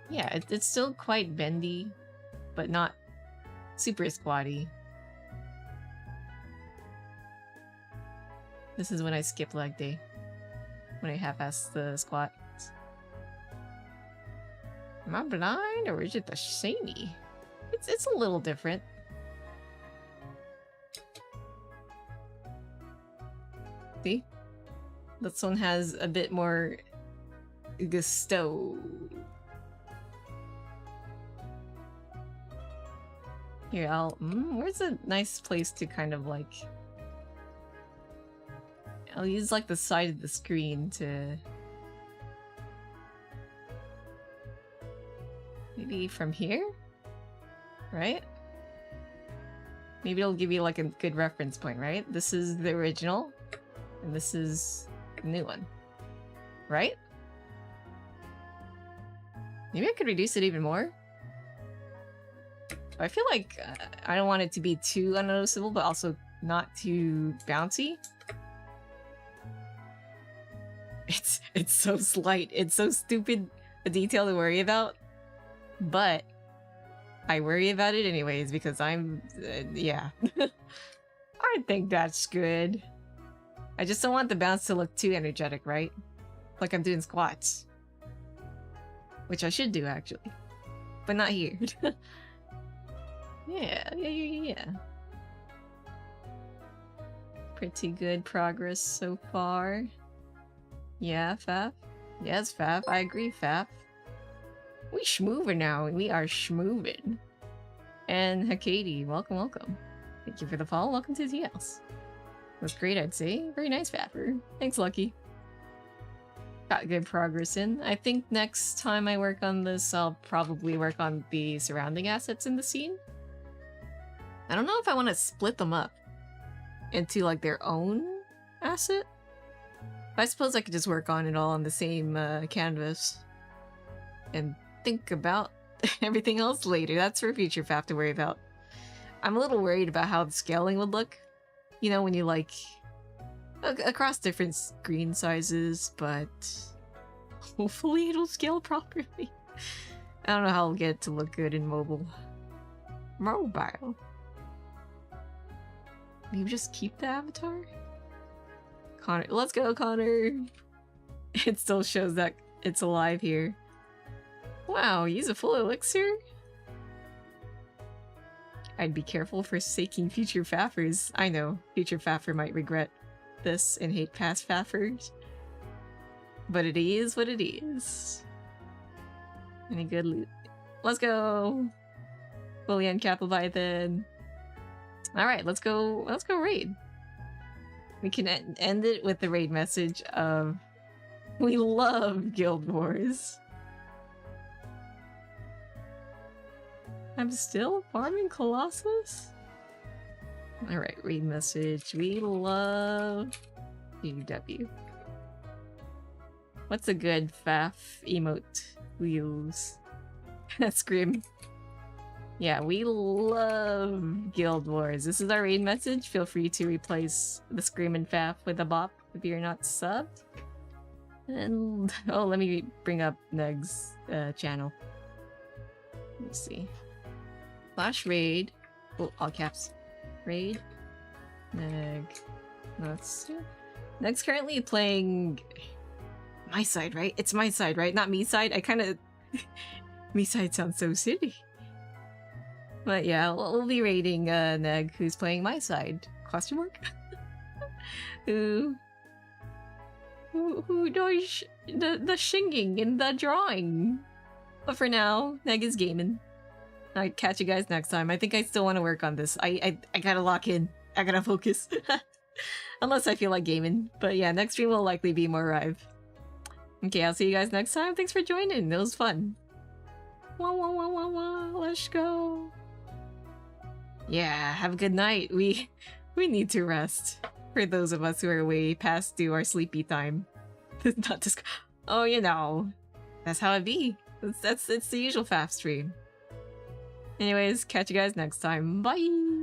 Yeah, it's still quite bendy, but not super squatty. This is when I skip leg day. When I half-ass the squat. Am I blind or is it the shiny? It's a little different. See? This one has a bit more gusto. Here, where's a nice place to kind of like... I'll use like the side of the screen to... Maybe from here? Right? Maybe it'll give you like a good reference point, right? This is the original, and this is the new one. Right? Maybe I could reduce it even more? I feel like I don't want it to be too unnoticeable, but also not too bouncy. It's so slight. It's so stupid a detail to worry about. But I worry about it anyways because I'm... yeah. I think that's good. I just don't want the bounce to look too energetic, right? Like I'm doing squats. Which I should do, actually. But not here. Yeah. Pretty good progress so far. Yeah, Faf? Yes, Faf. I agree, Faf. We schmoovin' now. We are schmoovin'. And Hakati, welcome, welcome. Thank you for the follow. Welcome to TLs. That's great, I'd say. Very nice, Faffer. Thanks, Lucky. Got good progress in. I think next time I work on this, I'll probably work on the surrounding assets in the scene. I don't know if I want to split them up into like their own asset. I suppose I could just work on it all on the same canvas and think about everything else later. That's for future Faf to worry about. I'm a little worried about how the scaling would look. You know, when you like across different screen sizes, but hopefully it'll scale properly. I don't know how I'll get it to look good in mobile. Mobile. Maybe just keep the avatar? Connor, let's go, Connor! It still shows that it's alive here. Wow, use a full elixir? I'd be careful forsaking future Faffers. I know, future Faffer might regret this and hate past Faffers. But it is what it is. Any good loot? Let's go! Fully uncap Leviathan. Alright, let's go raid. We can end it with the raid message of we love Guild Wars. I'm still farming Colossus? Alright, raid message. We love UW. What's a good Faf emote we use? Scream. Yeah, we love Guild Wars. This is our raid message. Feel free to replace the Screamin' Faf with a bop if you're not subbed. And oh, let me bring up Neg's channel. Let's see. Slash raid. Oh, all caps. Raid. Neg. Let's see. Neg's currently playing my side, right? It's my side, right? Not me side. I kind of me side sounds so silly. But yeah, we'll be raiding Neg, who's playing my side. Question mark? who does the singing and the drawing. But for now, Neg is gaming. Alright, catch you guys next time. I think I still want to work on this. I gotta lock in. I gotta focus. Unless I feel like gaming. But yeah, next stream will likely be more Rive. Okay, I'll see you guys next time. Thanks for joining. It was fun. Wah, wah, wah, wah, wah. Let's go. Yeah, have a good night. We need to rest. For those of us who are way past due our sleepy time. Not just. Oh, you know, that's how it be. It's the usual Faf stream. Anyways, catch you guys next time. Bye.